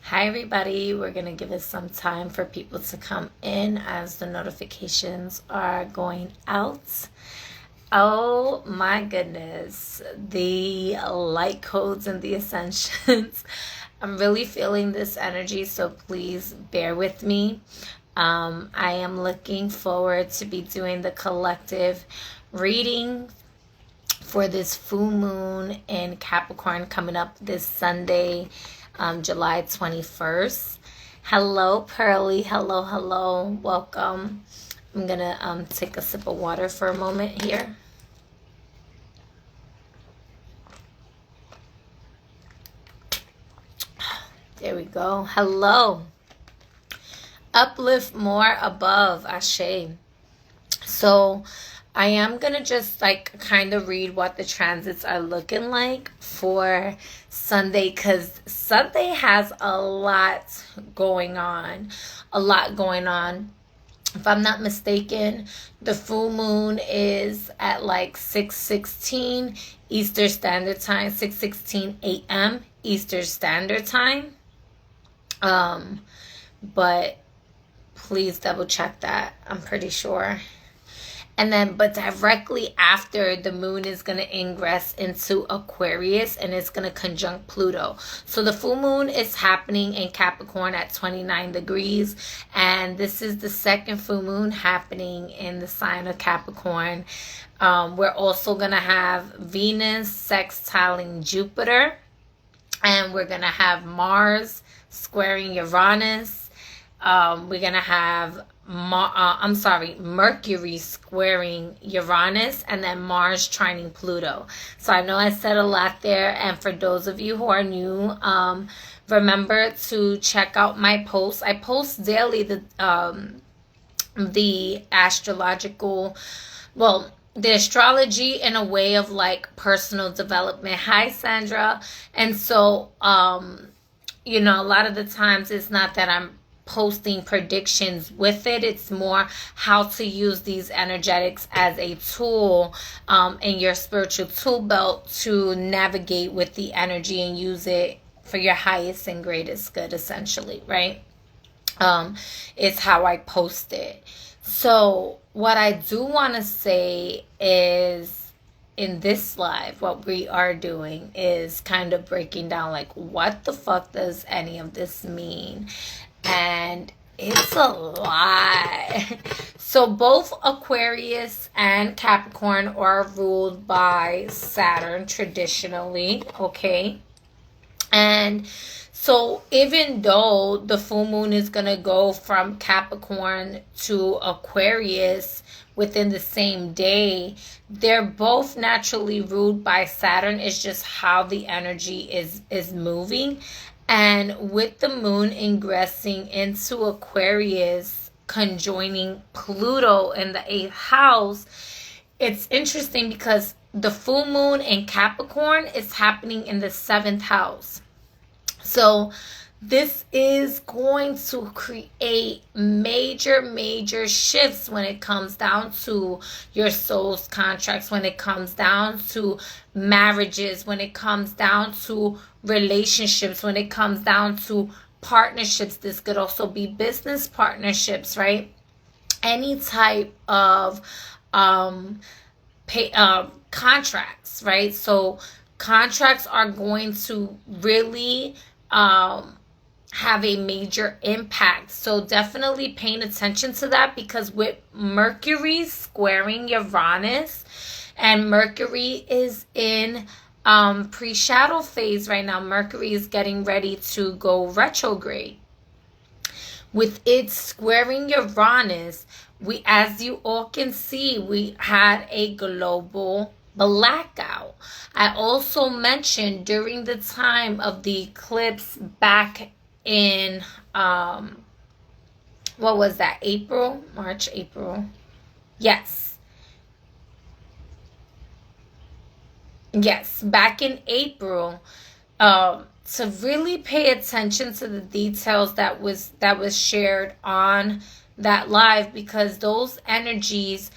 Hi everybody, we're going to give it some time for people to come in as the notifications are going out. Oh my goodness, the light codes and the ascensions. I'm really feeling this energy, so please bear with me. I am looking forward to be doing the collective reading for this full moon in Capricorn coming up this Sunday, July 21st. Hello, Pearly. Hello. Welcome. I'm going to take a sip of water for a moment here. There we go. Hello. Uplift more above. Ashe. So I am going to just kind of read what the transits are looking like for Sunday, because Sunday has a lot going on. If I'm not mistaken, the full moon is at 6:16 Eastern Standard Time, 6:16 a.m. Eastern Standard Time. But please double check that. I'm pretty sure. And then, but directly after, the moon is going to ingress into Aquarius and it's going to conjunct Pluto. So the full moon is happening in Capricorn at 29 degrees. And this is the second full moon happening in the sign of Capricorn. We're also going to have Venus sextiling Jupiter. And we're going to have Mars squaring Uranus. We're going to have Mercury squaring Uranus, and then Mars trining Pluto. So I know I said a lot there, and for those of you who are new, remember to check out my posts. I post daily the astrological, the astrology in a way of personal development. Hi, Sandra. And so, a lot of the times it's not that I'm posting predictions with it. It's more how to use these energetics as a tool in your spiritual tool belt to navigate with the energy and use it for your highest and greatest good, essentially, right? It's how I post it. So what I do want to say is, in this live, what we are doing is kind of breaking down what the fuck does any of this mean? And it's a lot. So both Aquarius and Capricorn are ruled by Saturn traditionally, okay? And so even though the full moon is going to go from Capricorn to Aquarius within the same day, they're both naturally ruled by Saturn. It's just how the energy is moving. And with the moon ingressing into Aquarius, conjoining Pluto in the 8th house, it's interesting because the full moon in Capricorn is happening in the 7th house. So this is going to create major shifts when it comes down to your soul's contracts, when it comes down to marriages, when it comes down to relationships, when it comes down to partnerships. This could also be business partnerships, right? Any type of contracts, right? So contracts are going to really have a major impact. So definitely paying attention to that, because with Mercury squaring Uranus, and Mercury is in pre-shadow phase right now. Mercury is getting ready to go retrograde. With it squaring Uranus, as you all can see, we had a global blackout. I also mentioned during the time of the eclipse back in what was that, April? Yes, back in April, to really pay attention to the details that was shared on that live, because those energies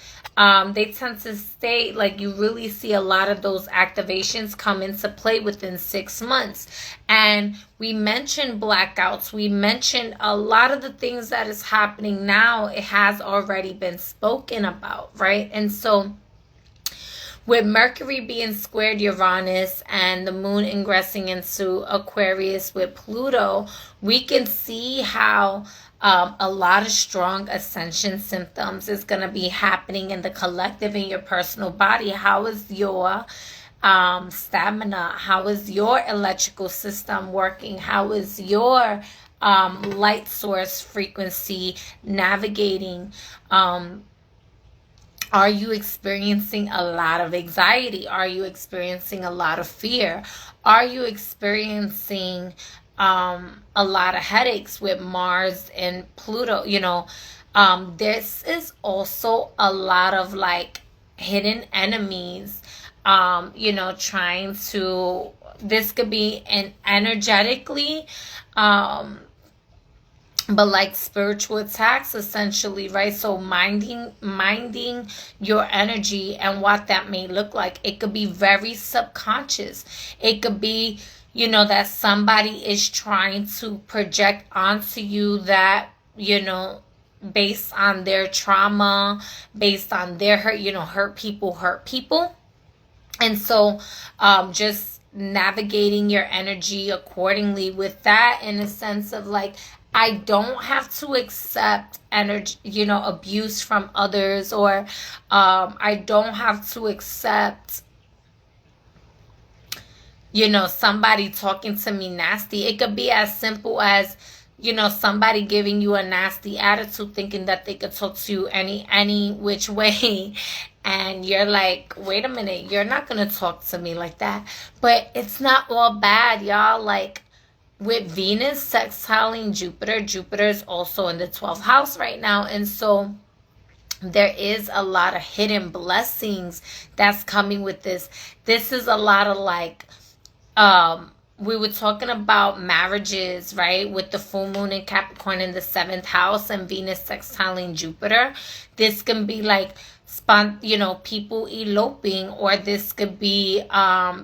they tend to stay, like, you really see a lot of those activations come into play within 6 months. And we mentioned blackouts. We mentioned a lot of the things that is happening now. It has already been spoken about, right? And so with Mercury being squared Uranus and the moon ingressing into Aquarius with Pluto, we can see how a lot of strong ascension symptoms is going to be happening in the collective, in your personal body. How is your stamina? How is your electrical system working? How is your light source frequency navigating? Are you experiencing a lot of anxiety? Are you experiencing a lot of fear? Are you experiencing a lot of headaches with Mars and Pluto? This is also a lot of like hidden enemies, trying to, this could be an energetically, but like spiritual attacks, essentially, right? So minding your energy and what that may look like. It could be very subconscious. It could be, that somebody is trying to project onto you that, based on their trauma, based on their hurt, hurt people. And so just navigating your energy accordingly with that, in a sense of like, I don't have to accept energy, abuse from others, or I don't have to accept, somebody talking to me nasty. It could be as simple as, somebody giving you a nasty attitude, thinking that they could talk to you any which way. And you're like, wait a minute, you're not going to talk to me like that. But it's not all bad, y'all. Like, with Venus sextiling Jupiter is also in the 12th house right now. And so there is a lot of hidden blessings that's coming with this. This is a lot of like, we were talking about marriages, right? With the full moon in Capricorn in the 7th house and Venus sextiling Jupiter. This can be like, people eloping, or this could be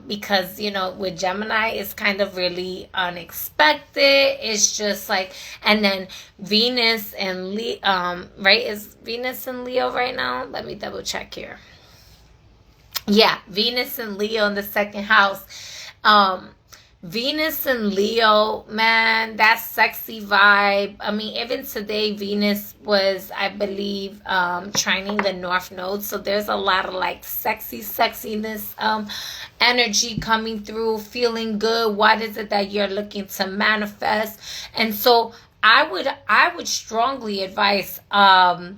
because with Gemini it's kind of really unexpected. It's just like, and then Venus and Leo, right? Is Venus and Leo right now? Let me double check here. Yeah, Venus and Leo in the 2nd house. Venus and Leo, man, that sexy vibe. I mean, even today, Venus was, I believe, trining the North Node. So there's a lot of like sexiness, energy coming through, feeling good. What is it that you're looking to manifest? And so I would strongly advise all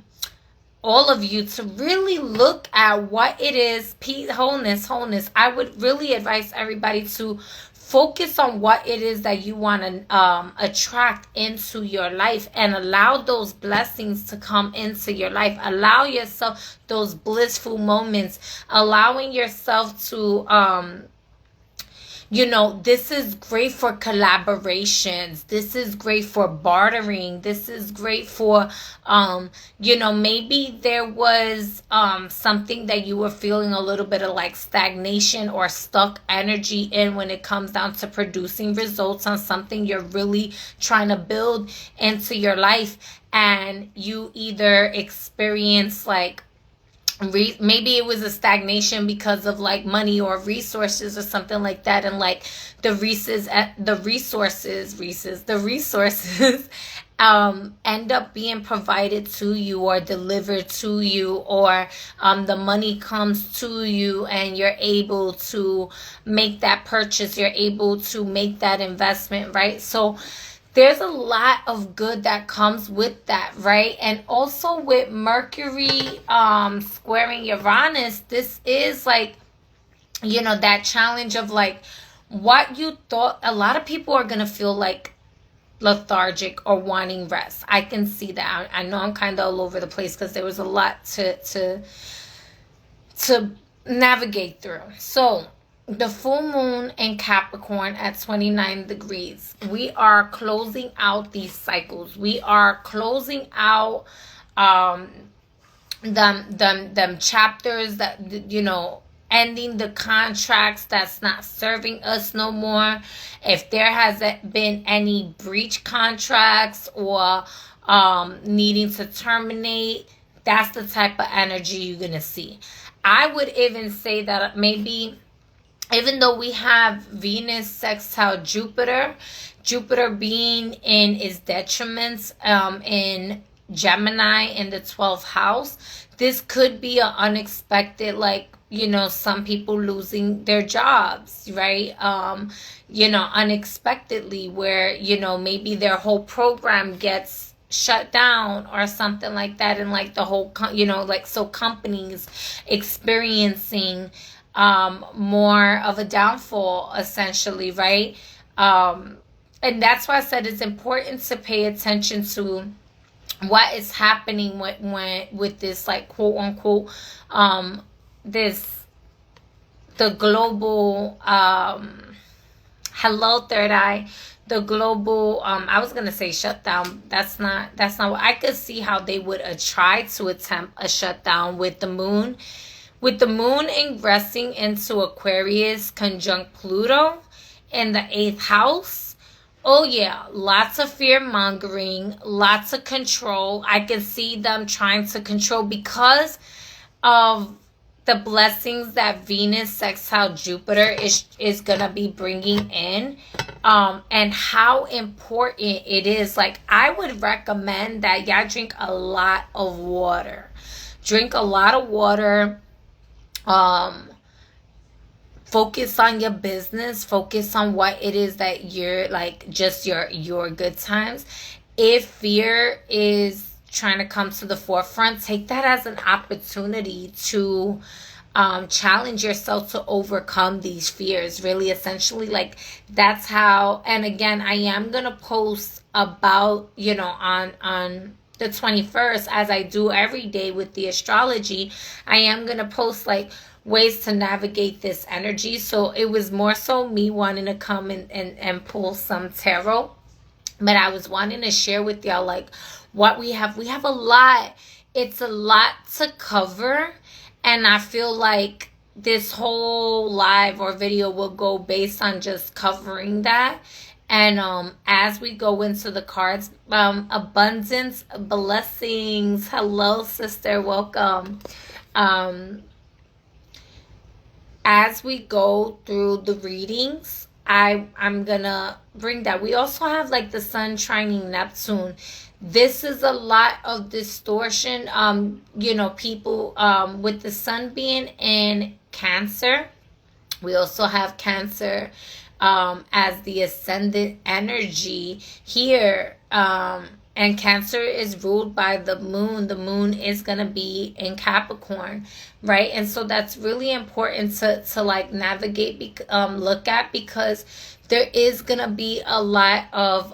of you to really look at what it is, peace, wholeness. I would really advise everybody to focus on what it is that you want to attract into your life, and allow those blessings to come into your life. Allow yourself those blissful moments, allowing yourself to this is great for collaborations. This is great for bartering. This is great for, maybe there was something that you were feeling a little bit of like stagnation or stuck energy in when it comes down to producing results on something you're really trying to build into your life. And you either experience like, maybe it was a stagnation because of like money or resources or something like that, and like the resources end up being provided to you or delivered to you, or the money comes to you and you're able to make that purchase, you're able to make that investment, right? So there's a lot of good that comes with that, right? And also with Mercury squaring Uranus, this is like, that challenge of like what you thought. A lot of people are going to feel like lethargic or wanting rest. I can see that. I know I'm kind of all over the place because there was a lot to navigate through. So the full moon in Capricorn at 29 degrees. We are closing out these cycles. We are closing out them chapters that, you know, ending the contracts that's not serving us no more. If there hasn't been any breach contracts or needing to terminate, that's the type of energy you're gonna see. I would even say that maybe, even though we have Venus sextile Jupiter, Jupiter being in its detriments in Gemini in the 12th house, this could be an unexpected, like, you know, some people losing their jobs, right? You know, unexpectedly, where, you know, maybe their whole program gets shut down or something like that, and like the whole, you know, like, so companies experiencing more of a downfall, essentially, right? And that's why I said it's important to pay attention to what is happening with this, like, quote unquote, the global, hello third eye, the global, I was gonna say shutdown. That's not what I could see how they would try to attempt a shutdown with the moon. With the moon ingressing into Aquarius conjunct Pluto in the 8th house. Oh yeah, lots of fear mongering, lots of control. I can see them trying to control because of the blessings that Venus sextile Jupiter is gonna be bringing in, and how important it is. Like, I would recommend that y'all drink a lot of water. Drink a lot of water. Focus on your business. Focus on what it is that you're, like, just your good times. If fear is trying to come to the forefront, take that as an opportunity to challenge yourself to overcome these fears. Really, essentially, like, that's how. And again, I am gonna post about, you know, on the 21st, as I do every day with the astrology. I am gonna post, like, ways to navigate this energy. So it was more so me wanting to come and pull some tarot, but I was wanting to share with y'all, like, what we have. We have a lot. It's a lot to cover, and I feel like this whole live or video will go based on just covering that. And as we go into the cards, abundance, blessings. Hello, sister, welcome. As we go through the readings, I'm gonna bring that. We also have, like, the sun trining Neptune. This is a lot of distortion. You know, people with the sun being in Cancer. We also have Cancer as the ascendant energy here. And Cancer is ruled by the moon. The moon is going to be in Capricorn, right? And so that's really important to like navigate, look at, because there is going to be a lot of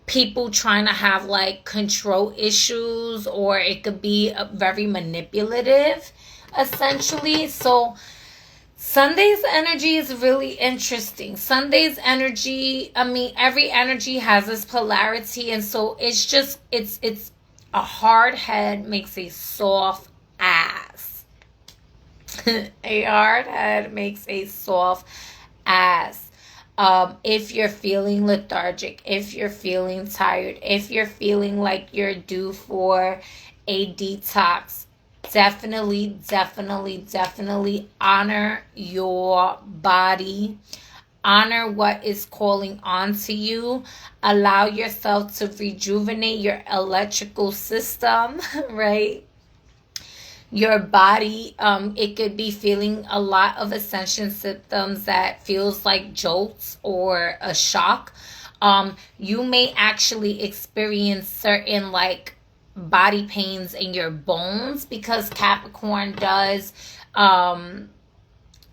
people trying to have, like, control issues, or it could be very manipulative, essentially. So Sunday's energy is really interesting. Sunday's energy, I mean, every energy has its polarity, and so it's just, it's a hard head makes a soft ass. A hard head makes a soft ass. If you're feeling lethargic, if you're feeling tired, if you're feeling like you're due for a detox, definitely honor your body. Honor what is calling onto you. Allow yourself to rejuvenate your electrical system, right? Your body, it could be feeling a lot of ascension symptoms that feels like jolts or a shock. You may actually experience certain, like, body pains in your bones, because Capricorn does,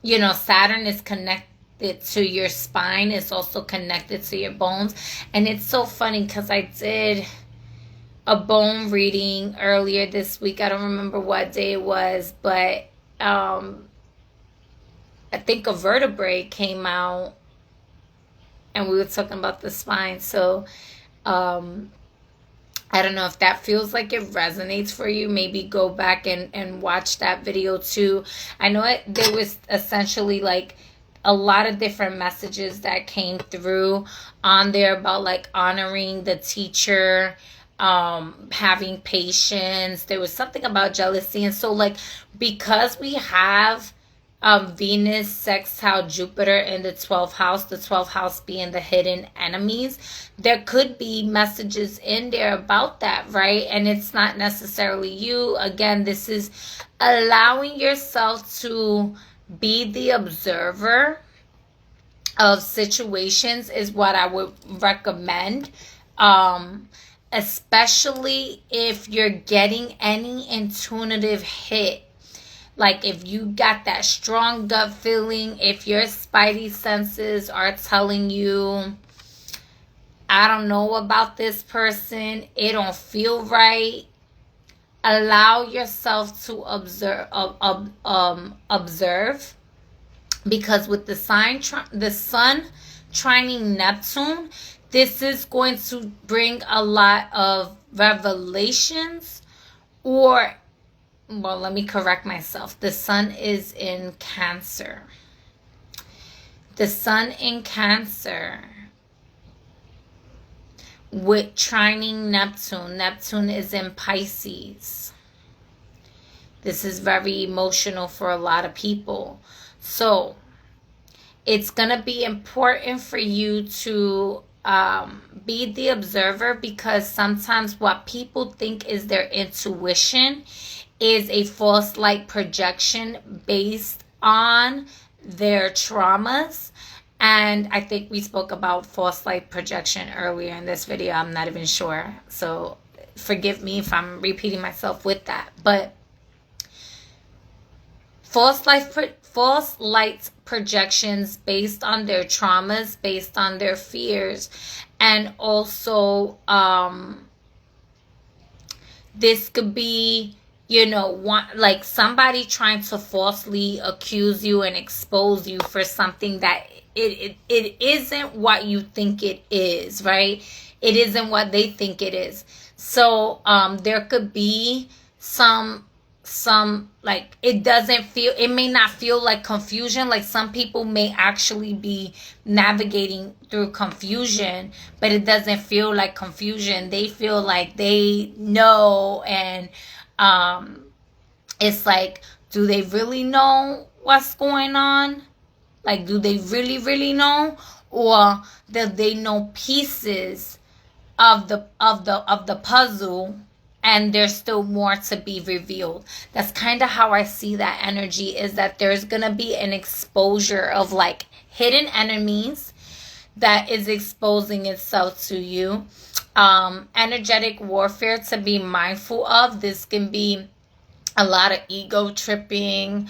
you know, Saturn is connected to your spine. It's also connected to your bones. And it's so funny because I did a bone reading earlier this week. I don't remember what day it was, but I think a vertebrae came out and we were talking about the spine. So I don't know if that feels like it resonates for you. Maybe go back and watch that video too. I know there was essentially like a lot of different messages that came through on there about like honoring the teacher, having patience. There was something about jealousy. And so like, because we have Venus sextile Jupiter in the 12th house, the 12th house being the hidden enemies, there could be messages in there about that, right? And it's not necessarily you. Again, this is allowing yourself to be the observer of situations is what I would recommend. Especially if you're getting any intuitive hit. Like if you got that strong gut feeling, if your spidey senses are telling you, I don't know about this person, it don't feel right, allow yourself to observe, because with the sun trining Neptune, this is going to bring a lot of revelations, or, well, let me correct myself. The sun is in Cancer. The sun in Cancer with trining Neptune. Neptune is in Pisces. This is very emotional for a lot of people. So it's going to be important for you to be the observer, because sometimes what people think is their intuition is a false light projection based on their traumas. And I think we spoke about false light projection earlier in this video. I'm not even sure. So forgive me if I'm repeating myself with that. But false light projections based on their traumas, based on their fears. And also, this could be, like somebody trying to falsely accuse you and expose you for something that it isn't what you think it is, right? It isn't what they think it is. So there could be some like, it may not feel like confusion. Like some people may actually be navigating through confusion, but it doesn't feel like confusion. They feel like they know, and it's like, do they really know what's going on? Like, do they really, really know? Or do they know pieces of the puzzle, and there's still more to be revealed? That's kind of how I see that energy, is that there's going to be an exposure of like hidden enemies that is exposing itself to you. Energetic warfare to be mindful of. This can be a lot of ego tripping.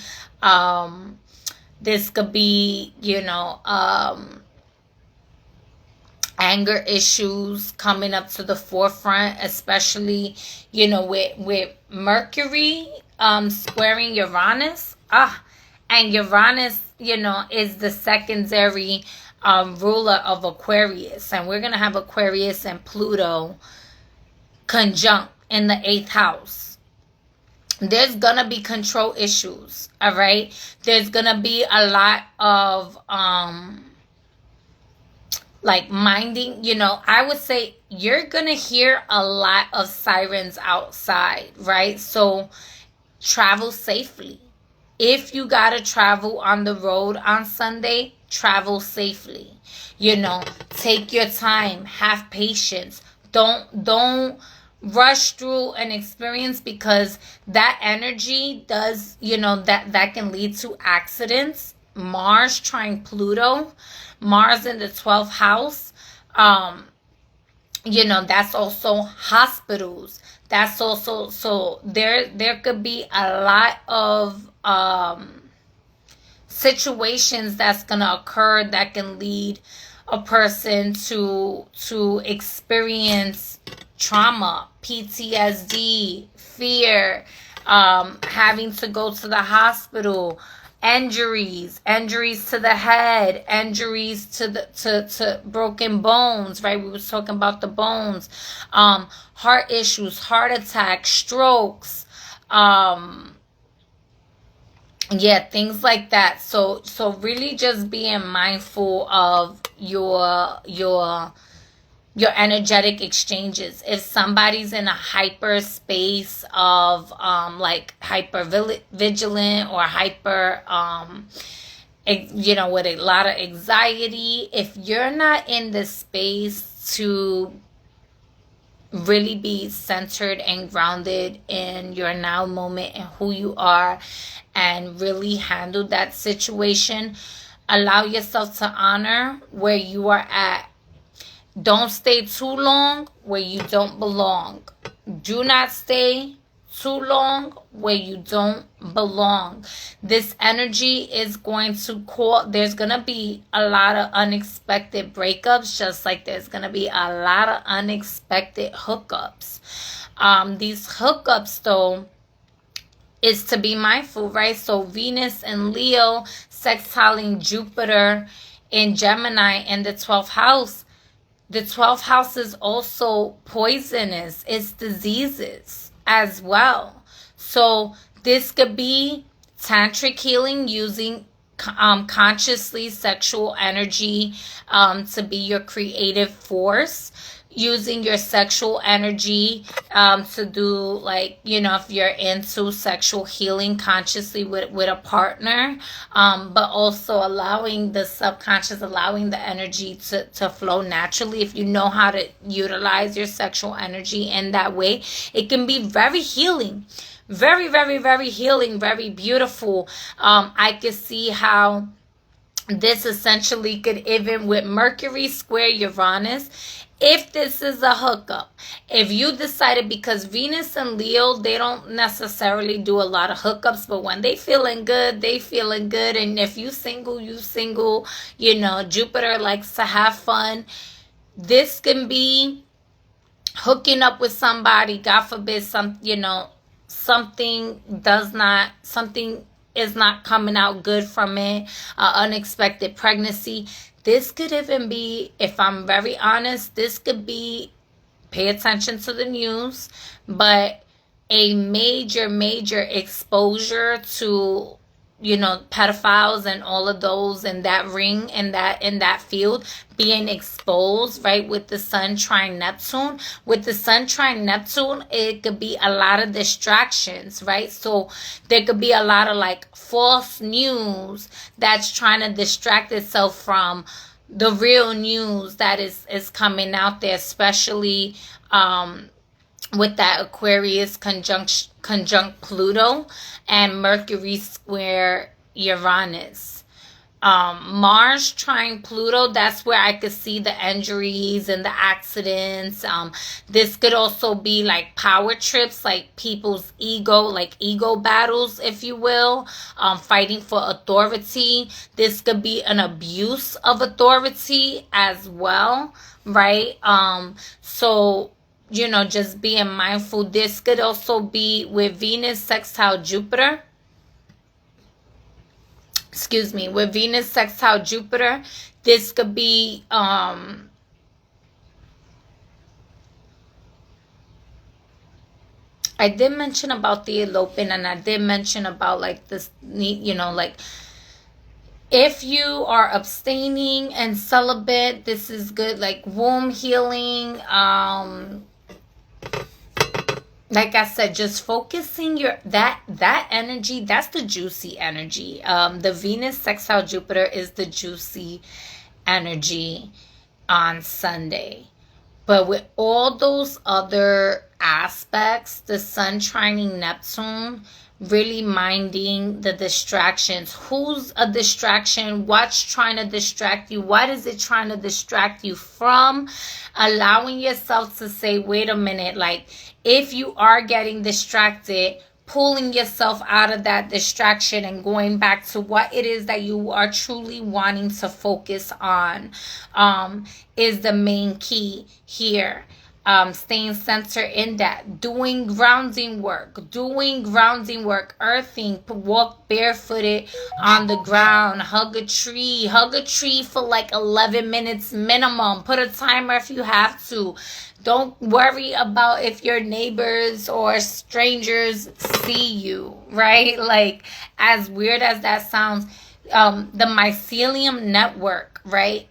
This could be, anger issues coming up to the forefront, especially, with Mercury squaring Uranus. And Uranus, is the secondary ruler of Aquarius. And we're going to have Aquarius and Pluto conjunct in the 8th house. There's going to be control issues, all right? There's going to be a lot of like minding, I would say you're going to hear a lot of sirens outside, right? So travel safely. If you got to travel on the road on Sunday, travel safely. Take your time, have patience. Don't rush through an experience, because that energy does, that can lead to accidents. Mars trying Pluto, Mars in the 12th house, that's also hospitals. That's also, so there could be a lot of situations that's going to occur that can lead a person to experience trauma, PTSD, fear, having to go to the hospital, injuries to the head, injuries to broken bones, right? We was talking about the bones, heart issues, heart attacks, strokes, yeah, things like that. So really just being mindful of your energetic exchanges. If somebody's in a hyper space of like hyper vigilant or hyper with a lot of anxiety, if you're not in the space to really be centered and grounded in your now moment and who you are, and really handle that situation, allow yourself to honor where you are at. Don't stay too long where you don't belong. Do not stay too long where you don't belong. This energy is going to call, there's going to be a lot of unexpected breakups, just like there's going to be a lot of unexpected hookups. These hookups, though, is to be mindful, right? So Venus and Leo sextiling Jupiter in Gemini in the 12th house. The 12th house is also poisonous. It's diseases as well. So this could be tantric healing, using consciously sexual energy to be your creative force, using your sexual energy to do, like, if you're into sexual healing consciously with a partner, but also allowing the subconscious, allowing the energy to flow naturally. If you know how to utilize your sexual energy in that way, it can be very healing. Very, very, very healing, very beautiful. I could see how this essentially could, even with Mercury square Uranus, if this is a hookup, if you decided, because Venus and Leo, they don't necessarily do a lot of hookups, but when they feeling good, they feeling good. And if you single, you single. Jupiter likes to have fun. This can be hooking up with somebody. God forbid something is not coming out good from it, unexpected pregnancy. This could even be, if I'm very honest, this could be, pay attention to the news, but a major exposure to, pedophiles and all of those in that ring, in that field, being exposed, right? With the Sun trine Neptune. With the Sun trine Neptune, it could be a lot of distractions, right? So there could be a lot of like false news that's trying to distract itself from the real news that is coming out there, especially with that Aquarius conjunct Pluto and Mercury square Uranus. Mars trine Pluto, that's where I could see the injuries and the accidents. This could also be like power trips, like people's ego, like ego battles, if you will, fighting for authority. This could be an abuse of authority as well, right? So just being mindful. This could also be with Venus sextile Jupiter. With Venus sextile Jupiter, this could be I did mention about the elopement, and I did mention about like this, like if you are abstaining and celibate, this is good, like womb healing. Like I said, just focusing that energy, that's the juicy energy. The Venus sextile Jupiter is the juicy energy on Sunday. But with all those other aspects, the Sun trining Neptune, really minding the distractions. Who's a distraction? What's trying to distract you? What is it trying to distract you from? Allowing yourself to say, wait a minute, like, if you are getting distracted, pulling yourself out of that distraction and going back to what it is that you are truly wanting to focus on is the main key here. staying centered in that, doing grounding work, earthing, walk barefooted on the ground, hug a tree for like 11 minutes minimum. Put a timer if you have to. Don't worry about if your neighbors or strangers see you, right? Like, as weird as that sounds, the mycelium network, right,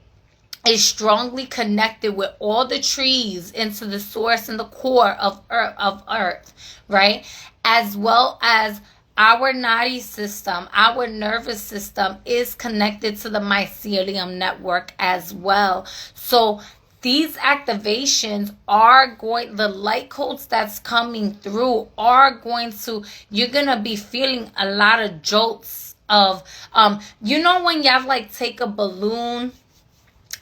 is strongly connected with all the trees into the source and the core of earth, right? As well as our nadi system, our nervous system is connected to the mycelium network as well. So these activations are going, the light codes that's coming through are going to, you're going to be feeling a lot of jolts of, you know, when y'all like take a balloon,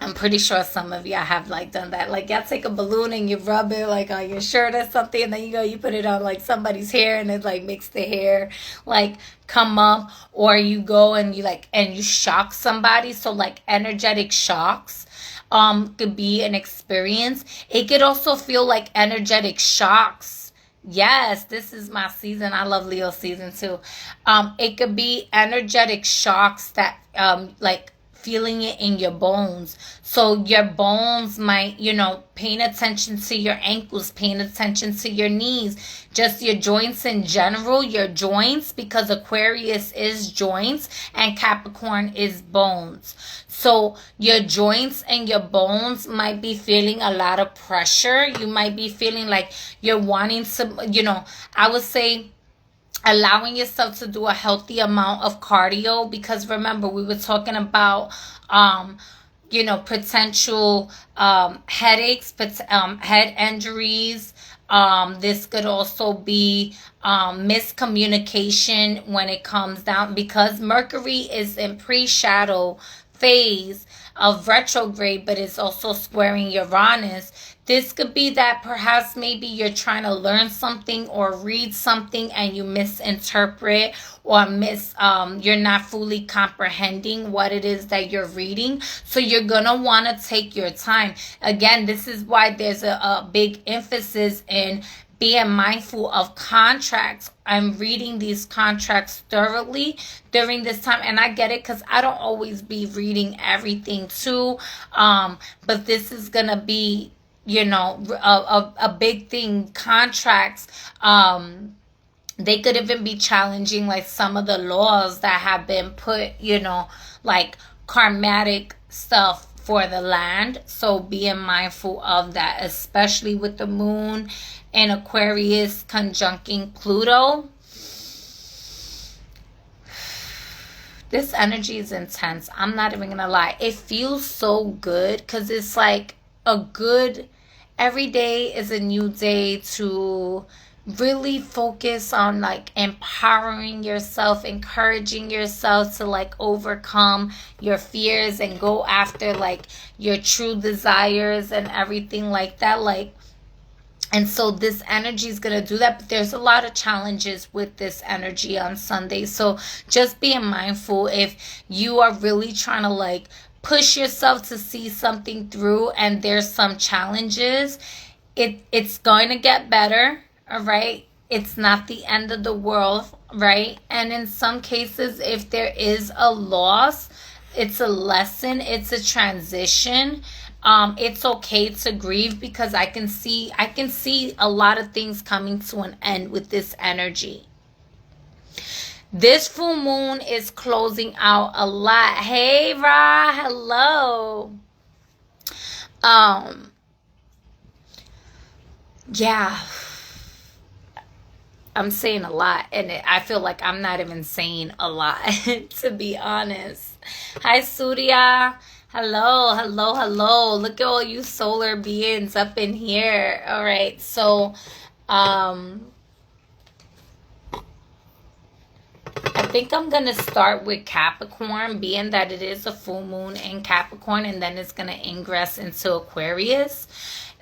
I'm pretty sure some of y'all have like done that. Like y'all take a balloon and you rub it like on your shirt or something, and then you put it on like somebody's hair, and it like makes the hair like come up. Or you go and you like, and you shock somebody. So like energetic shocks could be an experience. It could also feel like energetic shocks. Yes, this is my season. I love Leo season too. It could be energetic shocks that like feeling it in your bones. So your bones might, you know, paying attention to your ankles, paying attention to your knees, just your joints in general, your joints, because Aquarius is joints and Capricorn is bones. So your joints and your bones might be feeling a lot of pressure. You might be feeling like you're wanting to, you know, I would say allowing yourself to do a healthy amount of cardio, because remember we were talking about you know, potential headaches, head injuries. This could also be miscommunication when it comes down, because Mercury is in pre-shadow phase of retrograde, but it's also squaring Uranus. This could be that perhaps maybe you're trying to learn something or read something and you misinterpret, or you're not fully comprehending what it is that you're reading. So you're going to want to take your time. Again, this is why there's a big emphasis in being mindful of contracts. I'm reading these contracts thoroughly during this time, and I get it because I don't always be reading everything too. But this is gonna be, you know, a big thing. Contracts, they could even be challenging like some of the laws that have been put, you know, like karmatic stuff for the land. So being mindful of that, especially with the moon and Aquarius conjuncting Pluto. This energy is intense. I'm not even gonna lie. It feels so good because it's like a good, every day is a new day to really focus on like empowering yourself, encouraging yourself to like overcome your fears and go after like your true desires and everything like that. Like, and so this energy is going to do that. But there's a lot of challenges with this energy on Sunday. So just being mindful if you are really trying to like push yourself to see something through and there's some challenges, it's going to get better. All right. It's not the end of the world. Right. And in some cases, if there is a loss, it's a lesson. It's a transition. It's okay to grieve, because I can see a lot of things coming to an end with this energy. This full moon is closing out a lot. Hey, Ra, hello. Yeah, I'm saying a lot, and I feel like I'm not even saying a lot, to be honest. Hi, Surya. Hello, hello, hello. Look at all you solar beings up in here. All right, so I think I'm going to start with Capricorn, being that it is a full moon in Capricorn, and then it's going to ingress into Aquarius,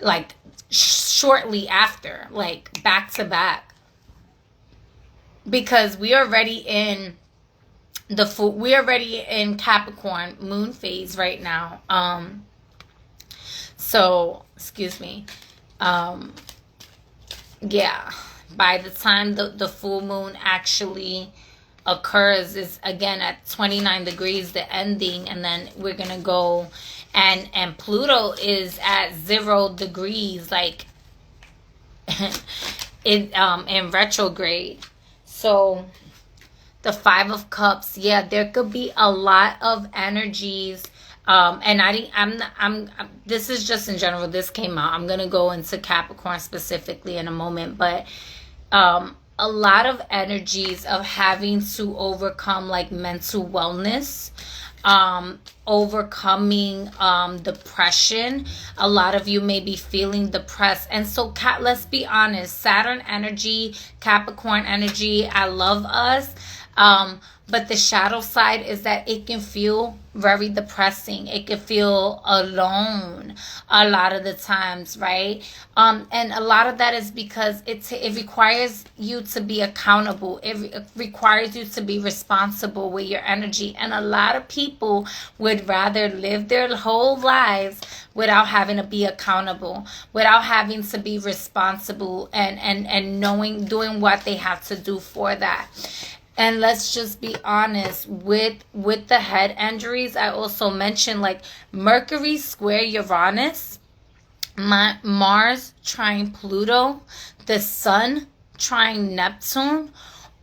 like shortly after, like back to back. Because we're already in Capricorn moon phase right now. So excuse me. Um, yeah, by the time the full moon actually occurs is again at 29 degrees, the ending, and then we're gonna go, and Pluto is at 0 degrees, like in retrograde. So the 5 of Cups, yeah, there could be a lot of energies. And this is just in general, this came out. I'm going to go into Capricorn specifically in a moment, but a lot of energies of having to overcome like mental wellness, overcoming depression. A lot of you may be feeling depressed. And so let's be honest, Saturn energy, Capricorn energy, I love us. But the shadow side is that it can feel very depressing. It can feel alone a lot of the times, right? And a lot of that is because it requires you to be accountable. It requires you to be responsible with your energy. And a lot of people would rather live their whole lives without having to be accountable, without having to be responsible and doing what they have to do for that. And let's just be honest, with the head injuries, I also mentioned like Mercury square Uranus, Mars trine Pluto, the Sun trine Neptune.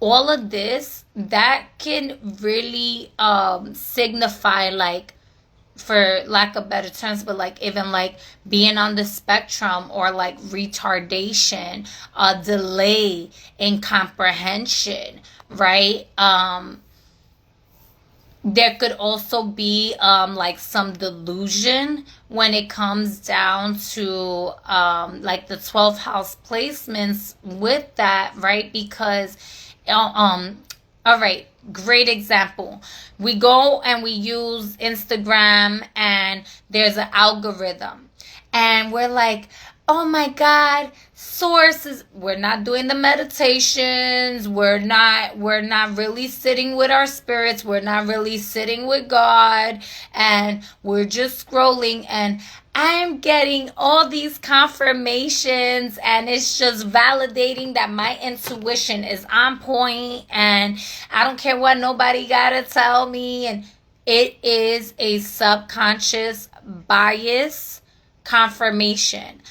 All of this, that can really signify, like, for lack of better terms, but like even like being on the spectrum, or like retardation, a delay in comprehension, right? There could also be like some delusion when it comes down to like the 12th house placements with that, right? Because all right, great example. We go and we use Instagram, and there's an algorithm, and we're like, oh my God, sources. We're not doing the meditations. We're not really sitting with our spirits. We're not really sitting with God, and we're just scrolling, and I'm getting all these confirmations, and it's just validating that my intuition is on point, and I don't care what nobody gotta tell me. And it is a subconscious bias confirmation.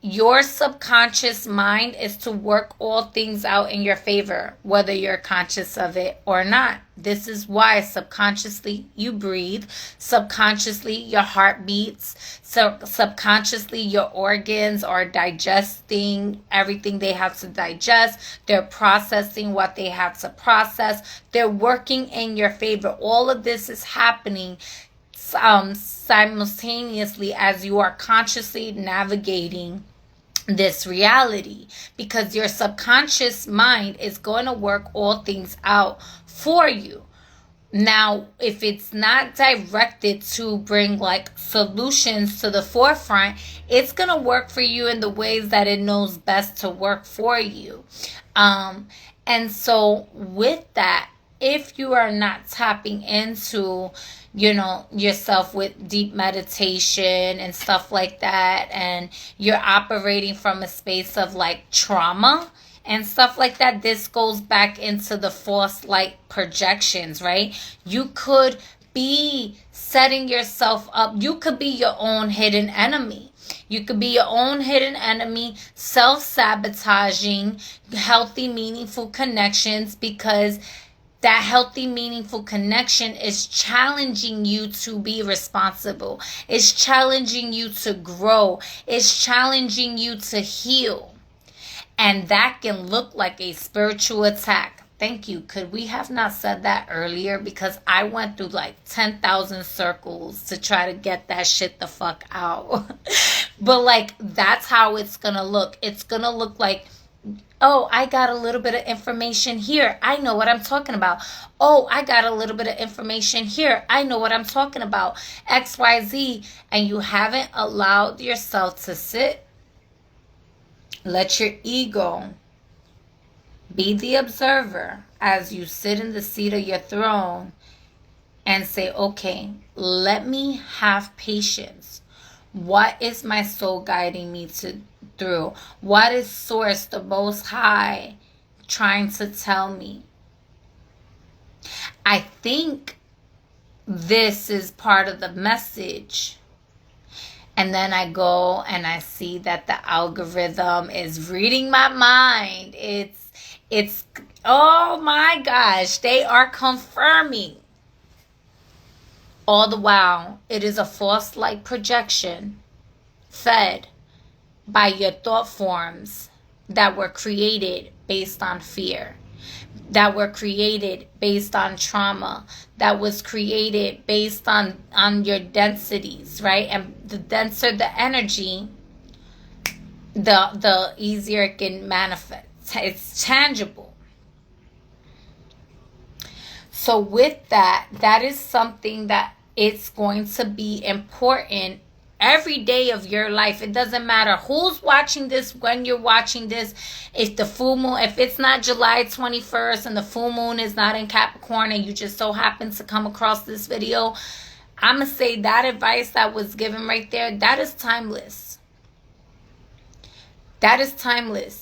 Your subconscious mind is to work all things out in your favor, whether you're conscious of it or not. This is why subconsciously you breathe, subconsciously your heart beats, so subconsciously your organs are digesting everything they have to digest. They're processing what they have to process. They're working in your favor. All of this is happening simultaneously as you are consciously navigating this reality, because your subconscious mind is going to work all things out for you. Now, if it's not directed to bring like solutions to the forefront, it's going to work for you in the ways that it knows best to work for you. And so with that, if you are not tapping into, yourself with deep meditation and stuff like that, and you're operating from a space of like trauma and stuff like that, this goes back into the false light projections, right? You could be setting yourself up. You could be your own hidden enemy. You could be your own hidden enemy, self-sabotaging healthy, meaningful connections, because that healthy, meaningful connection is challenging you to be responsible. It's challenging you to grow. It's challenging you to heal. And that can look like a spiritual attack. Thank you. Could we have not said that earlier? Because I went through like 10,000 circles to try to get that shit the fuck out. But like, that's how it's going to look. It's going to look like, oh, I got a little bit of information here. I know what I'm talking about. Oh, I got a little bit of information here. I know what I'm talking about. XYZ. And you haven't allowed yourself to sit. Let your ego be the observer as you sit in the seat of your throne and say, okay, let me have patience. What is my soul guiding me through? What is Source, the Most High, trying to tell me? I think this is part of the message. And then I go and I see that the algorithm is reading my mind. It's oh my gosh, they are confirming. All the while, it is a false light projection fed by your thought forms that were created based on fear, that were created based on trauma, that was created based on your densities, right? And the denser the energy, the easier it can manifest. It's tangible. So with that, that is something that it's going to be important every day of your life. It doesn't matter who's watching this, when you're watching this. If the full moon, if it's not July 21st and the full moon is not in Capricorn and you just so happen to come across this video, I'm going to say that advice that was given right there, that is timeless. That is timeless.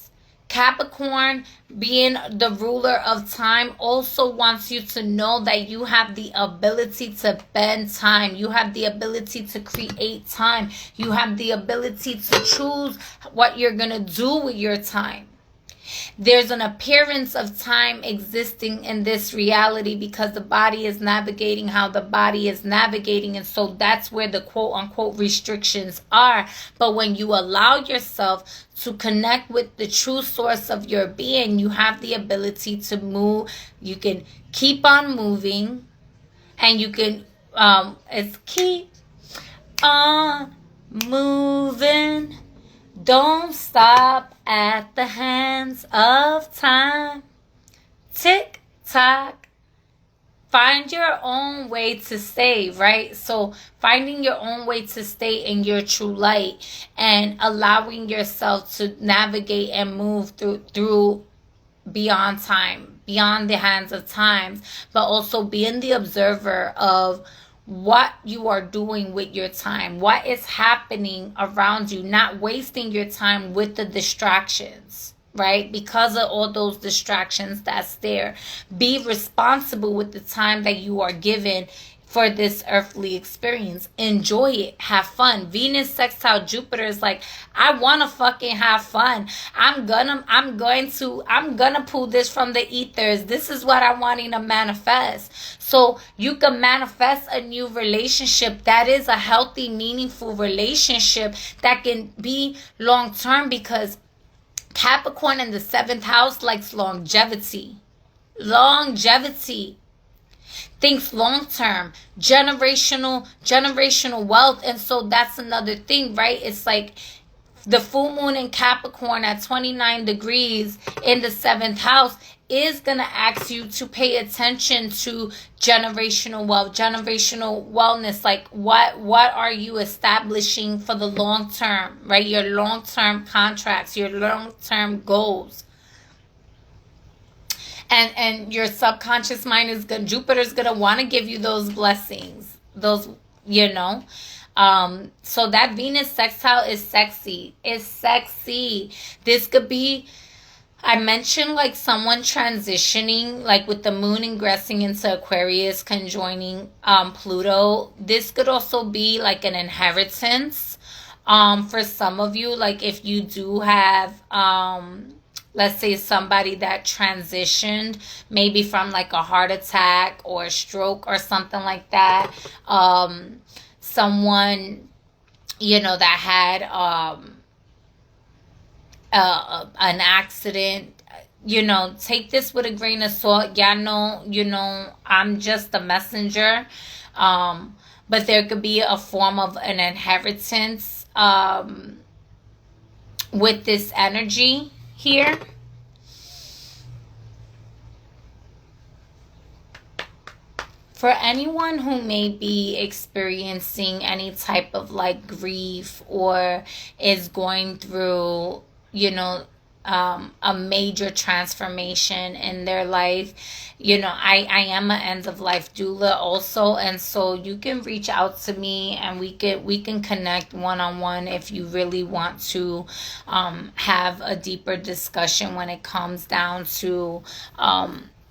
Capricorn, being the ruler of time, also wants you to know that you have the ability to bend time. You have the ability to create time. You have the ability to choose what you're going to do with your time. There's an appearance of time existing in this reality because the body is navigating how the body is navigating. And so that's where the quote unquote restrictions are. But when you allow yourself to connect with the true source of your being, you have the ability to move. You can keep on moving, and you can it's keep on moving. Don't stop at the hands of time. Tick tock. Find your own way to stay, right? So finding your own way to stay in your true light and allowing yourself to navigate and move through beyond time, beyond the hands of times, but also being the observer of what you are doing with your time, what is happening around you, not wasting your time with the distractions, right? Because of all those distractions that's there. Be responsible with the time that you are given for this earthly experience. Enjoy it. Have fun. Venus sextile Jupiter is like, I want to fucking have fun. I'm going to pull this from the ethers. This is what I'm wanting to manifest. So you can manifest a new relationship that is a healthy, meaningful relationship that can be long term, because Capricorn in the 7th house likes longevity. Longevity. Thinks long term, generational wealth. And so that's another thing, right? It's like the full moon in Capricorn at 29 degrees in the 7th house is going to ask you to pay attention to generational wealth, generational wellness. Like what are you establishing for the long term, right? Your long-term contracts, your long-term goals. And your subconscious mind is good. Jupiter's going to want to give you those blessings. Those, so that Venus sextile is sexy. It's sexy. This could be, I mentioned like someone transitioning, like with the moon ingressing into Aquarius, conjoining Pluto. This could also be like an inheritance. For some of you, like if you do have, let's say somebody that transitioned maybe from like a heart attack or a stroke or something like that. Someone, that had an accident. Take this with a grain of salt. Y'all know, I'm just a messenger. But there could be a form of an inheritance with this energy here. For anyone who may be experiencing any type of like grief or is going through, a major transformation in their life. You know, I am an end of life doula also, and so you can reach out to me and we can connect one-on-one if you really want to have a deeper discussion when it comes down to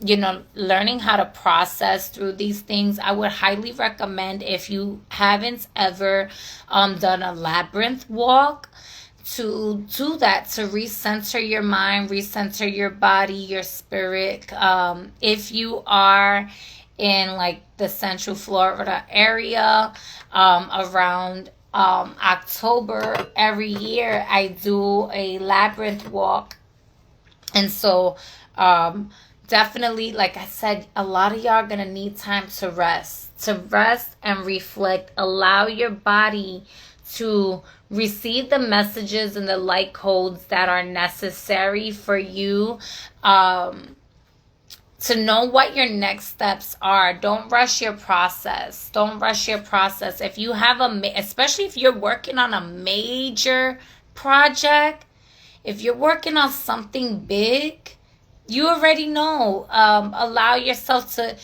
you know, learning how to process through these things. I would highly recommend, if you haven't ever done a labyrinth walk, to do that, to recenter your mind, recenter your body, your spirit. If you are in like the Central Florida area, around October every year, I do a labyrinth walk. And so definitely, like I said, a lot of y'all are gonna need time to rest and reflect. Allow your body to receive the messages and the light codes that are necessary for you to know what your next steps are. Don't rush your process. Don't rush your process. If you have especially if you're working on a major project, if you're working on something big, you already know. Allow yourself to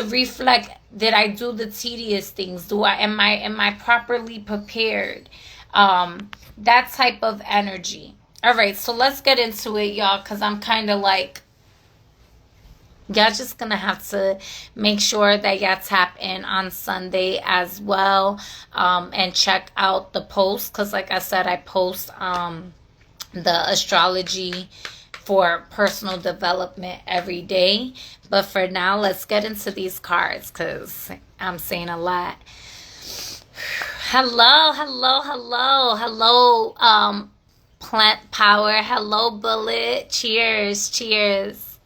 reflect. Did I do the tedious things? Am I properly prepared? That type of energy. All right, so let's get into it, y'all, because I'm kind of like, y'all just gonna have to make sure that y'all tap in on Sunday as well, and check out the post, because like I said, I post the astrology for personal development every day. But for now, let's get into these cards, because I'm saying a lot. Hello, plant power. Hello, bullet. Cheers.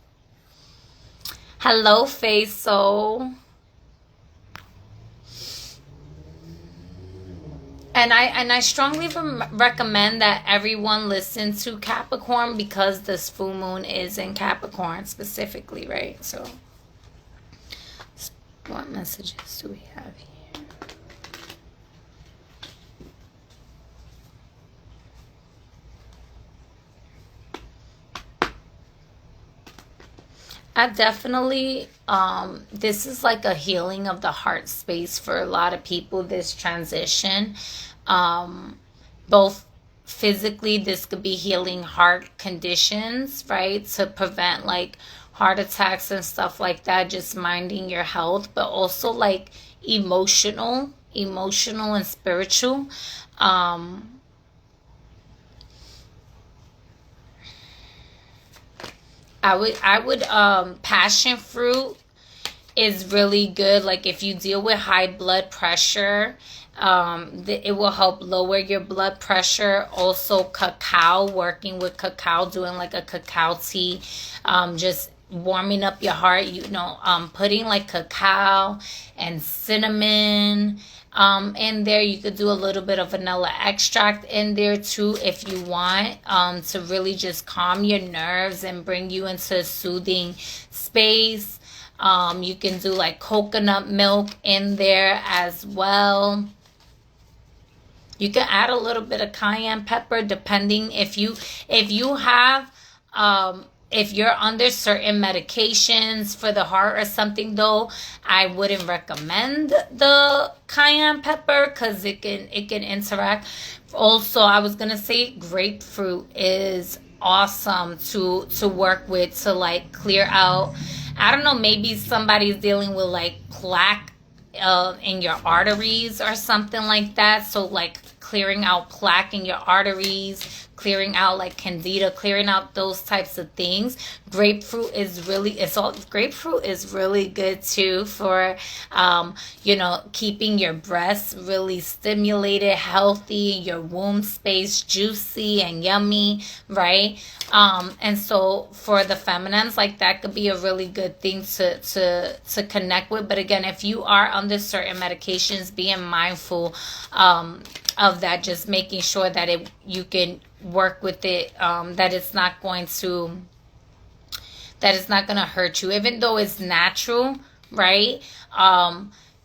Hello, face soul. And I strongly recommend that everyone listen to Capricorn, because this full moon is in Capricorn specifically, right? So what messages do we have here? I definitely, this is like a healing of the heart space for a lot of people, this transition. Both physically, this could be healing heart conditions, right? To prevent like heart attacks and stuff like that, just minding your health, but also like emotional and spiritual. I would passion fruit is really good. Like if you deal with high blood pressure, it will help lower your blood pressure. Also cacao, working with cacao, doing like a cacao tea, just warming up your heart, you know, putting like cacao and cinnamon in there. You could do a little bit of vanilla extract in there too if you want, to really just calm your nerves and bring you into a soothing space. You can do like coconut milk in there as well. You can add a little bit of cayenne pepper, depending if you have if you're under certain medications for the heart or something, though, I wouldn't recommend the cayenne pepper, because it can interact. Also, I was gonna say grapefruit is awesome to work with, to like clear out. I don't know, maybe somebody's dealing with like plaque in your arteries or something like that. So like clearing out plaque in your arteries, clearing out like candida, clearing out those types of things. Grapefruit is really good too for you know, keeping your breasts really stimulated, healthy, your womb space juicy and yummy, right? And so for the feminines, like that could be a really good thing to connect with. But again, if you are under certain medications, being mindful of that, just making sure that you can work with it, that it's not going to hurt you, even though it's natural, right?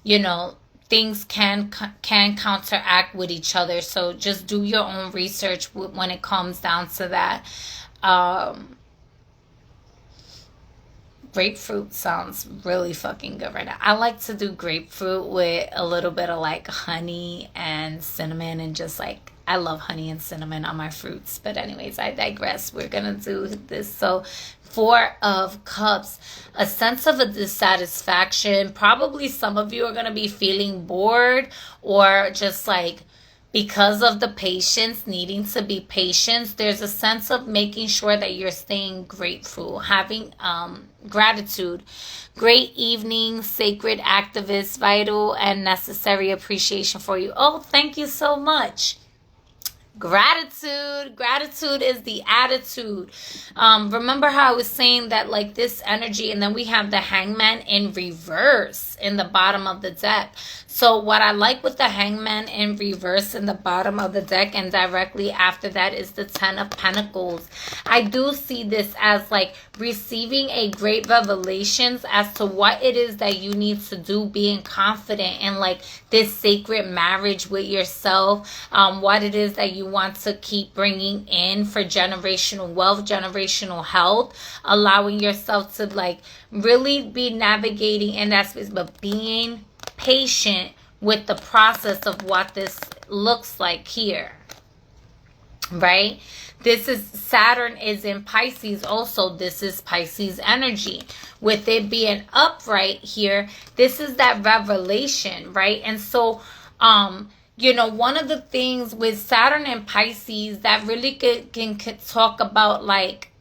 You know, things can counteract with each other, so just do your own research when it comes down to that. Grapefruit sounds really fucking good right now. I like to do grapefruit with a little bit of like honey and cinnamon, and just like, I love honey and cinnamon on my fruits. But anyways, I digress. We're gonna do this. So 4 of Cups, a sense of a dissatisfaction. Probably some of you are gonna be feeling bored, or just like, because of the patience, needing to be patient, there's a sense of making sure that you're staying grateful, having gratitude. Great evening, sacred activist, vital and necessary appreciation for you. Oh, thank you so much. Gratitude is the attitude. Remember how I was saying that, like, this energy, and then we have the Hangman in reverse in the bottom of the deck. So what I like with the Hangman in reverse in the bottom of the deck, and directly after that, is the 10 of Pentacles. I do see this as like receiving a great revelations as to what it is that you need to do, being confident in like this sacred marriage with yourself, what it is that you want to keep bringing in for generational wealth, generational health, allowing yourself to like really be navigating in that space, but being patient with the process of what this looks like here, right? This is Saturn is in Pisces also. This is Pisces energy. With it being upright here, this is that revelation, right? And so, you know, one of the things with Saturn and Pisces that really can talk about, like,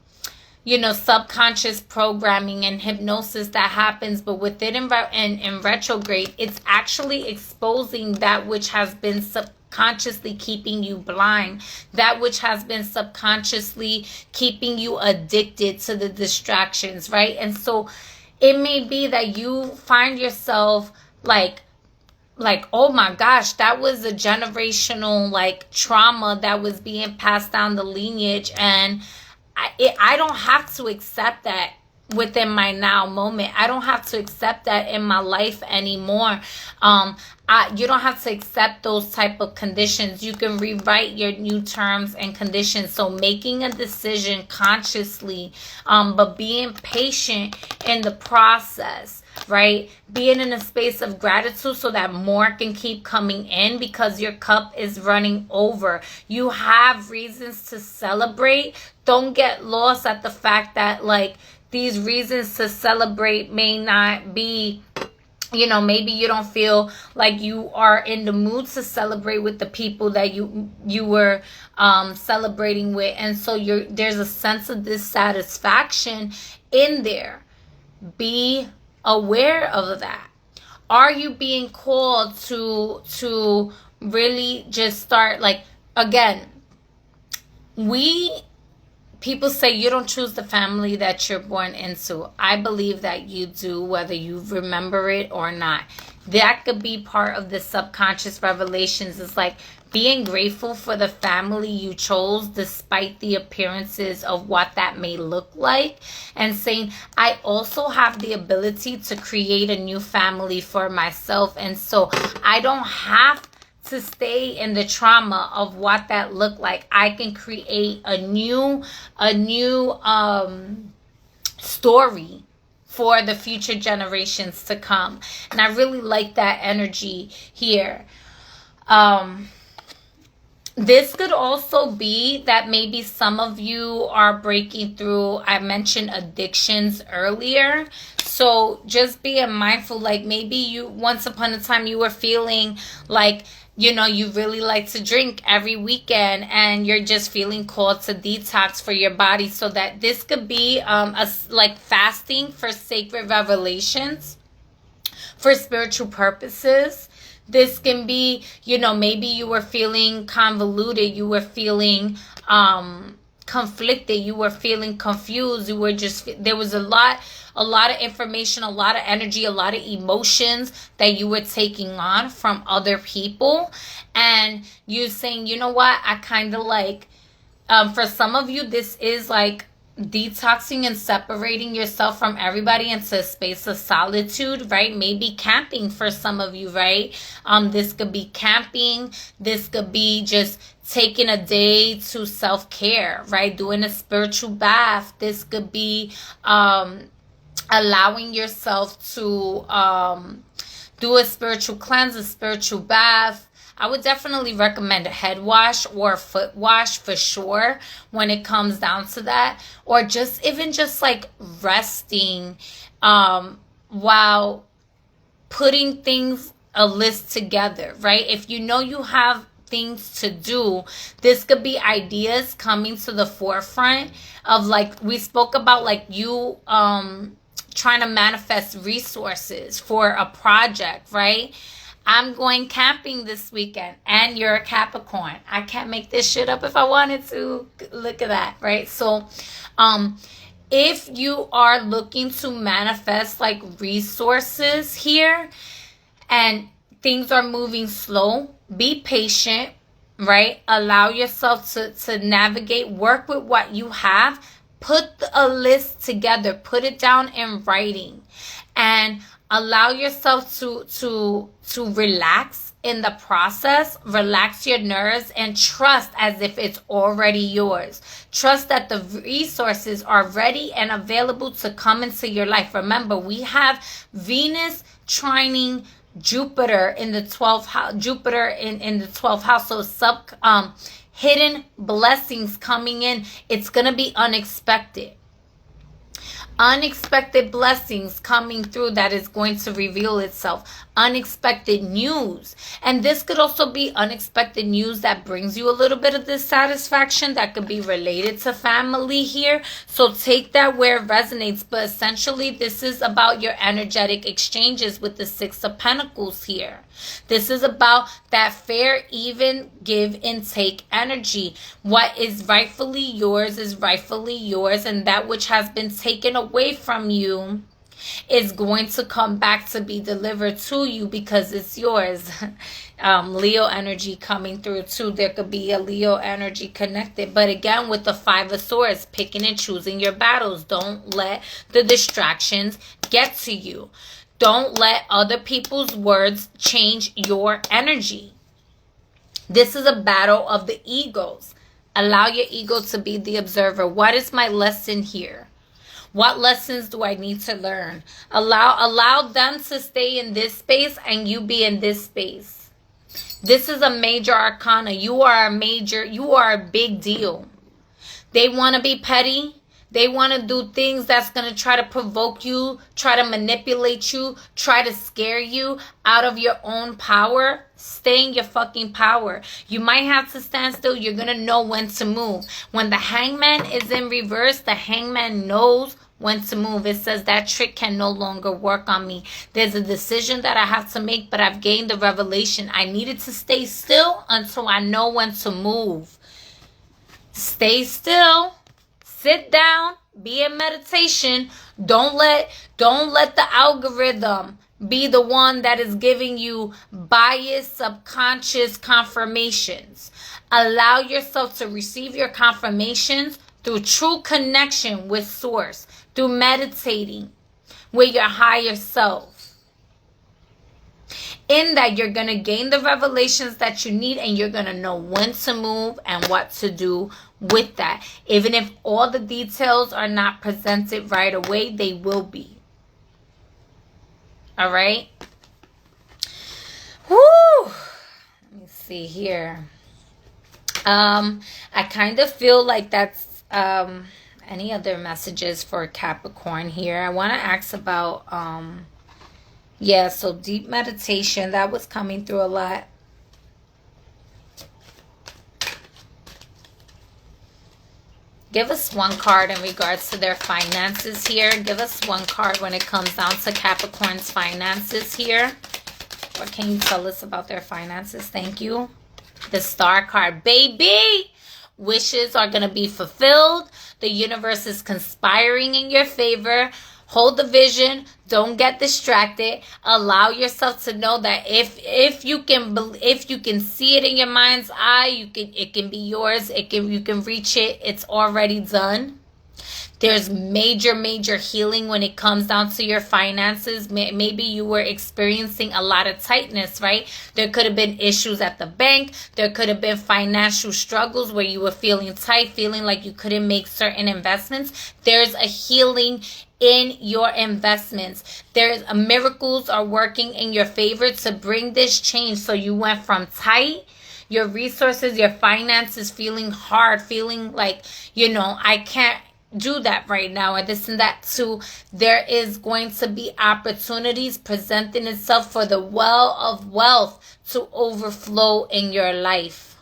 you know, subconscious programming and hypnosis that happens, but with it in retrograde, it's actually exposing that which has been subconsciously keeping you blind, that which has been subconsciously keeping you addicted to the distractions, right? And so it may be that you find yourself like, oh my gosh, that was a generational like trauma that was being passed down the lineage, and I don't have to accept that within my now moment. I don't have to accept that in my life anymore. You don't have to accept those type of conditions. You can rewrite your new terms and conditions. So making a decision consciously, but being patient in the process, right? Being in a space of gratitude so that more can keep coming in, because your cup is running over. You have reasons to celebrate. Don't get lost at the fact that like these reasons to celebrate may not be, you know, maybe you don't feel like you are in the mood to celebrate with the people that you were celebrating with. And so there's a sense of dissatisfaction in there. Be aware of that. Are you being called to really just start, like, again, people say you don't choose the family that you're born into. I believe that you do, whether you remember it or not. That could be part of the subconscious revelations. It's like being grateful for the family you chose despite the appearances of what that may look like, and saying, I also have the ability to create a new family for myself, and so I don't have to stay in the trauma of what that looked like. I can create a new story for the future generations to come. And I really like that energy here. This could also be that maybe some of you are breaking through. I mentioned addictions earlier. So just being mindful, like maybe you, once upon a time, you were feeling like, you know, you really like to drink every weekend, and you're just feeling called to detox for your body. So that this could be like fasting for sacred revelations, for spiritual purposes. This can be, you know, maybe you were feeling convoluted, you were feeling conflicted, you were feeling confused, you were just, there was a lot of information, a lot of energy, a lot of emotions that you were taking on from other people, and you saying, you know what, I kind of like, for some of you, this is like detoxing and separating yourself from everybody into a space of solitude, right? Maybe camping for some of you, right? This could be camping. This could be just taking a day to self-care, right? Doing a spiritual bath. This could be allowing yourself to do a spiritual cleanse, a spiritual bath. I would definitely recommend a head wash or a foot wash for sure when it comes down to that. Or just even just like resting while putting things, a list together, right? If you know you have things to do, this could be ideas coming to the forefront of, like we spoke about, like you trying to manifest resources for a project, right? I'm going camping this weekend and you're a Capricorn. I can't make this shit up if I wanted to. Look at that, right? So if you are looking to manifest like resources here and things are moving slow, be patient, right? Allow yourself to navigate, work with what you have. Put a list together, put it down in writing, and allow yourself to relax in the process. Relax your nerves and trust as if it's already yours. Trust that the resources are ready and available to come into your life. Remember, we have Venus trining Jupiter in the 12th house, Jupiter in the 12th house. So hidden blessings coming in. It's going to be unexpected. Unexpected blessings coming through that is going to reveal itself. Unexpected news. And this could also be unexpected news that brings you a little bit of dissatisfaction that could be related to family here. So take that where it resonates. But essentially, this is about your energetic exchanges with the Six of Pentacles here. This is about that fair, even give and take energy. What is rightfully yours is rightfully yours, and that which has been taken away from you is going to come back to be delivered to you because it's yours. Leo energy coming through too. There could be a Leo energy connected. But again, with the Five of Swords, picking and choosing your battles. Don't let the distractions get to you. Don't let other people's words change your energy. This is a battle of the egos. Allow your ego to be the observer. What is my lesson here? What lessons do I need to learn? Allow them to stay in this space and you be in this space. This is a major arcana. You are a big deal. They want to be petty. They want to do things that's going to try to provoke you, try to manipulate you, try to scare you out of your own power. Stay in your fucking power. You might have to stand still. You're going to know when to move. When the Hangman is in reverse, the Hangman knows when to move. It says that trick can no longer work on me. There's a decision that I have to make, but I've gained the revelation. I needed to stay still until I know when to move. Stay still. Sit down, be in meditation. Don't let the algorithm be the one that is giving you biased, subconscious confirmations. Allow yourself to receive your confirmations through true connection with Source, through meditating with your higher self. In that, you're going to gain the revelations that you need, and you're going to know when to move and what to do with that. Even if all the details are not presented right away, they will be. All right? Woo! Let me see here. I kind of feel like that's any other messages for Capricorn here. I want to ask about yeah, so deep meditation, that was coming through a lot. Give us one card in regards to their finances here. Give us one card when it comes down to Capricorn's finances here. What can you tell us about their finances? Thank you. The Star card. Baby! Wishes are going to be fulfilled. The universe is conspiring in your favor. Hold the vision. Don't get distracted. Allow yourself to know that if you can see it in your mind's eye, it can be yours. You can reach it. It's already done. There's major healing when it comes down to your finances. Maybe you were experiencing a lot of tightness, right? There could have been issues at the bank. There could have been financial struggles where you were feeling tight, feeling like you couldn't make certain investments. There's a healing in your investments. There's miracles are working in your favor to bring this change. So you went from tight, your resources, your finances feeling hard, feeling like, I can't do that right now, or this and that, to there is going to be opportunities presenting itself for the well of wealth to overflow in your life.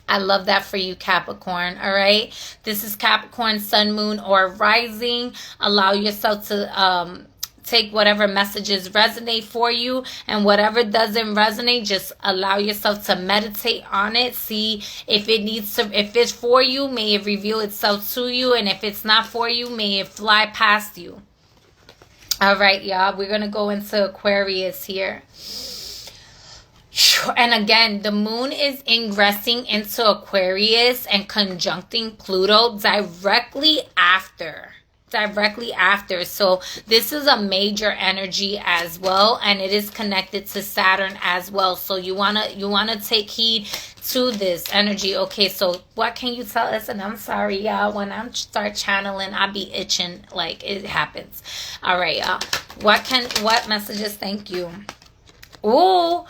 I love that for you, Capricorn. All right. This is Capricorn, Sun, Moon, or Rising. Allow yourself to take whatever messages resonate for you, and whatever doesn't resonate, just allow yourself to meditate on it. See if it needs to, if it's for you, may it reveal itself to you. And if it's not for you, may it fly past you. All right, y'all. We're going to go into Aquarius here. And again, the moon is ingressing into Aquarius and conjuncting Pluto directly after. So this is a major energy as well, and it is connected to Saturn as well. So you wanna take heed to this energy. Okay, so what can you tell us? And I'm sorry, y'all, when I start channeling, I be itching, like it happens. All right, y'all. What messages? Thank you. Ooh,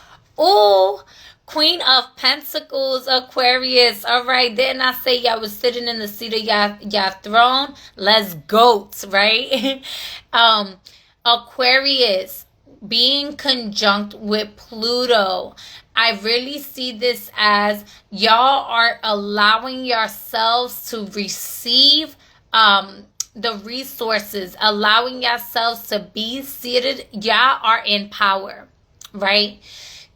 Queen of Pentacles, Aquarius. All right, didn't I say y'all was sitting in the seat of y'all throne? Let's go, right? Aquarius being conjunct with Pluto. I really see this as y'all are allowing yourselves to receive the resources, allowing yourselves to be seated. Y'all are in power, right?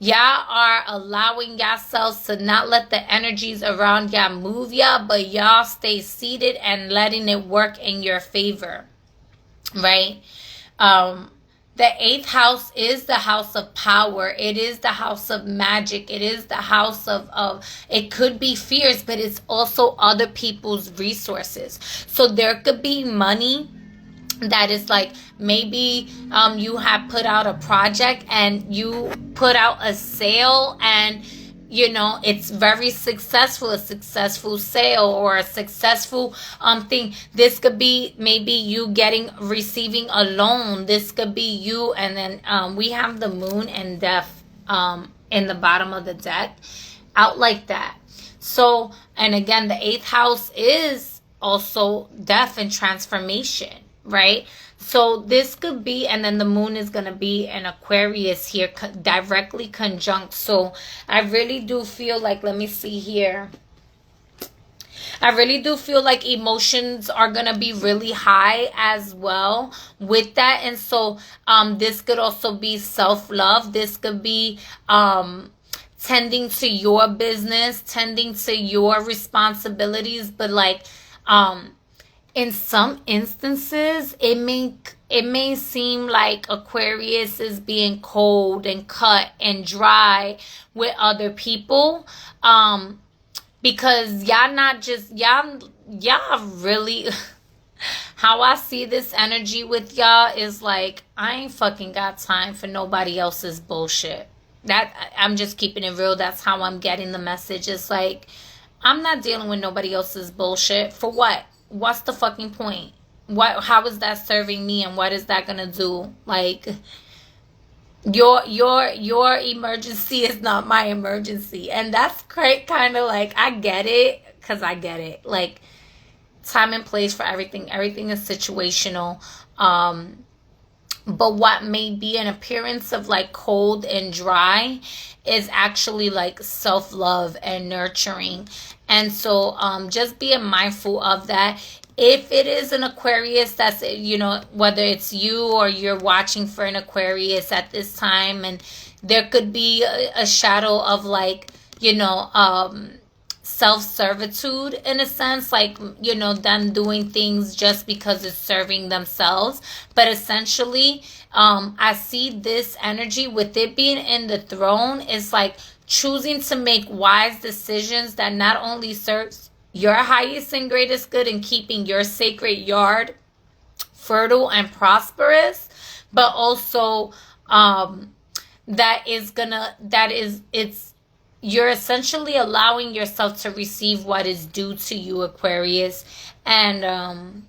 Y'all are allowing yourselves to not let the energies around y'all move y'all, but y'all stay seated and letting it work in your favor, right? The 8th house is the house of power. It is the house of magic. It is the house of it could be fears, but it's also other people's resources. So there could be money that is like, maybe you have put out a project and you put out a sale, and it's very successful, a successful sale or a successful thing. This could be maybe you receiving a loan. This could be you, and then we have the moon and death in the bottom of the deck out like that. So, and again, the 8th house is also death and transformation, right? So this could be, and then the moon is going to be in Aquarius here, directly conjunct. So I really do feel like, let me see here. I really do feel like emotions are going to be really high as well with that. And so this could also be self-love. This could be tending to your business, tending to your responsibilities, but like in some instances, it may seem like Aquarius is being cold and cut and dry with other people, because y'all really, how I see this energy with y'all is like, I ain't fucking got time for nobody else's bullshit. That, I'm just keeping it real. That's how I'm getting the message. It's like, I'm not dealing with nobody else's bullshit. For what? What's the fucking point? How is that serving me, and what is that gonna do? Like, your emergency is not my emergency. And that's great, kind of like, I get it, because I get it. Like, time and place for everything. Everything is situational. But what may be an appearance of like cold and dry is actually like self-love and nurturing. And so just being mindful of that. If it is an Aquarius, that's, whether it's you or you're watching for an Aquarius at this time, and there could be a shadow of like, self-servitude in a sense, like, them doing things just because it's serving themselves. But essentially, I see this energy with it being in the throne is like choosing to make wise decisions that not only serves your highest and greatest good and keeping your sacred yard fertile and prosperous, but also you're essentially allowing yourself to receive what is due to you, Aquarius. And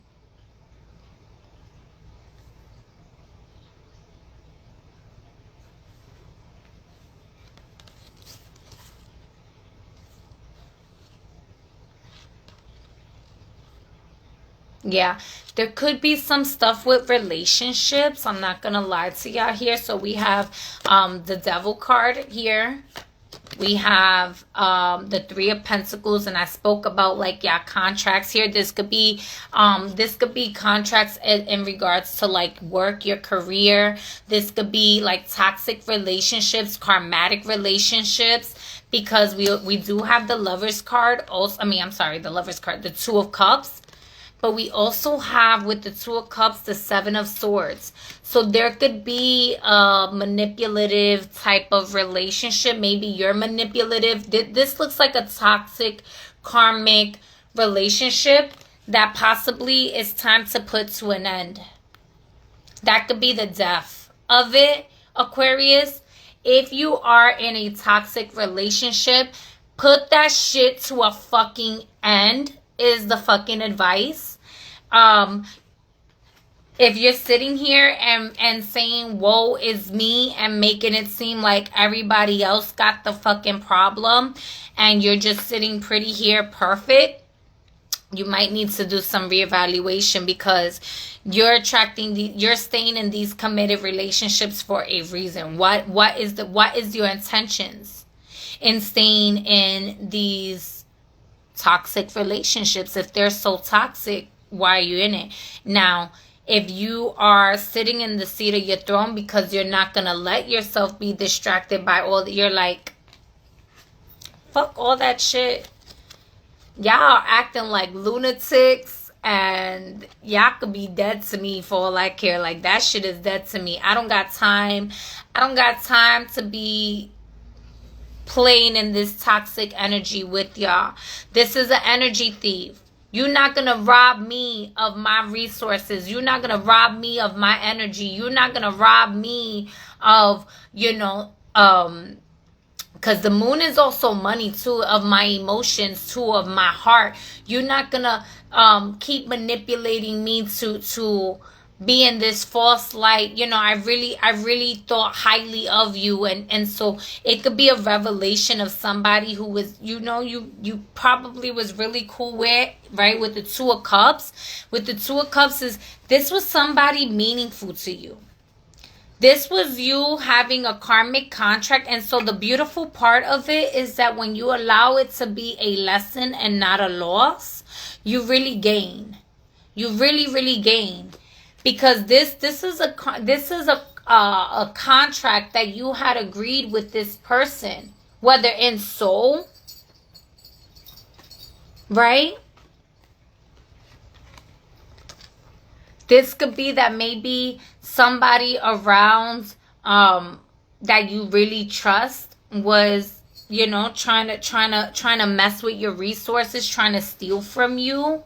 yeah, there could be some stuff with relationships. I'm not gonna lie to y'all here. So we have the Devil card here. We have the Three of Pentacles, and I spoke about like contracts here. This could be contracts in regards to like work, your career. This could be like toxic relationships, karmatic relationships, because we do have the Lovers card. Also, the Lovers card, the Two of Cups. But we also have with the Two of Cups, the Seven of Swords. So there could be a manipulative type of relationship. Maybe you're manipulative. This looks like a toxic, karmic relationship that possibly is time to put to an end. That could be the death of it, Aquarius. If you are in a toxic relationship, put that shit to a fucking end is the fucking advice. If you're sitting here and saying woe is me and making it seem like everybody else got the fucking problem and you're just sitting pretty here perfect, you might need to do some reevaluation, because you're staying in these committed relationships for a reason. What is your intentions in staying in these toxic relationships? If they're so toxic, why are you in it? Now, if you are sitting in the seat of your throne because you're not going to let yourself be distracted by you're like, fuck all that shit. Y'all are acting like lunatics, and y'all could be dead to me for all I care. Like, that shit is dead to me. I don't got time. I don't got time to be playing in this toxic energy with y'all. This is an energy thief. You're not going to rob me of my resources. You're not going to rob me of my energy. You're not going to rob me of, because the moon is also money too, of my emotions too, of my heart. You're not going to keep manipulating me to be in this false light. I really thought highly of you, and so it could be a revelation of somebody who was, you probably was really cool with, right? With the Two of Cups. With the Two of Cups, this was somebody meaningful to you. This was you having a karmic contract. And so the beautiful part of it is that when you allow it to be a lesson and not a loss, you really gain. You really, really gain. Because this is a contract that you had agreed with this person, whether in soul, right? This could be that maybe somebody around that you really trust was, trying to mess with your resources, trying to steal from you.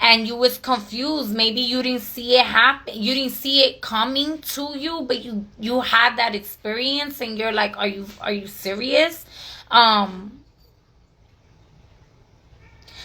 And you was confused. Maybe you didn't see it happen. You didn't see it coming to you, but you had that experience, and you're like, are you serious?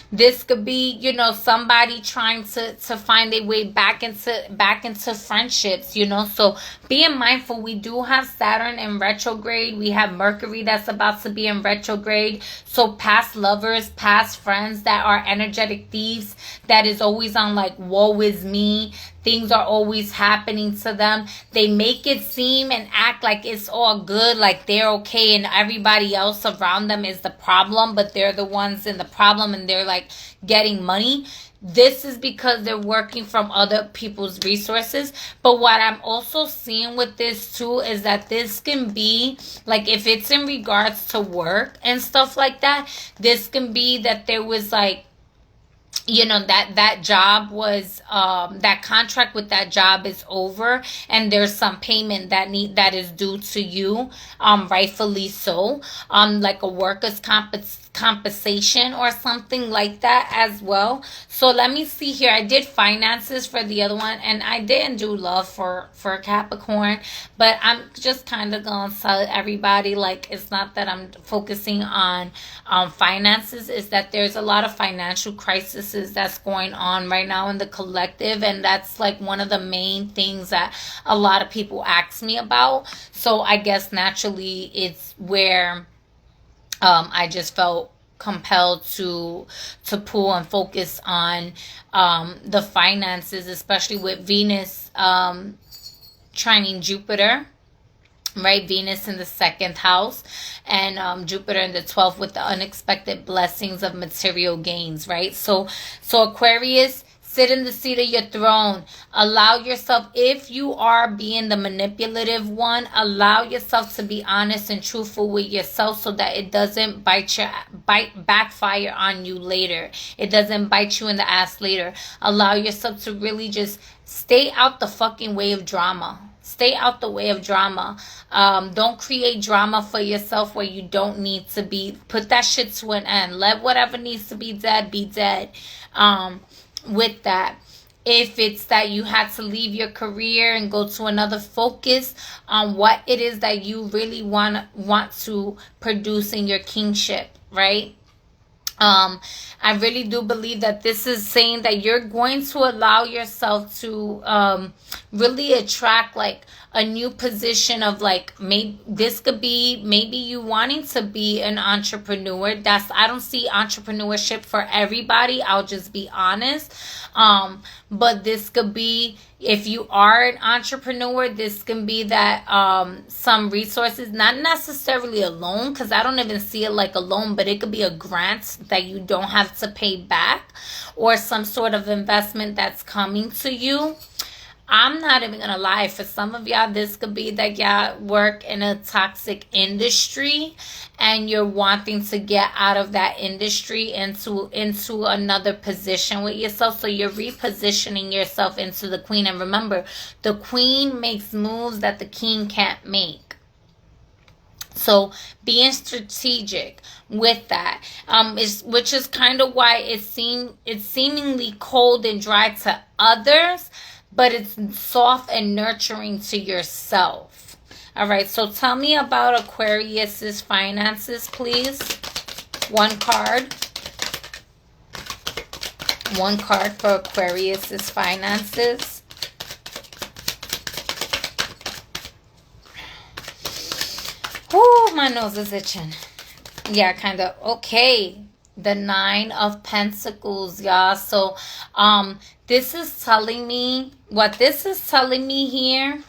This could be, somebody trying to find their way back into friendships, So being mindful, we do have Saturn in retrograde. We have Mercury that's about to be in retrograde. So past lovers, past friends that are energetic thieves, that is always on like, woe is me. Things are always happening to them. They make it seem and act like it's all good, like they're okay, and everybody else around them is the problem, but they're the ones in the problem, and they're like getting money. This is because they're working from other people's resources. But what I'm also seeing with this too is that this can be like, if it's in regards to work and stuff like that, this can be that there was like, that job was, that contract with that job is over, and there's some payment that is due to you, rightfully so, like a workers' compensation or something like that as well. So let me see here. I did finances for the other one, and I didn't do love for Capricorn, but I'm just kind of gonna tell everybody, like, it's not that I'm focusing on finances, is that there's a lot of financial crises that's going on right now in the collective, and that's like one of the main things that a lot of people ask me about. So I guess naturally it's where I just felt compelled to pull and focus on the finances, especially with Venus trining Jupiter, right? Venus in the 2nd house and Jupiter in the 12th, with the unexpected blessings of material gains, right? So Aquarius, sit in the seat of your throne. Allow yourself, if you are being the manipulative one, allow yourself to be honest and truthful with yourself so that it doesn't backfire on you later. It doesn't bite you in the ass later. Allow yourself to really just stay out the fucking way of drama. Stay out the way of drama. Don't create drama for yourself where you don't need to be. Put that shit to an end. Let whatever needs to be dead be dead. With that, if it's that you had to leave your career and go to another, focus on what it is that you really want to produce in your kingship, right? I really do believe that this is saying that you're going to allow yourself to really attract like a new position of like, maybe this could be maybe you wanting to be an entrepreneur. I don't see entrepreneurship for everybody. I'll just be honest. But this could be, if you are an entrepreneur, this can be that some resources, not necessarily a loan, because I don't even see it like a loan, but it could be a grant that you don't have to pay back, or some sort of investment that's coming to you. I'm not even gonna lie, for some of y'all, this could be that y'all work in a toxic industry and you're wanting to get out of that industry into another position with yourself. So you're repositioning yourself into the queen. And remember, the queen makes moves that the king can't make. So being strategic with that, which is kind of why it's seemingly cold and dry to others, but it's soft and nurturing to yourself. All right, so tell me about Aquarius's finances, please. One card. One card for Aquarius's finances. Whoo, my nose is itching. Yeah, kind of. Okay. The 9 of Pentacles, y'all. So, this is telling me, what this is telling me here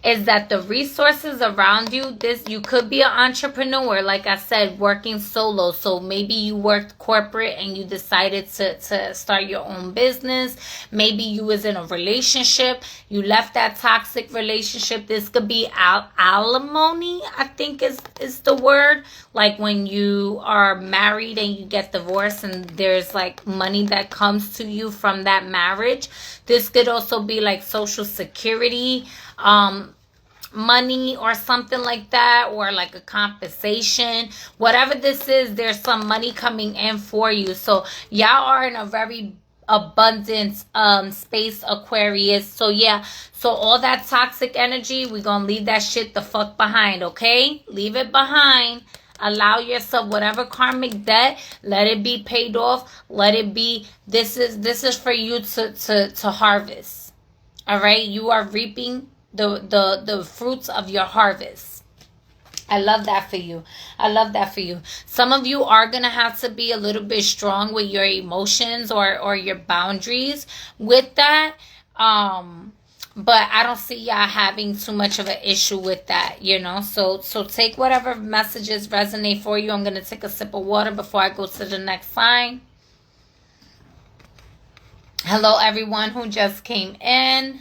is that the resources around you, you could be an entrepreneur, like I said, working solo. So maybe you worked corporate and you decided to start your own business. Maybe you was in a relationship, you left that toxic relationship. This could be alimony, I think is the word. Like when you are married and you get divorced and there's like money that comes to you from that marriage. This could also be like Social Security, money or something like that, or like a compensation. Whatever this is, there's some money coming in for you. So y'all are in a very abundant space, Aquarius. So yeah, so all that toxic energy, we're gonna leave that shit the fuck behind, okay? Leave it behind. Allow yourself whatever karmic debt, let it be paid off. Let it be, this is for you to harvest. All right, you are reaping the fruits of your harvest. I love that for you. I love that for you. Some of you are going to have to be a little bit strong with your emotions or your boundaries with that. But I don't see y'all having too much of an issue with that, you know. So take whatever messages resonate for you. I'm going to take a sip of water before I go to the next sign. Hello, everyone who just came in.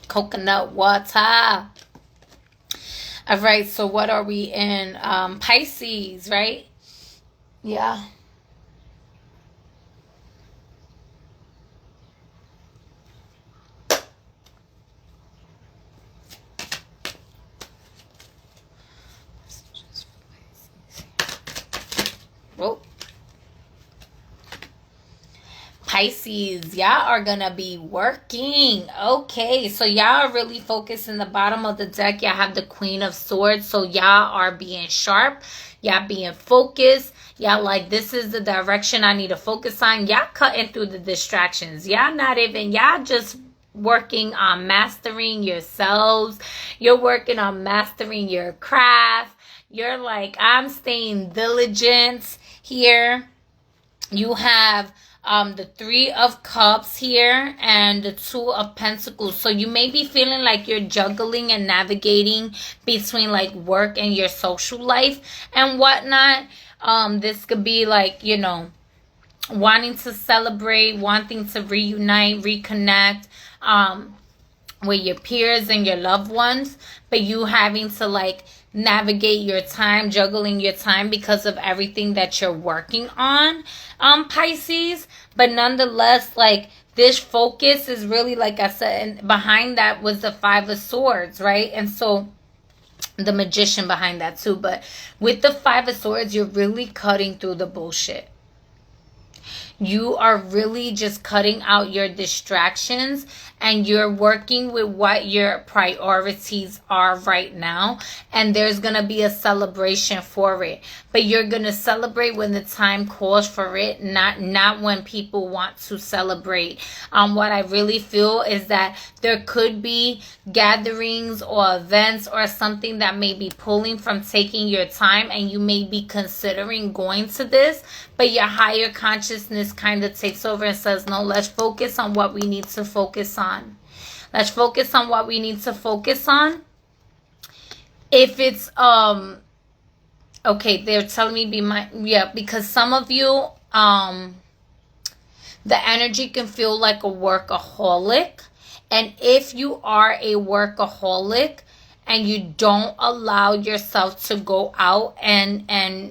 Coconut water. All right, so what are we in? Pisces, right? Yeah. Whoa. Pisces, y'all are gonna be working. Okay, so y'all are really focused in the bottom of the deck. Y'all have the Queen of Swords, so y'all are being sharp. Y'all being focused. Y'all like, this is the direction I need to focus on. Y'all cutting through the distractions. Y'all just working on mastering yourselves. You're working on mastering your craft. You're like, I'm staying diligent here. You have the Three of Cups here and the Two of Pentacles. So you may be feeling like you're juggling and navigating between like work and your social life and whatnot. This could be like, you know, wanting to celebrate, wanting to reunite, reconnect with your peers and your loved ones, but you having to like navigate your time, juggling your time because of everything that you're working on, Pisces. But nonetheless, like, this focus is really, like I said, and behind that was the Five of Swords, right? And so the Magician behind that too. But with the Five of Swords, you're really cutting through the bullshit. You are really just cutting out your distractions and you're working with what your priorities are right now. And there's going to be a celebration for it. But you're going to celebrate when the time calls for it, not when people want to celebrate. What I really feel is that there could be gatherings or events or something that may be pulling from taking your time, and you may be considering going to this, but your higher consciousness kind of takes over and says, no, let's focus on what we need to focus on. Let's focus on what we need to focus on. If it's, okay, they're telling me because some of you, the energy can feel like a workaholic. And if you are a workaholic and you don't allow yourself to go out and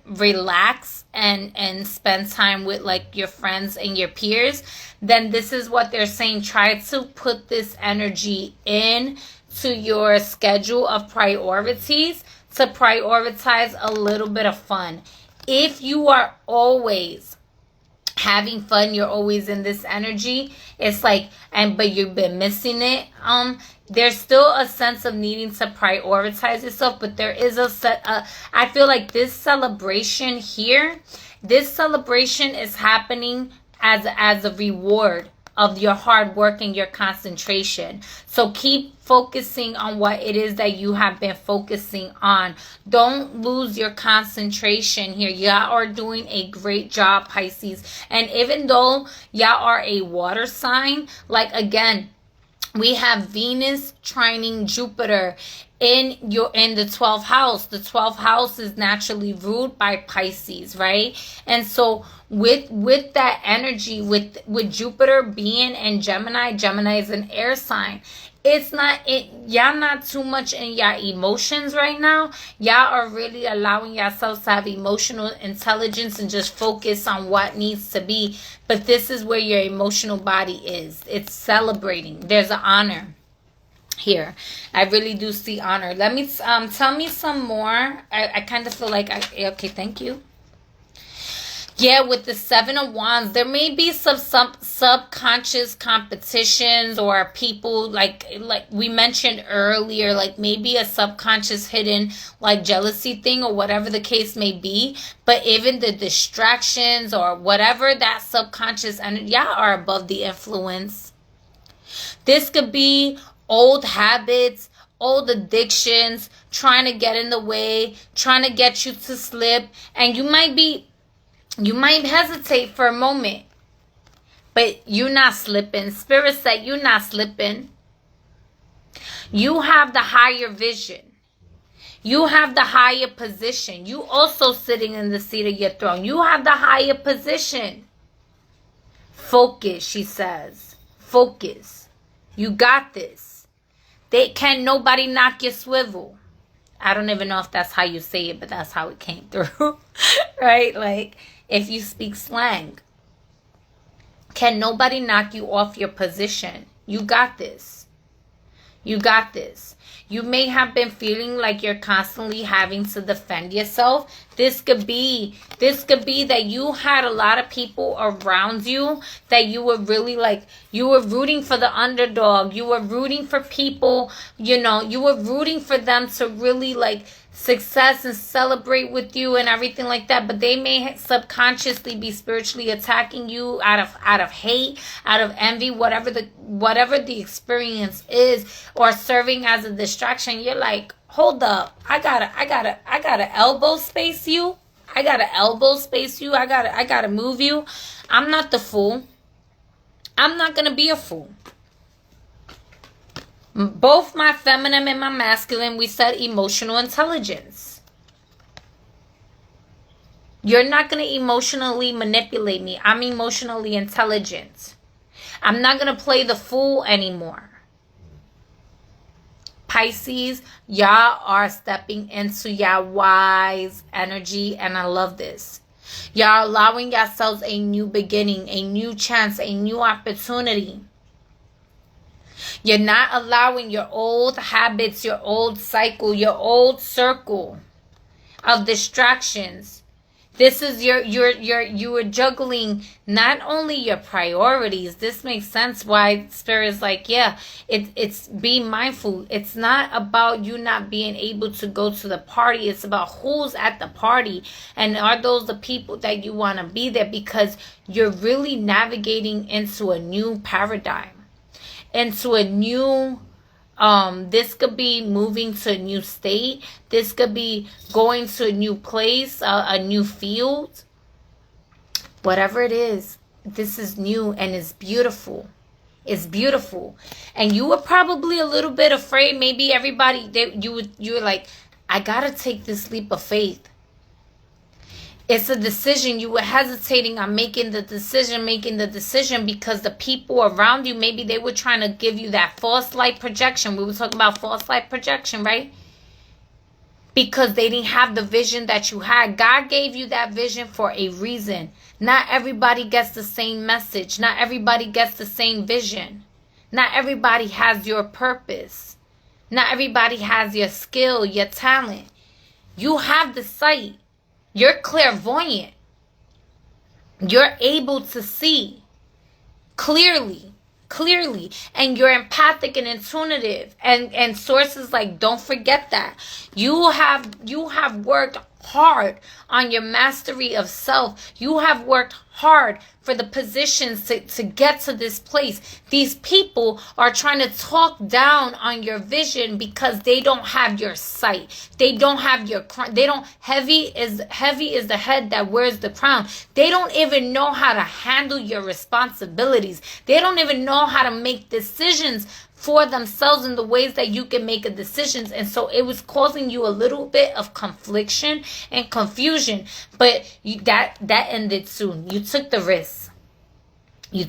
relax and spend time with like your friends and your peers, then this is what they're saying. Try to put this energy in to your schedule of priorities to prioritize a little bit of fun. If you are always having fun, you're always in this energy, it's like, but you've been missing it, there's still a sense of needing to prioritize yourself. But there is I feel like this celebration here, this celebration is happening as a reward of your hard work and your concentration. So keep focusing on what it is that you have been focusing on. Don't lose your concentration here. Y'all are doing a great job, Pisces. And even though y'all are a water sign, like, again, we have Venus trining Jupiter in the 12th house. The 12th house is naturally ruled by Pisces, right? And so with that energy, with Jupiter being in Gemini is an air sign. Y'all not too much in y'all emotions right now. Y'all are really allowing yourselves to have emotional intelligence and just focus on what needs to be. But this is where your emotional body is. It's celebrating. There's an honor here. I really do see honor. Let me tell me some more. I kind of feel like okay, thank you. Yeah, with the Seven of Wands, there may be some subconscious competitions or people like we mentioned earlier, like maybe a subconscious hidden like jealousy thing or whatever the case may be. But even the distractions or whatever that subconscious energy, y'all are above the influence. This could be old habits, old addictions, trying to get in the way, trying to get you to slip, and you might hesitate for a moment, but you're not slipping. Spirit said you're not slipping. You have the higher vision. You have the higher position. You also sitting in the seat of your throne. You have the higher position. Focus, she says. Focus. You got this. Nobody knock your swivel. I don't even know if that's how you say it, but that's how it came through. Right? Like, if you speak slang. Can nobody knock you off your position? You got this. You got this. You may have been feeling like you're constantly having to defend yourself. This could be that you had a lot of people around you that you were really like, you were rooting for the underdog. You were rooting for people, you know, you were rooting for them to really like success and celebrate with you and everything like that, but they may subconsciously be spiritually attacking you out of hate, out of envy, whatever the experience is, or serving as a distraction. You're like, hold up, I gotta elbow space you. I gotta move you. I'm not the fool. I'm not gonna be a fool. Both my feminine and my masculine, we said emotional intelligence. You're not going to emotionally manipulate me. I'm emotionally intelligent. I'm not going to play the fool anymore. Pisces, y'all are stepping into y'all wise energy, and I love this. Y'all allowing yourselves a new beginning, a new chance, a new opportunity. You're not allowing your old habits, your old cycle, your old circle of distractions. This is you are juggling not only your priorities. This makes sense why Spirit is like, yeah, it's be mindful. It's not about you not being able to go to the party. It's about who's at the party, and are those the people that you want to be there, because you're really navigating into a new paradigm. Into a new, this could be moving to a new state. This could be going to a new place, a new field. Whatever it is, this is new and it's beautiful. It's beautiful. And you were probably a little bit afraid. Maybe everybody, you were like, I gotta take this leap of faith. It's a decision. You were hesitating on making the decision because the people around you, maybe they were trying to give you that false light projection. We were talking about false light projection, right? Because they didn't have the vision that you had. God gave you that vision for a reason. Not everybody gets the same message. Not everybody gets the same vision. Not everybody has your purpose. Not everybody has your skill, your talent. You have the sight. You're clairvoyant. You're able to see clearly. And you're empathic and intuitive. And sources like, don't forget that. You have worked hard on your mastery of self. You have worked hard for the positions to get to this place. These people are trying to talk down on your vision because they don't have your sight. They don't have your crown. Heavy is the head that wears the crown. They don't even know how to handle your responsibilities. They don't even know how to make decisions for themselves in the ways that you can make a decisions. And so it was causing you a little bit of confliction and confusion, but that ended soon. You took the risk. You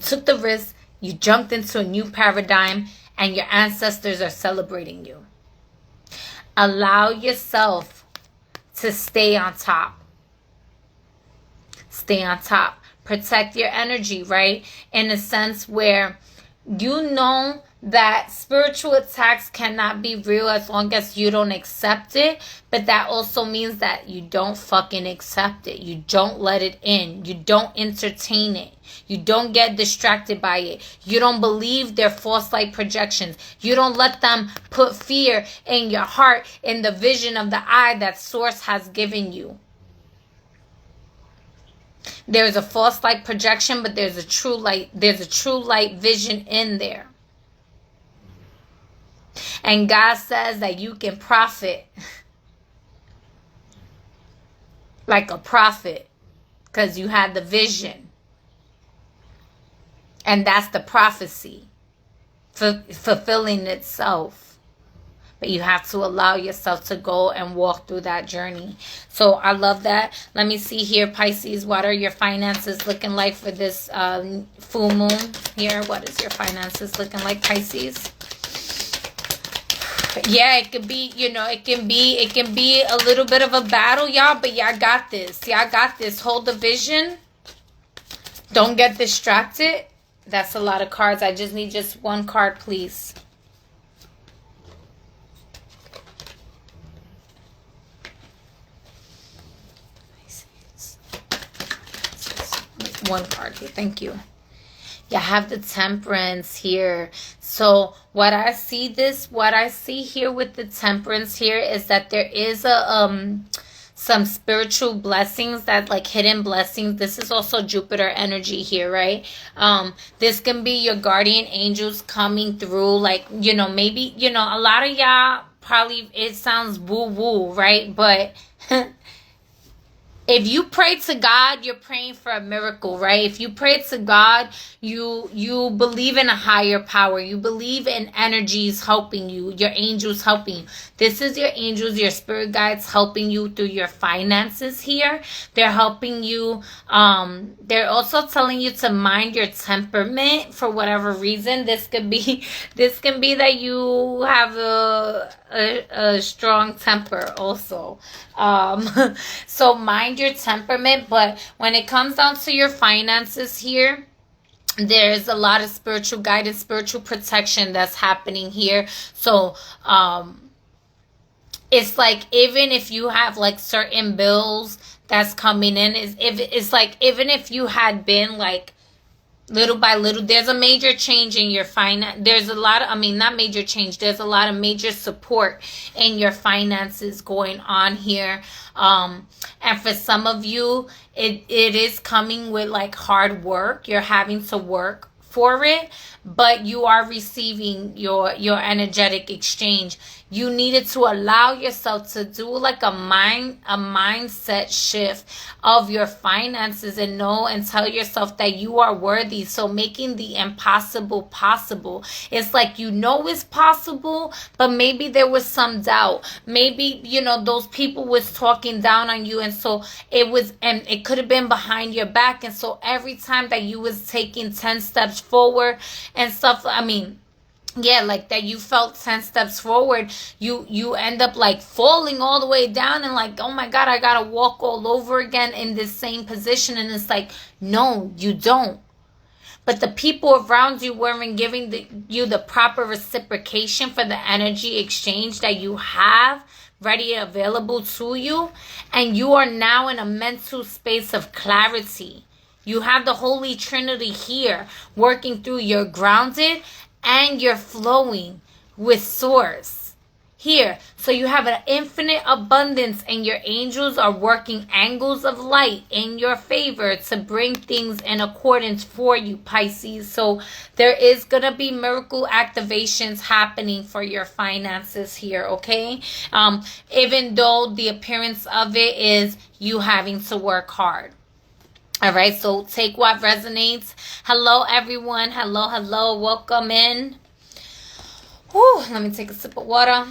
jumped into a new paradigm, and your ancestors are celebrating you. Allow yourself to stay on top. Protect your energy, right? In a sense where you know that spiritual attacks cannot be real as long as you don't accept it. But that also means that you don't fucking accept it. You don't let it in. You don't entertain it. You don't get distracted by it. You don't believe their false light projections. You don't let them put fear in your heart, in the vision of the eye that Source has given you. There's a false light projection, but there's a true light vision in there. And God says that you can profit like a prophet because you had the vision. And that's the prophecy fulfilling itself. But you have to allow yourself to go and walk through that journey. So I love that. Let me see here, Pisces. What are your finances looking like for this full moon here? What is your finances looking like, Pisces? Yeah, it could be, you know, it can be a little bit of a battle, y'all, but y'all got this. Y'all got this. Hold the vision. Don't get distracted. That's a lot of cards. I just need just one card, please. One card here. Thank you. You have the Temperance here. So what I see here with the Temperance here is that there is a some spiritual blessings, that like hidden blessings. This is also Jupiter energy here, right? This can be your guardian angels coming through, like, you know, maybe, you know, a lot of y'all probably, it sounds woo-woo, right? But if you pray to God, you're praying for a miracle, right? If you pray to God, you believe in a higher power. You believe in energies helping you, your angels helping you. This is your angels, your spirit guides helping you through your finances here. They're helping you. They're also telling you to mind your temperament for whatever reason. This can be that you have a strong temper also. So mind your temperament. But when it comes down to your finances here, there's a lot of spiritual guidance, spiritual protection that's happening here. So it's like, even if you have like certain bills that's coming in, it's like, even if you had been like little by little, there's a major change in your finance. There's a lot of, not major change. There's a lot of major support in your finances going on here. And for some of you, it is coming with like hard work. You're having to work for it, but you are receiving your energetic exchange. You needed to allow yourself to do like a mindset shift of your finances, and know and tell yourself that you are worthy. So making the impossible possible. It's like, you know it's possible, but maybe there was some doubt. Maybe, you know, those people was talking down on you, and so it could have been behind your back. And so every time that you was taking 10 steps forward and stuff, yeah, like that, you felt 10 steps forward, you end up like falling all the way down, and like, oh my God, I gotta walk all over again in this same position. And it's like, no, you don't. But the people around you weren't giving you the proper reciprocation for the energy exchange that you have ready and available to you. And you are now in a mental space of clarity. You have the Holy Trinity here working through. You're grounded and you're flowing with source here. So you have an infinite abundance, and your angels are working angles of light in your favor to bring things in accordance for you, Pisces. So there is going to be miracle activations happening for your finances here, okay? Even though the appearance of it is you having to work hard. All right, so take what resonates. Hello, everyone. Hello. Welcome in. Whew, let me take a sip of water.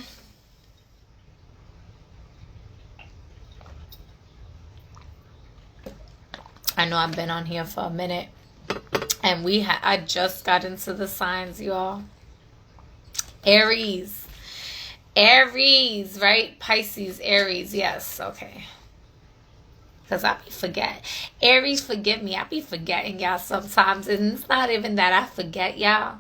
I know I've been on here for a minute, and I just got into the signs, y'all. Aries, right? Pisces, Aries. Yes, okay. Because I be forgetting. Aries, forgive me. I be forgetting y'all sometimes. And it's not even that I forget y'all.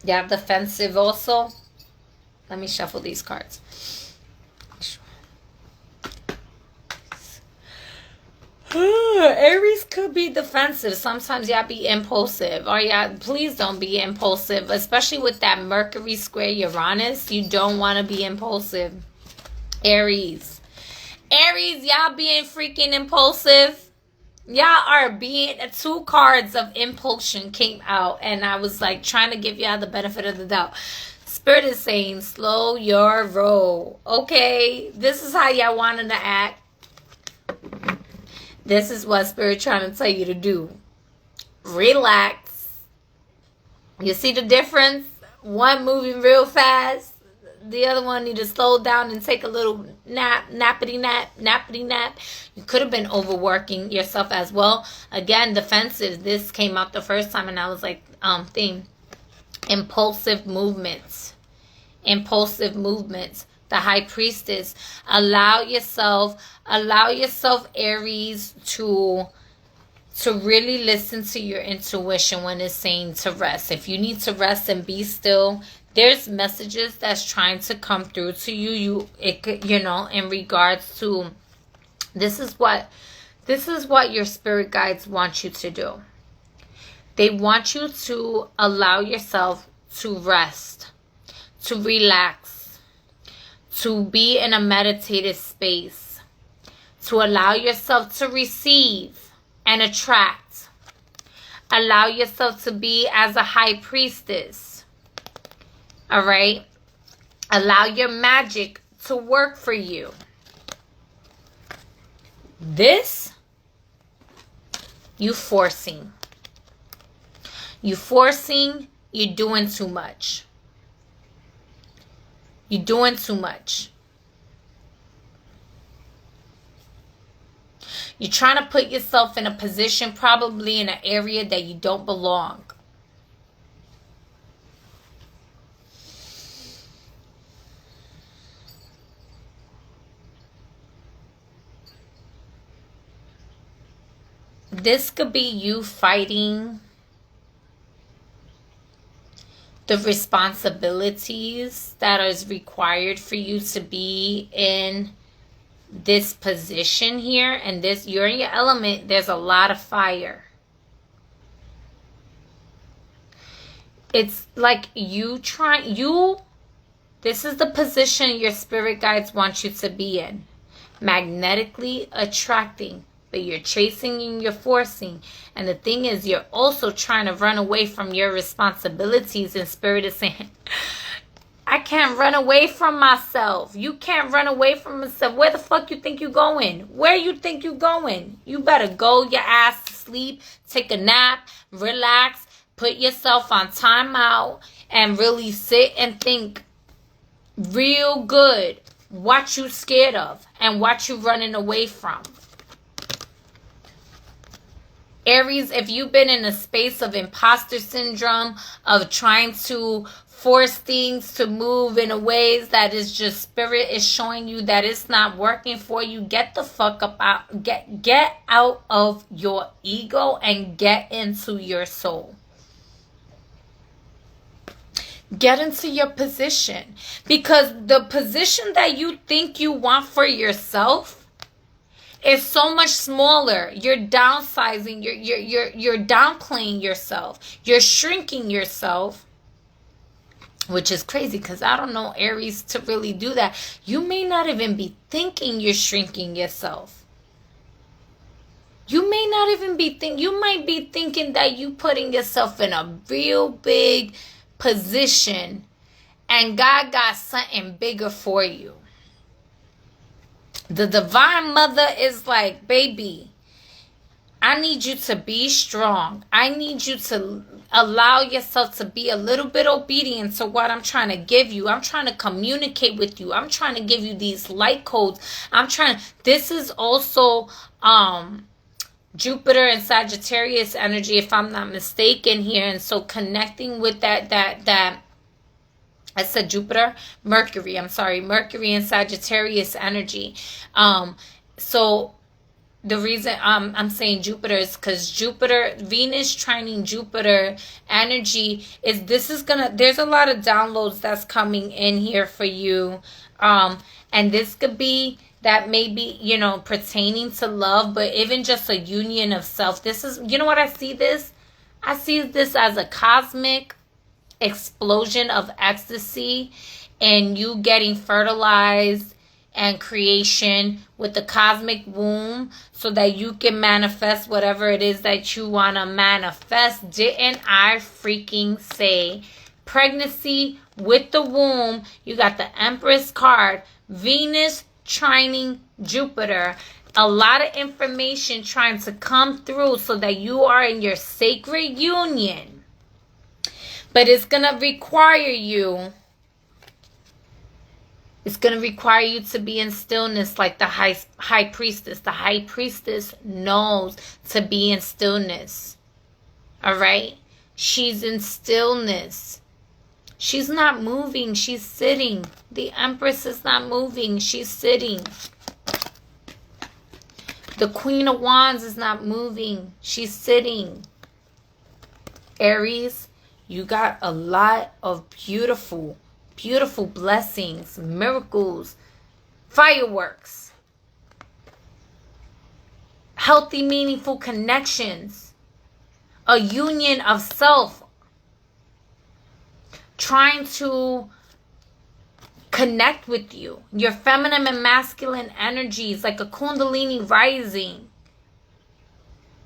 You have defensive also. Let me shuffle these cards. Aries could be defensive. Sometimes y'all be impulsive. Or y'all, please don't be impulsive. Especially with that Mercury square Uranus. You don't want to be impulsive. Aries, y'all being freaking impulsive. Y'all are being... 2 cards of impulsion came out. And I was like trying to give y'all the benefit of the doubt. Spirit is saying slow your roll. Okay. This is how y'all wanting to act. This is what Spirit trying to tell you to do. Relax. You see the difference? One moving real fast. the other one need to slow down and take a little nappity nap. You could have been overworking yourself as well. Again, defensive. This came out the first time and I was like, theme. Impulsive movements. The High Priestess. Allow yourself, Aries, to really listen to your intuition when it's saying to rest. If you need to rest and be still, there's messages that's trying to come through to you. In regards to this is what your spirit guides want you to do. They want you to allow yourself to rest, to relax, to be in a meditative space, to allow yourself to receive and attract. Allow yourself to be as a high priestess. All right? Allow your magic to work for you. This, you forcing. You're doing too much. You're doing too much. You're trying to put yourself in a position, probably in an area that you don't belong. This could be you fighting the responsibilities that is required for you to be in this position here. And this, you're in your element. There's a lot of fire. It's like this is the position your spirit guides want you to be in. Magnetically attracting. But you're chasing and you're forcing. And the thing is, you're also trying to run away from your responsibilities. And Spirit is saying, I can't run away from myself. You can't run away from yourself. Where the fuck you think you going? Where you think you going? You better go your ass to sleep. Take a nap. Relax. Put yourself on timeout. And really sit and think real good. What you scared of. And what you running away from. Aries, if you've been in a space of imposter syndrome, of trying to force things to move in a ways that is just spirit is showing you that it's not working for you, get the fuck up out. Get out of your ego and get into your soul. Get into your position. Because the position that you think you want for yourself is so much smaller. You're downsizing. You're downplaying yourself. You're shrinking yourself, which is crazy because I don't know Aries to really do that. You may not even be thinking you're shrinking yourself. You may not even be you might be thinking that you putting yourself in a real big position, and God got something bigger for you. The Divine Mother is like, baby, I need you to be strong. I need you to allow yourself to be a little bit obedient to what I'm trying to give you. I'm trying to communicate with you. I'm trying to give you these light codes. This is also Jupiter and Sagittarius energy, if I'm not mistaken here. And so connecting with that I said Jupiter, Mercury and Sagittarius energy. So the reason I'm saying Jupiter is because Jupiter, Venus trining Jupiter energy there's a lot of downloads that's coming in here for you. And this could be that maybe, pertaining to love, but even just a union of self. This is, what I see this? I see this as a cosmic explosion of ecstasy and you getting fertilized and creation with the cosmic womb so that you can manifest whatever it is that you want to manifest. Didn't I freaking say pregnancy with the womb? You got the Empress card, Venus trining Jupiter. A lot of information trying to come through so that you are in your sacred union. But it's going to require you It's going to require you to be in stillness like the high priestess. The high priestess knows to be in stillness. All right? She's in stillness. She's not moving. She's sitting. The Empress is not moving. She's sitting. The Queen of Wands is not moving. She's sitting. Aries, you got a lot of beautiful, beautiful blessings, miracles, fireworks, healthy, meaningful connections, a union of self, trying to connect with you. Your feminine and masculine energies, like a kundalini rising,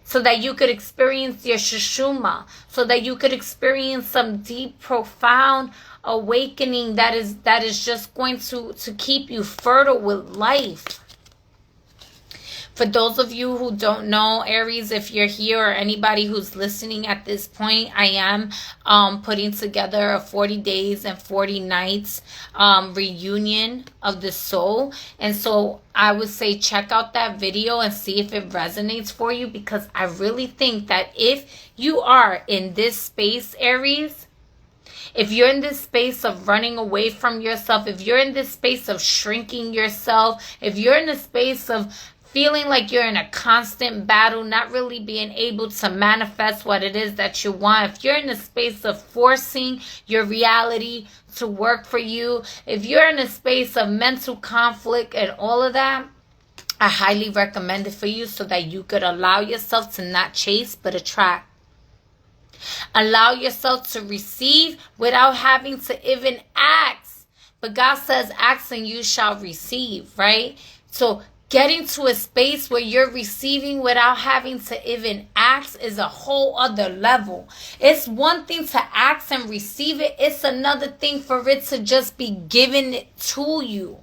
so that you could experience your Shushuma, so that you could experience some deep, profound awakening that is just going to keep you fertile with life. For those of you who don't know, Aries, if you're here or anybody who's listening at this point, I am putting together a 40 days and 40 nights reunion of the soul. And so I would say check out that video and see if it resonates for you, because I really think that if you are in this space, Aries, if you're in this space of running away from yourself, if you're in this space of shrinking yourself, if you're in a space of feeling like you're in a constant battle, not really being able to manifest what it is that you want, if you're in a space of forcing your reality to work for you, if you're in a space of mental conflict and all of that, I highly recommend it for you, so that you could allow yourself to not chase but attract. Allow yourself to receive without having to even ask. But God says, ask and you shall receive, right? So getting to a space where you're receiving without having to even ask is a whole other level. It's one thing to ask and receive it. It's another thing for it to just be given to you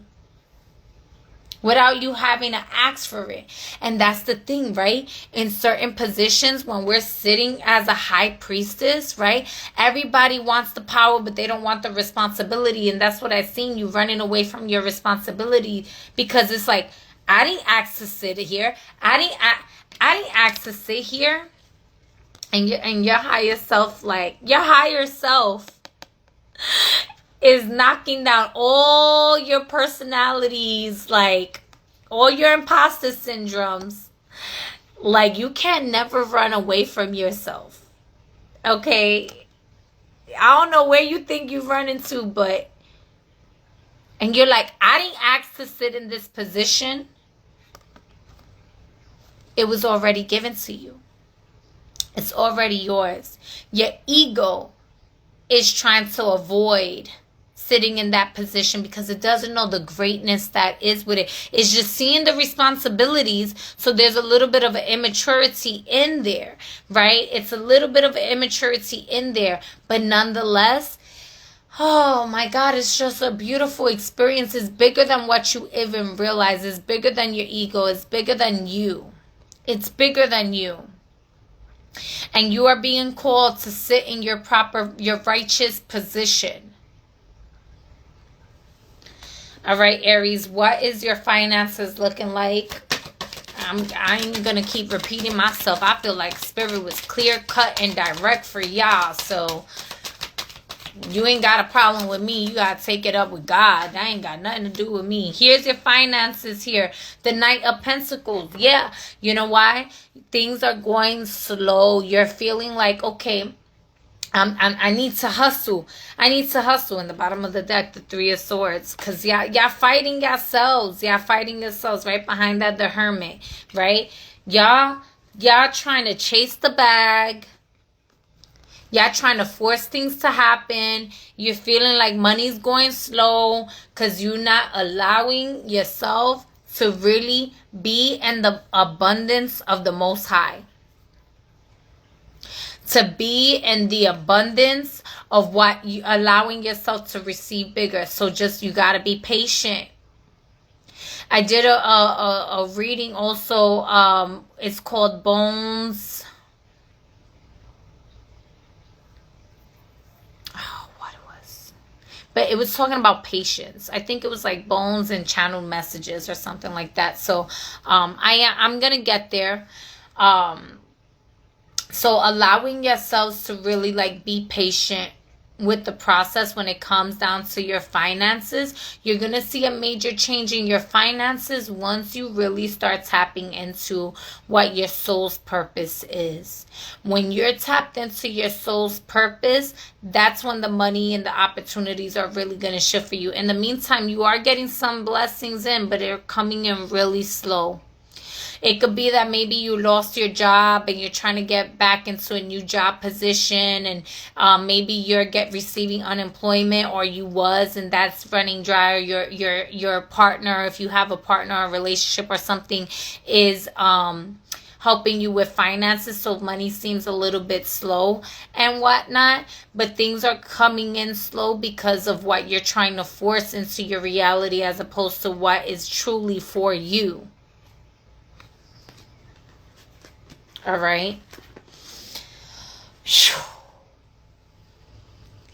without you having to ask for it. And that's the thing, right? In certain positions, when we're sitting as a high priestess, right? Everybody wants the power, but they don't want the responsibility. And that's what I've seen, you running away from your responsibility, because it's like, I didn't ask to sit here. I didn't ask to sit here. And your higher self, like, your higher self is knocking down all your personalities, like all your imposter syndromes. Like, you can never run away from yourself. Okay? I don't know where you think you run into, but, and you're like, I didn't ask to sit in this position. It was already given to you. It's already yours. Your ego is trying to avoid sitting in that position because it doesn't know the greatness that is with it. It's just seeing the responsibilities. So there's a little bit of an immaturity in there, right? It's a little bit of an immaturity in there. But nonetheless, oh my God, it's just a beautiful experience. It's bigger than what you even realize. It's bigger than your ego. It's bigger than you. It's bigger than you. And you are being called to sit in your righteous position. All right, Aries, what is your finances looking like? I'm going to keep repeating myself. I feel like Spirit was clear, cut, and direct for y'all. So you ain't got a problem with me. You got to take it up with God. That ain't got nothing to do with me. Here's your finances here. The Knight of Pentacles. Yeah. You know why? Things are going slow. You're feeling like, okay, I need to hustle. I need to hustle. In the bottom of the deck, the Three of Swords. Because y'all fighting yourselves. Y'all fighting yourselves. Right behind that, the Hermit. Right? Y'all trying to chase the bag. Y'all trying to force things to happen. You're feeling like money's going slow because you're not allowing yourself to really be in the abundance of the Most High. To be in the abundance of what you allowing yourself to receive bigger. So just, you got to be patient. I did a reading also. It's called Bones. but it was talking about patience. I think it was like bones and channeled messages or something like that. So I'm gonna get there. So allowing yourselves to really like be patient with the process when it comes down to your finances. You're going to see a major change in your finances once you really start tapping into what your soul's purpose is. When you're tapped into your soul's purpose, that's when the money and the opportunities are really going to shift for you. In the meantime, you are getting some blessings in, but they're coming in really slow. It could be that maybe you lost your job and you're trying to get back into a new job position, and maybe you're receiving unemployment, or you was, and that's running dry. Or your partner, if you have a partner or a relationship or something, is helping you with finances, so money seems a little bit slow and whatnot, but things are coming in slow because of what you're trying to force into your reality as opposed to what is truly for you. All right.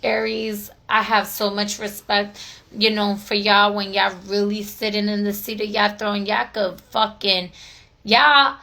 Aries, I have so much respect, for y'all when y'all really sitting in the seat of y'all throne. Y'all could fucking, y'all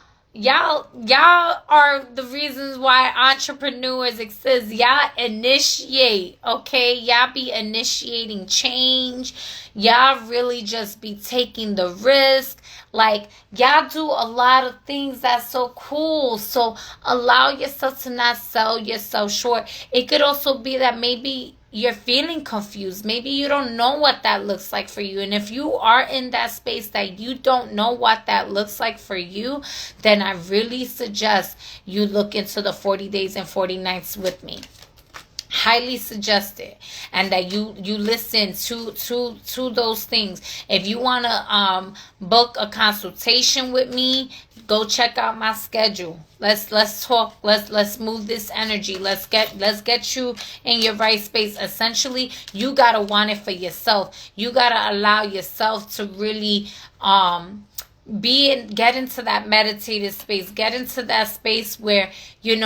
are the reasons why entrepreneurs exist. Y'all initiate, okay? Y'all be initiating change. Y'all really just be taking the risk. Like, y'all do a lot of things that's so cool. So allow yourself to not sell yourself short. It could also be that maybe you're feeling confused. Maybe you don't know what that looks like for you. And if you are in that space that you don't know what that looks like for you, then I really suggest you look into the 40 days and 40 nights with me. Highly suggest it, and that you listen to those things. If you want to book a consultation with me, go check out my schedule. Let's talk. Let's move this energy. Let's get you in your right space. Essentially, you gotta want it for yourself. You gotta allow yourself to really get into that meditative space. Get into that space where you're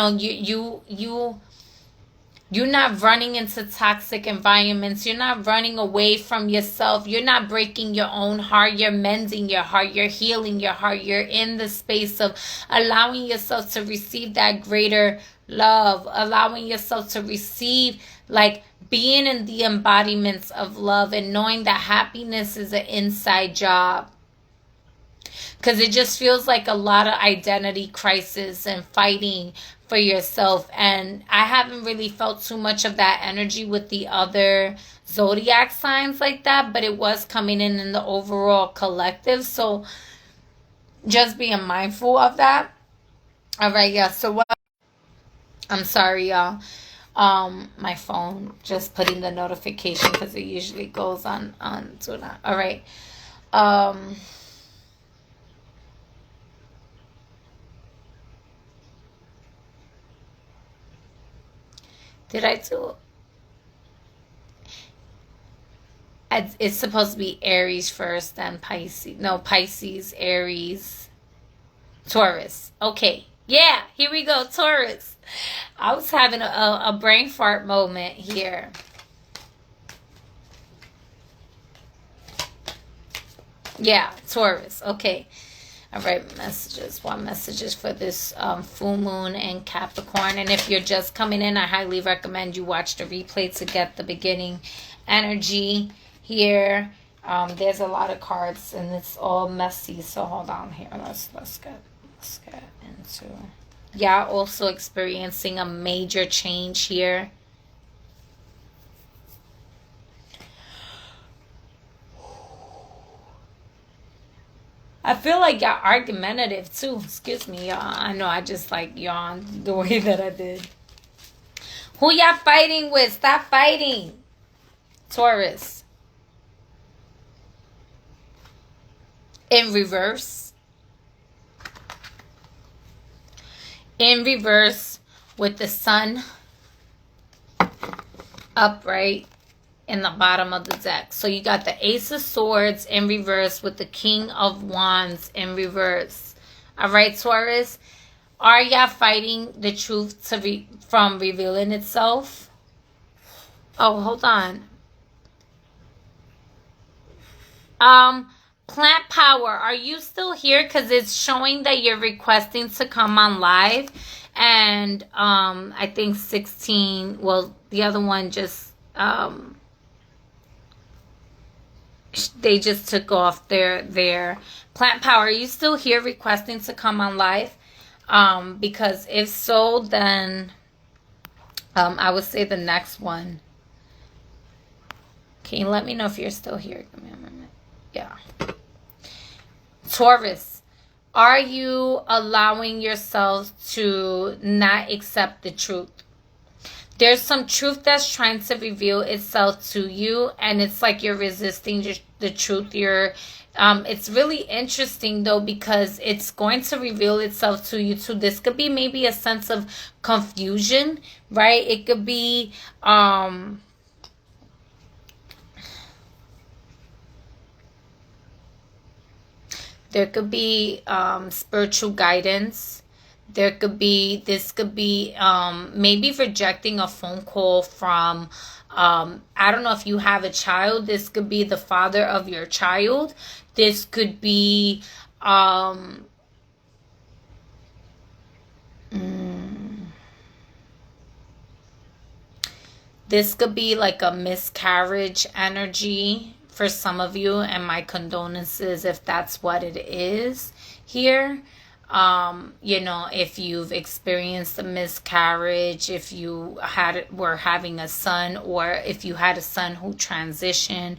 not running into toxic environments. You're not running away from yourself. You're not breaking your own heart. You're mending your heart. You're healing your heart. You're in the space of allowing yourself to receive that greater love. Allowing yourself to receive, like, being in the embodiments of love and knowing that happiness is an inside job. Because it just feels like a lot of identity crisis and fighting for yourself. And I haven't really felt too much of that energy with the other zodiac signs like that, but it was coming in the overall collective. So just being mindful of that. All right, yeah. So what? I'm sorry, y'all. My phone just putting the notification because it usually goes on do not. All right. Did I do? It's supposed to be Aries first, then Pisces. No, Pisces, Aries, Taurus. Okay. Yeah, here we go, Taurus. I was having a brain fart moment here. Yeah, Taurus. Okay. All right, messages. What messages for this full moon and Capricorn? And if you're just coming in, I highly recommend you watch the replay to get the beginning energy here. There's a lot of cards and it's all messy. So hold on here. Let's get into. Yeah, also experiencing a major change here. I feel like y'all argumentative too. Excuse me, y'all. I know I just like yawned the way that I did. Who y'all fighting with? Stop fighting. Taurus. In reverse. In reverse with the sun upright in the bottom of the deck. So you got the Ace of Swords in reverse with the King of Wands in reverse. All right, Taurus. Are y'all fighting the truth from revealing itself? Oh, hold on. Um, Plant Power, are you still here? Because it's showing that you're requesting to come on live. And I think 16, well, the other one just, they just took off their Plant Power. Are you still here requesting to come on live? Because if so, then I would say the next one. Can you let me know if you're still here? Give me a minute. Yeah. Taurus, are you allowing yourself to not accept the truth? There's some truth that's trying to reveal itself to you, and it's like you're resisting the truth. It's really interesting though, because it's going to reveal itself to you too. This could be maybe a sense of confusion, right? It could be there could be spiritual guidance. This could be maybe rejecting a phone call from, I don't know if you have a child. This could be the father of your child. This could be, this could be like a miscarriage energy for some of you, and my condolences if that's what it is here. If you've experienced a miscarriage, if you were having a son, or if you had a son who transitioned,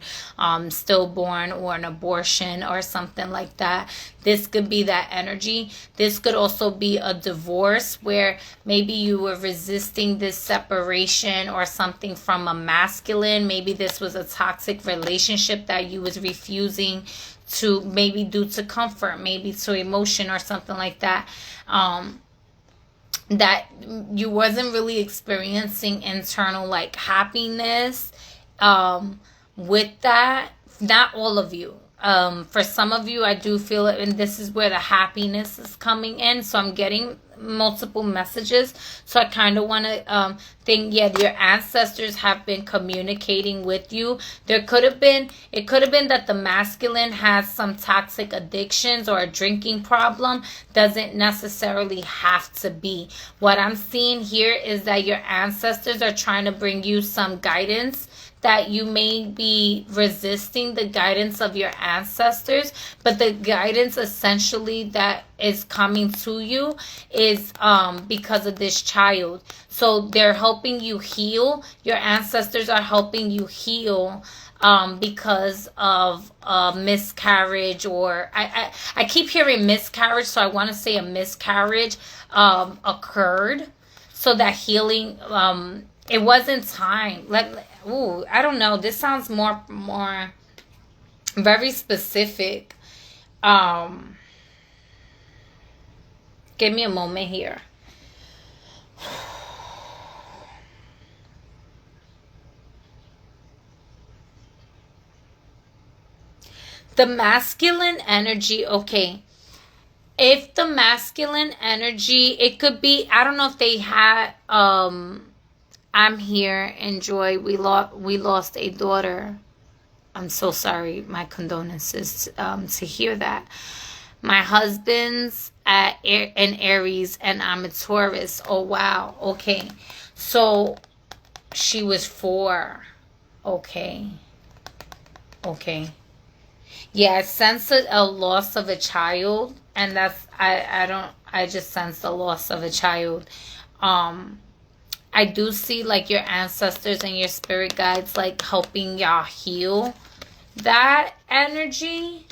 stillborn, or an abortion or something like that, this could be that energy. This could also be a divorce where maybe you were resisting this separation or something from a masculine. Maybe this was a toxic relationship that you was refusing to, maybe due to comfort, maybe to emotion or something like that, that you wasn't really experiencing internal like happiness with that. Not all of you. For some of you, I do feel it, and this is where the happiness is coming in. So I'm getting multiple messages. So I kind of want to think, yeah, your ancestors have been communicating with you. It could have been that the masculine has some toxic addictions or a drinking problem. Doesn't necessarily have to be. What I'm seeing here is that your ancestors are trying to bring you some guidance, that you may be resisting the guidance of your ancestors, but the guidance essentially that is coming to you is because of this child. So they're helping you heal. Your ancestors are helping you heal because of miscarriage, or I keep hearing miscarriage, so I want to say a miscarriage occurred, so that healing, it wasn't time. I don't know. This sounds more very specific. Give me a moment here. The masculine energy, okay. If the masculine energy, it could be, I don't know if they had, I'm here, enjoy, we lost a daughter. I'm so sorry. My condolences to hear that. My husband's an Aries and I'm a Taurus. Oh, wow. Okay. So she was 4. Okay. Yeah, I sense a loss of a child, and that's, I just sense the loss of a child. I do see like your ancestors and your spirit guides like helping y'all heal that energy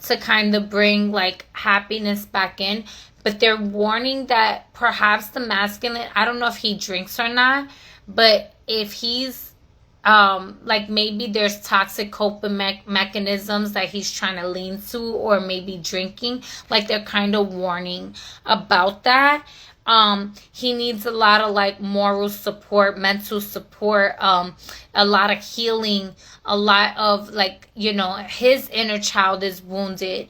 to kind of bring like happiness back in. But they're warning that perhaps the masculine, I don't know if he drinks or not, but if he's like maybe there's toxic coping mechanisms that he's trying to lean to, or maybe drinking, like they're kind of warning about that. He needs a lot of like moral support, mental support, a lot of healing, a lot of like, his inner child is wounded.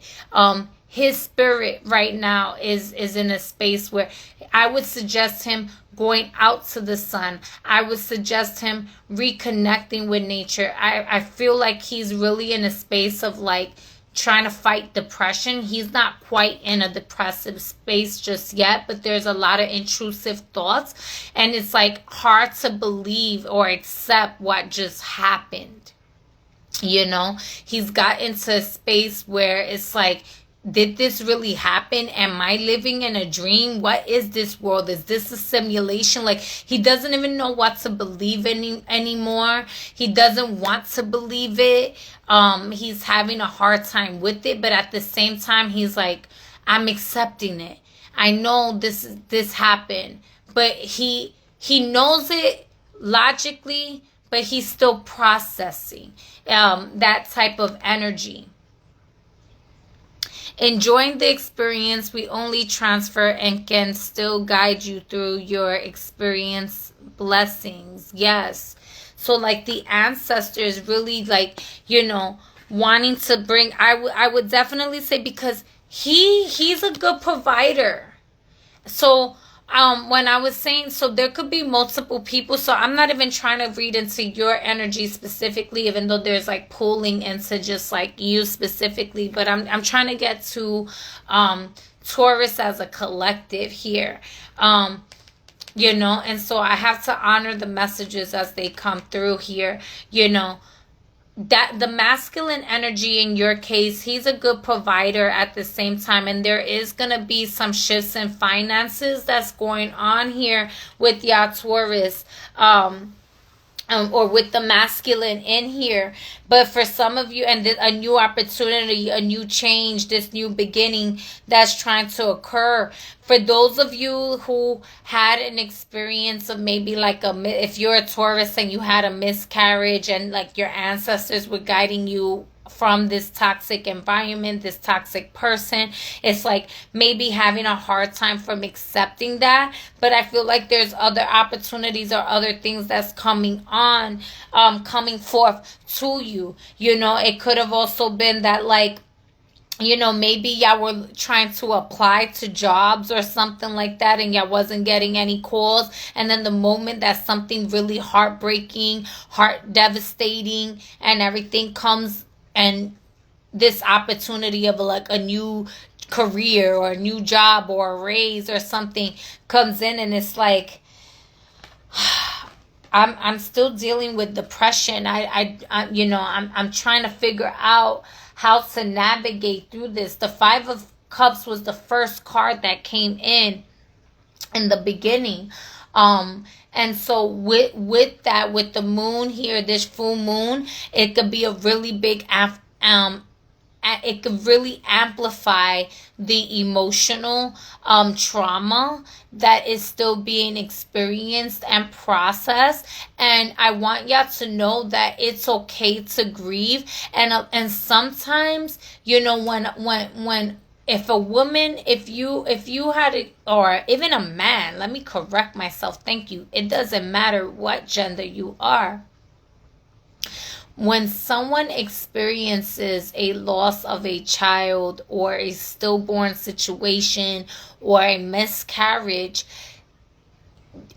his spirit right now is in a space where I would suggest him going out to the sun. I would suggest him reconnecting with nature. I feel like he's really in a space of like trying to fight depression. He's not quite in a depressive space just yet, but there's a lot of intrusive thoughts, and it's like hard to believe or accept what just happened. You know, he's got into a space where it's like, did this really happen? Am I living in a dream? What is this world? Is this a simulation? Like, he doesn't even know what to believe in anymore. He doesn't want to believe it. He's having a hard time with it, but at the same time, he's like, I'm accepting it. I know this happened, but he knows it logically, but he's still processing that type of energy. Enjoying the experience, we only transfer and can still guide you through your experience. Blessings. Yes. So like the ancestors really like, you know, wanting to bring, I would definitely say, because he's a good provider. So when I was saying, so there could be multiple people, so I'm not even trying to read into your energy specifically, even though there's like pulling into just like you specifically, but I'm trying to get to Taurus as a collective here. You know, and so I have to honor the messages as they come through here. You know, that the masculine energy in your case, he's a good provider at the same time, and there is going to be some shifts in finances that's going on here with your Taurus, or with the masculine in here. But for some of you, and a new opportunity, a new change, this new beginning that's trying to occur. For those of you who had an experience of maybe like if you're a Taurus and you had a miscarriage and like your ancestors were guiding you from this toxic environment, this toxic person, it's like maybe having a hard time from accepting that. But I feel like there's other opportunities or other things that's coming forth to you. You know, it could have also been that like, you know, maybe y'all were trying to apply to jobs or something like that, and y'all wasn't getting any calls. And then the moment that something really heartbreaking, heart devastating and everything comes, and this opportunity of like a new career or a new job or a raise or something comes in, and it's like, I'm still dealing with depression. I'm trying to figure out how to navigate through this. The 5 of Cups was the first card that came in the beginning. And so with that, with the moon here, this full moon, it could be a really big it could really amplify the emotional trauma that is still being experienced and processed. And I want y'all to know that it's okay to grieve. And sometimes, you know, when if a woman, if you had it, or even a man, let me correct myself. Thank you. It doesn't matter what gender you are. When someone experiences a loss of a child or a stillborn situation or a miscarriage,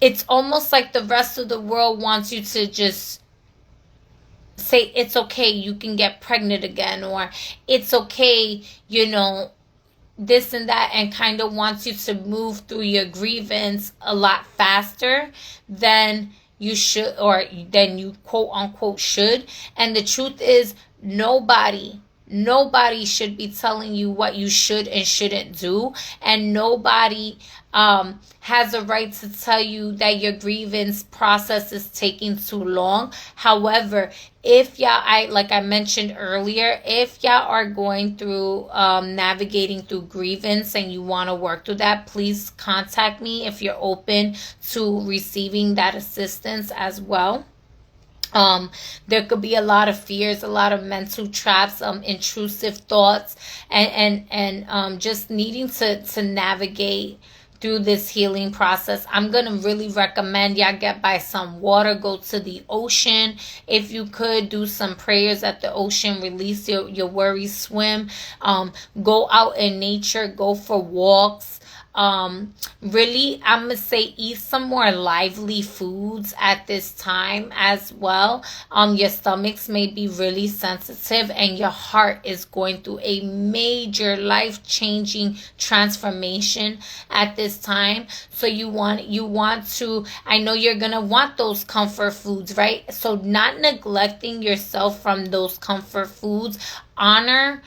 it's almost like the rest of the world wants you to just say, it's okay, you can get pregnant again, or it's okay, you know, this and that, and kind of wants you to move through your grievance a lot faster than you should, or than you quote unquote should. And the truth is, nobody should be telling you what you should and shouldn't do, and nobody has a right to tell you that your grievance process is taking too long. However, if y'all, like I mentioned earlier, if y'all are going through navigating through grievance and you want to work through that, please contact me if you're open to receiving that assistance as well. There could be a lot of fears, a lot of mental traps, intrusive thoughts, and just needing to navigate through this healing process. I'm going to really recommend y'all get by some water, go to the ocean. If you could, do some prayers at the ocean, release your worries, swim, go out in nature, go for walks. Really, I'm gonna say eat some more lively foods at this time as well. Your stomachs may be really sensitive, and your heart is going through a major life-changing transformation at this time. So you want to, I know you're gonna want those comfort foods, right? So not neglecting yourself from those comfort foods. Honor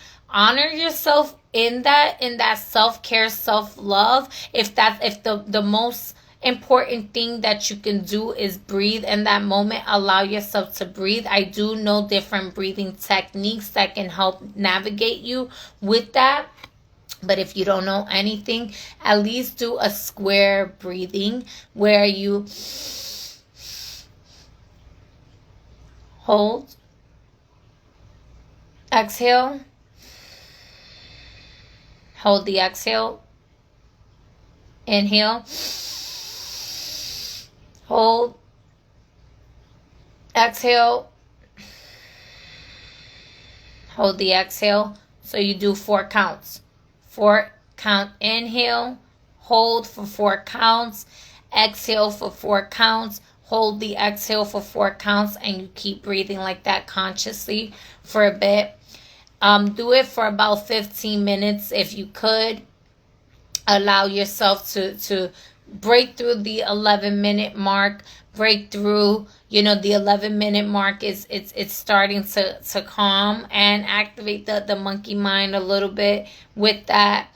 yourself in that self-care, self-love. If the most important thing that you can do is breathe in that moment, allow yourself to breathe. I do know different breathing techniques that can help navigate you with that. But if you don't know anything, at least do a square breathing where you hold, exhale, hold the exhale, inhale, hold, exhale, hold the exhale. So you do 4 counts. 4 count inhale, hold for 4 counts, exhale for 4 counts, hold the exhale for 4 counts, and you keep breathing like that consciously for a bit. Do it for about 15 minutes if you could. Allow yourself to break through the 11-minute mark. Break through, the 11-minute mark is it's starting to calm and activate the monkey mind a little bit with that.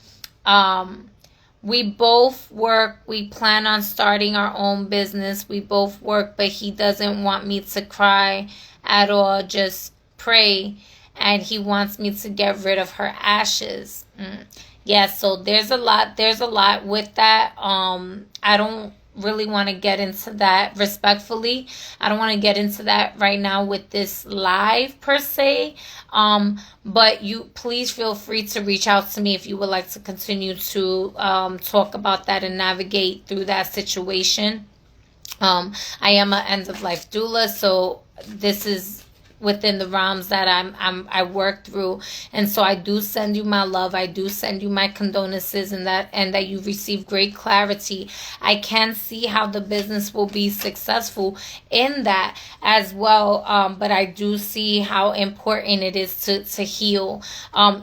We both work. We plan on starting our own business. We both work, but he doesn't want me to cry at all. Just pray. And he wants me to get rid of her ashes. Yeah, so there's a lot with that. I don't really want to get into that respectfully. I don't want to get into that right now with this live per se. But you please feel free to reach out to me if you would like to continue to talk about that and navigate through that situation. I am an end of life doula, so this is within the realms that I work through, and so I do send you my love. I do send you my condolences, and that you receive great clarity. I can see how the business will be successful in that as well, but I do see how important it is to heal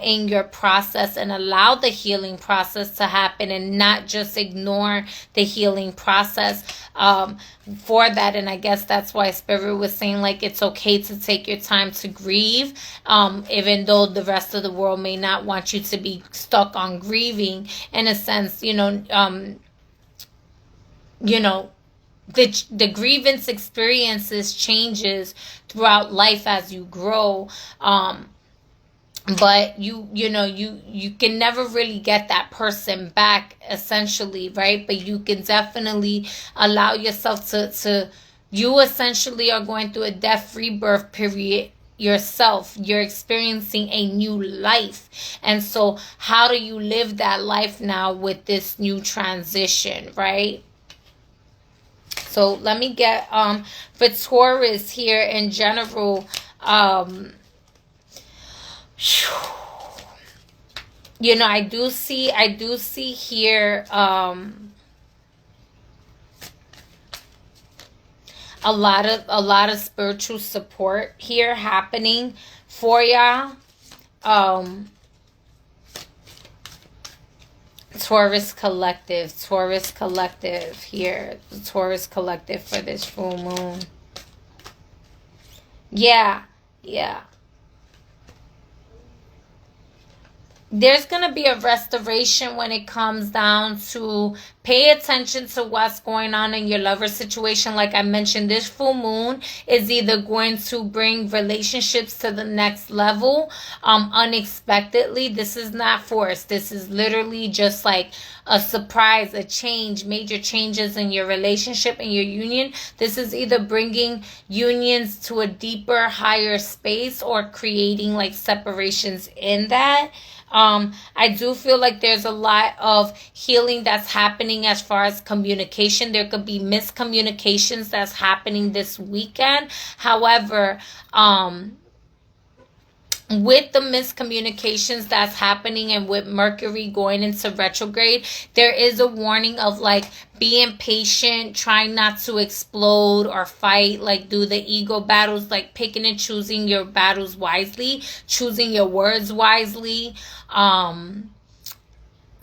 in your process and allow the healing process to happen and not just ignore the healing process for that. And I guess that's why Spirit was saying, like, it's okay to take your time to grieve, even though the rest of the world may not want you to be stuck on grieving. In a sense, the grievance experiences changes throughout life as you grow. But you can never really get that person back, essentially, right? But you can definitely allow yourself to you essentially are going through a death rebirth period yourself. You're experiencing a new life. And so how do you live that life now with this new transition, right? So let me get for Taurus here in general, I do see here a lot of spiritual support here happening for y'all. Taurus collective here. The Taurus collective for this full moon. Yeah. There's going to be a restoration when it comes down to pay attention to what's going on in your lover situation. Like I mentioned, this full moon is either going to bring relationships to the next level unexpectedly. This is not forced. This is literally just like a surprise, a change, major changes in your relationship and your union. This is either bringing unions to a deeper, higher space or creating like separations in that. I do feel like there's a lot of healing that's happening as far as communication. There could be miscommunications that's happening this weekend. However, with the miscommunications that's happening and with Mercury going into retrograde, there is a warning of like being patient, trying not to explode or fight, like do the ego battles, like picking and choosing your battles wisely, choosing your words wisely.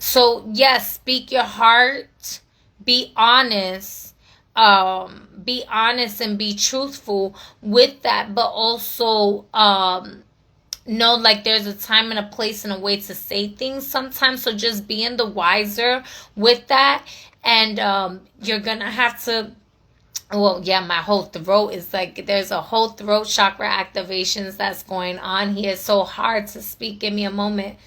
So yes, speak your heart, be honest, and be truthful with that, but also, know like there's a time and a place and a way to say things sometimes. So just being the wiser with that. And you're gonna have to, well, yeah, my whole throat is like, there's a whole throat chakra activations that's going on here. It's so hard to speak. Give me a moment.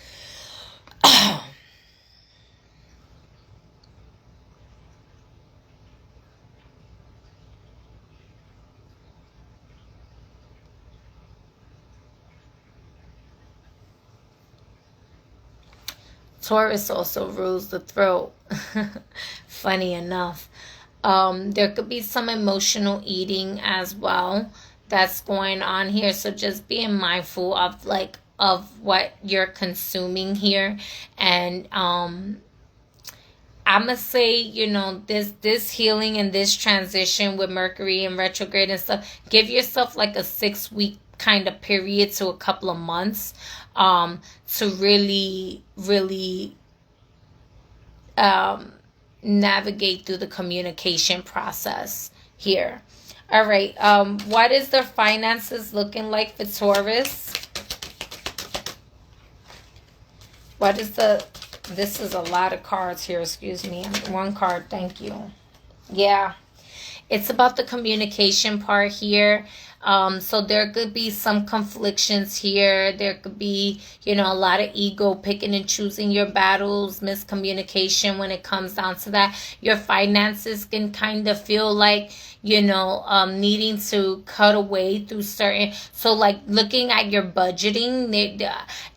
Taurus also rules the throat. Funny enough. There could be some emotional eating as well that's going on here. So just being mindful of like of what you're consuming here. And I'm gonna say, you know, this healing and this transition with Mercury and retrograde and stuff, give yourself like a 6-week kind of period to a couple of months to really navigate through the communication process here. All right, what is their finances looking like for Taurus? What is this is a lot of cards here, excuse me. One card, thank you. Yeah, it's about the communication part here. So there could be some conflictions here. There could be, you know, a lot of ego, picking and choosing your battles, miscommunication when it comes down to that. Your finances can kind of feel like, you know, needing to cut away through certain, so like looking at your budgeting,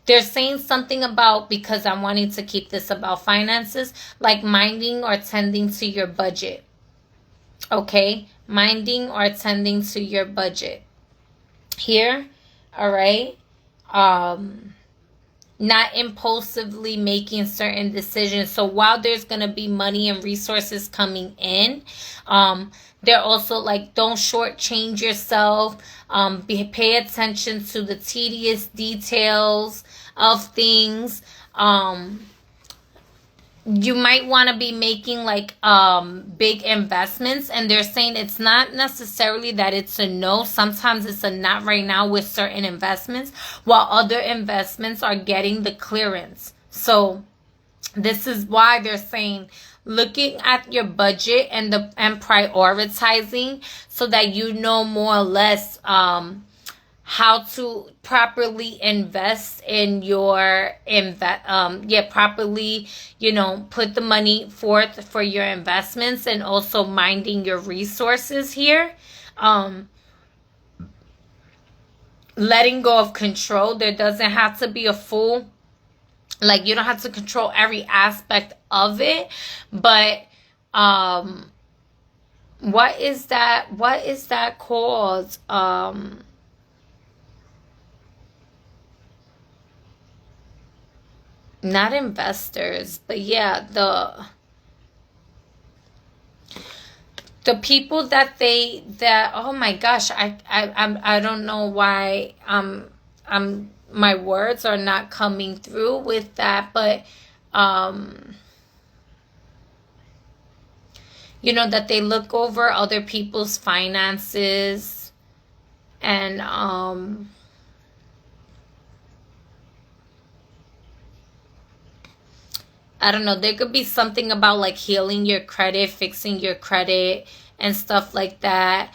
they're saying something about, because I'm wanting to keep this about finances, like minding or tending to your budget. Okay, minding or tending to your budget here. All right, not impulsively making certain decisions. So while there's gonna be money and resources coming in, they're also like, don't shortchange yourself. Pay attention to the tedious details of things. You might want to be making like big investments, and they're saying it's not necessarily that it's a no. Sometimes it's a not right now with certain investments, while other investments are getting the clearance. So this is why they're saying looking at your budget and prioritizing, so that you know more or less how to properly invest in your properly, you know, put the money forth for your investments, and also minding your resources here. Letting go of control. There doesn't have to be a full, like, you don't have to control every aspect of it, but what is that called? Not investors, but yeah, the people that oh my gosh, I don't know why my words are not coming through with that, but you know, that they look over other people's finances, and I don't know, there could be something about like healing your credit, fixing your credit and stuff like that.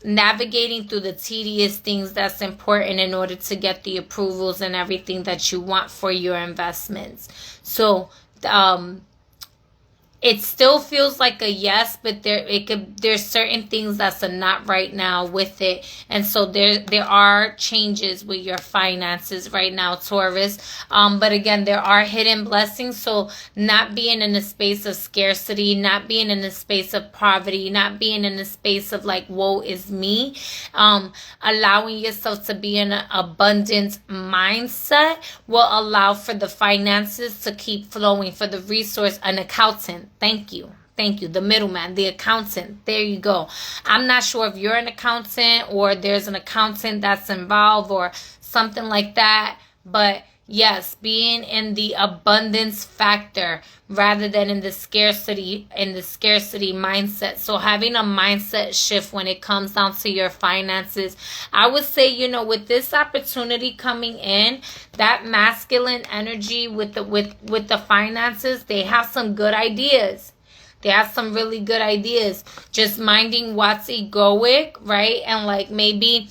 Navigating through the tedious things that's important in order to get the approvals and everything that you want for your investments. So it still feels like a yes, but there's certain things that's a not right now with it. And so there are changes with your finances right now, Taurus. But again, there are hidden blessings. So not being in a space of scarcity, not being in a space of poverty, not being in a space of like, woe is me, allowing yourself to be in an abundant mindset will allow for the finances to keep flowing, for the resource. An accountant, thank you. Thank you. The middleman, the accountant. There you go. I'm not sure if you're an accountant or there's an accountant that's involved or something like that. But yes, being in the abundance factor rather than in the scarcity mindset. So having a mindset shift when it comes down to your finances. I would say, you know, with this opportunity coming in, that masculine energy with the finances, they have some good ideas. They have some really good ideas. Just minding what's egoic, right? And like maybe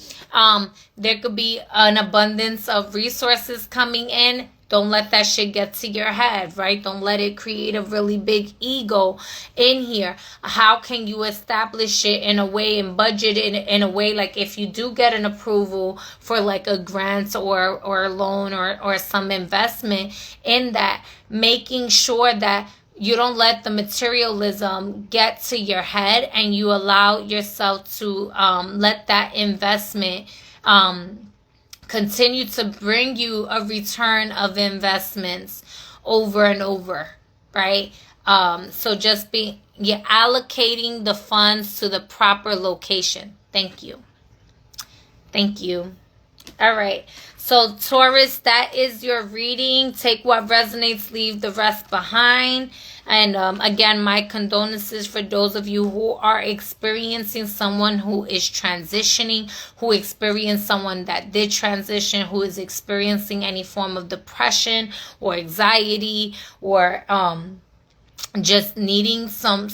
there could be an abundance of resources coming in. Don't let that shit get to your head, right? Don't let it create a really big ego in here. How can you establish it in a way and budget it in a way, like if you do get an approval for like a grant or a loan or some investment in that, making sure that you don't let the materialism get to your head and you allow yourself to let that investment continue to bring you a return of investments over and over, right? So just you're allocating the funds to the proper location. Thank you. Thank you. All right. So Taurus, that is your reading. Take what resonates, leave the rest behind. And again, my condolences for those of you who are experiencing someone who is transitioning, who experienced someone that did transition, who is experiencing any form of depression or anxiety or just needing some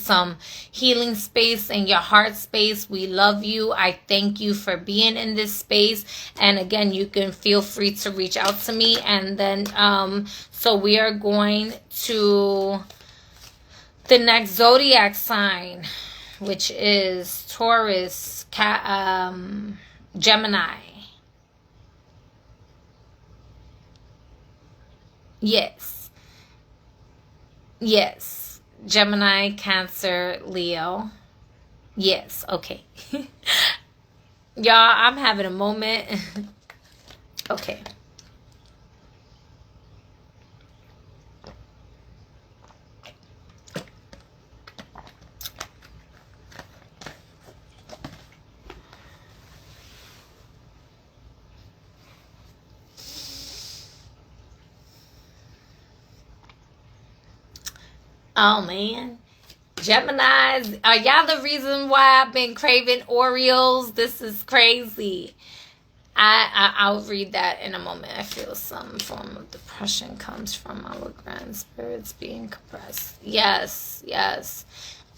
healing space in your heart space. We love you. I thank you for being in this space. And again, you can feel free to reach out to me. And then so we are going to the next zodiac sign, which is Taurus, Gemini. Yes. Gemini, Cancer, Leo. Yes. Okay. Y'all, I'm having a moment. Okay. Oh, man. Geminis, are y'all the reason why I've been craving Oreos? This is crazy. I'll read that in a moment. I feel some form of depression comes from our grand spirits being compressed. Yes.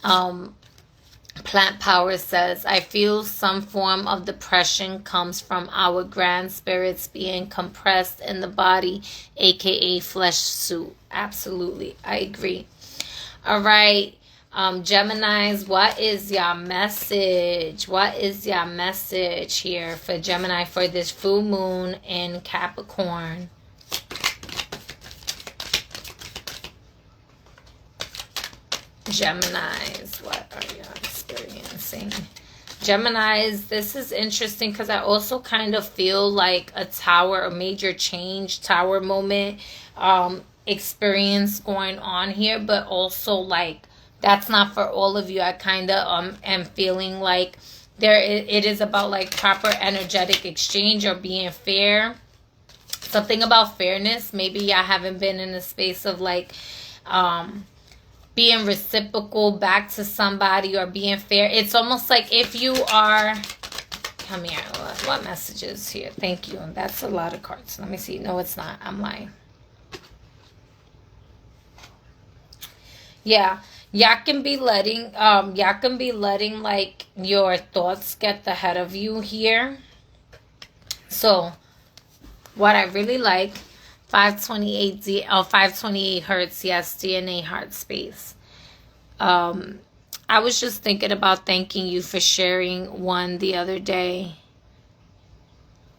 Plant Power says, I feel some form of depression comes from our grand spirits being compressed in the body, aka flesh suit. Absolutely. I agree. All right, Geminis, what is your message? What is your message here for Gemini for this full moon in Capricorn? Geminis, what are you experiencing? Geminis, this is interesting because I also kind of feel like a tower, a major change, tower moment, experience going on here, but also like that's not for all of you. I kind of am feeling like it is about like proper energetic exchange or being fair, something about fairness. Maybe y'all haven't been in a space of like being reciprocal back to somebody or being fair. It's almost like if you are, come here, what messages here? Thank you. That's a lot of cards. Let me see. No, it's not. I'm lying. Yeah, y'all can be letting like your thoughts get the head of you here. So what I really like, 528 hertz, yes, DNA heart space. I was just thinking about thanking you for sharing one the other day.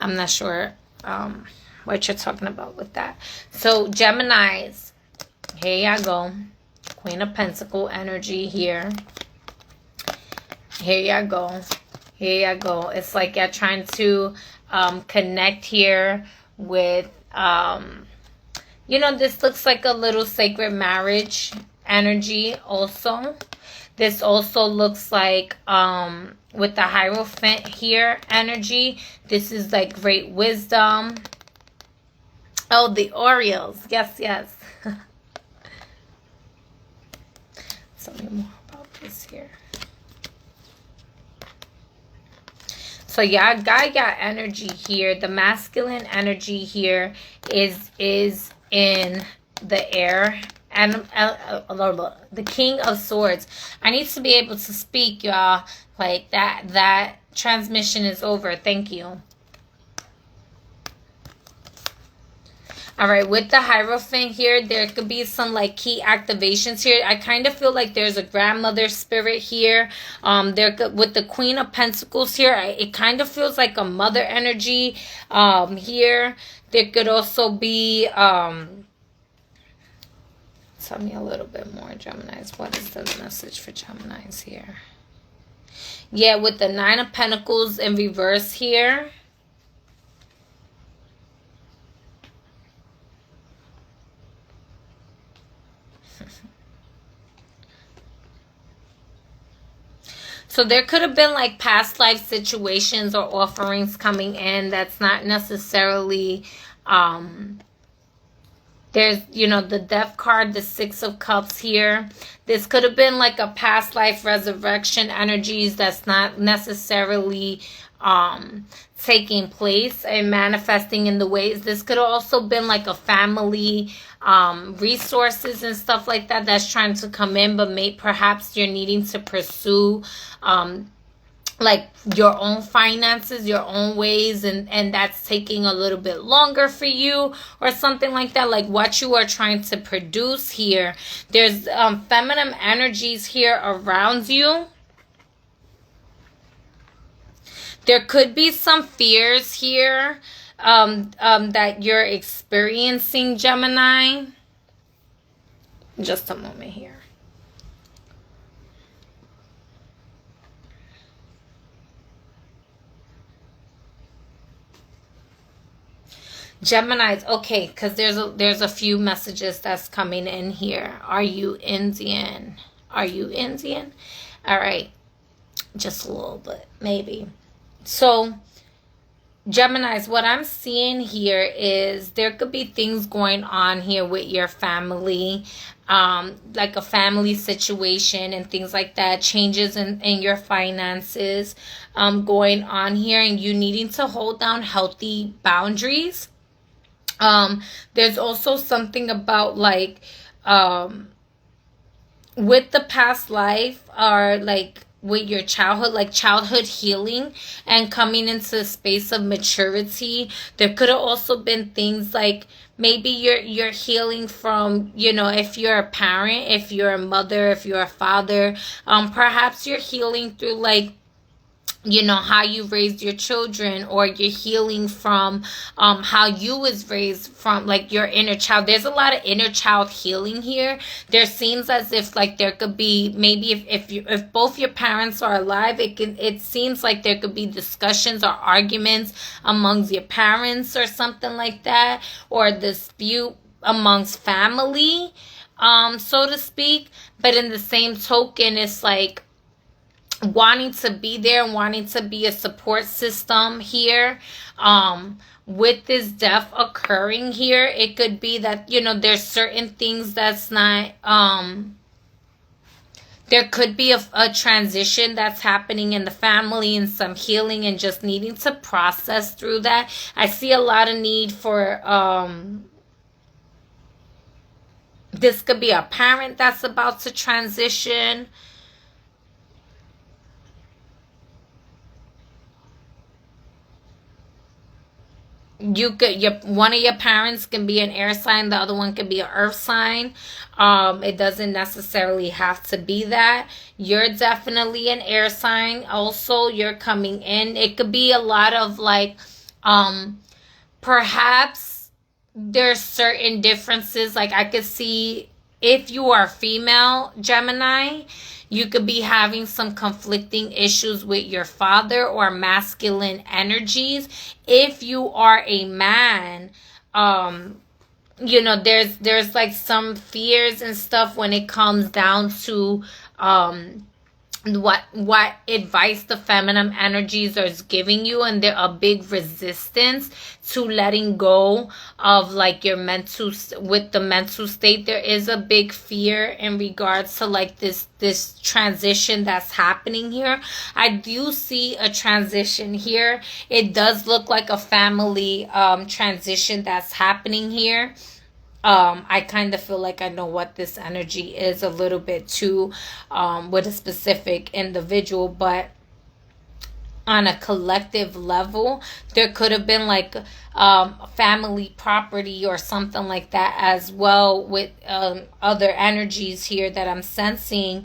I'm not sure what you're talking about with that. So Geminis, here ya go. Queen of Pentacle energy here. Here ya go. Here ya go. It's like you're trying to connect here with, you know, this looks like a little sacred marriage energy also. This also looks like with the Hierophant here energy, this is like great wisdom. Oh, the Orioles. Yes, yes. Tell me more about this here. So yeah, got energy here. The masculine energy here is in the air. And the King of Swords. I need to be able to speak, y'all. Like that transmission is over. Thank you. All right, with the Hierophant here, there could be some like key activations here. I kind of feel like there's a grandmother spirit here. With the Queen of Pentacles here, it kind of feels like a mother energy here. There could also be tell me a little bit more, Geminis. What is the message for Geminis here? Yeah, with the Nine of Pentacles in reverse here. So there could have been like past life situations or offerings coming in that's not necessarily there's, you know, the Death card, the Six of Cups here. This could have been like a past life resurrection energies that's not necessarily taking place and manifesting in the ways. This could have also been like a family resources and stuff like that that's trying to come in, but perhaps you're needing to pursue like your own finances, your own ways, and that's taking a little bit longer for you or something like that. Like what you are trying to produce here, there's feminine energies here around you. There could be some fears here that you're experiencing, Gemini. Just a moment here. Geminis, okay, because there's a few messages that's coming in here. Are you Indian? Are you Indian? All right, just a little bit, maybe. So, Geminis, what I'm seeing here is there could be things going on here with your family, like a family situation and things like that, changes in your finances going on here, and you needing to hold down healthy boundaries. There's also something about like with the past life or like with your childhood, like childhood healing and coming into a space of maturity. There could have also been things like maybe you're healing from, you know, if you're a parent, if you're a mother, if you're a father, perhaps you're healing through like, you know, how you raised your children, or you're healing from how you was raised from like your inner child. There's a lot of inner child healing here. There seems as if like there could be maybe if both your parents are alive, it seems like there could be discussions or arguments amongst your parents or something like that, or a dispute amongst family, so to speak. But in the same token, it's like wanting to be there and wanting to be a support system here. With this death occurring here, it could be that, you know, there's certain things that's not, there could be a transition that's happening in the family and some healing and just needing to process through that. I see a lot of need for, this could be a parent that's about to transition. you could, one of your parents can be an air sign, the other one can be an earth sign. It doesn't necessarily have to be that. You're definitely an air sign. Also, you're coming in. It could be a lot of like, perhaps there's certain differences. Like I could see, if you are female Gemini, you could be having some conflicting issues with your father or masculine energies. If you are a man, there's like some fears and stuff when it comes down to what advice the feminine energies are giving you, and they're a big resistance to letting go of like your mental, with the mental state. There is a big fear in regards to like this transition that's happening here. I do see a transition here. It does look like a family transition that's happening here. I kind of feel like I know what this energy is a little bit too, with a specific individual, but on a collective level, there could have been like family property or something like that as well, with other energies here that I'm sensing.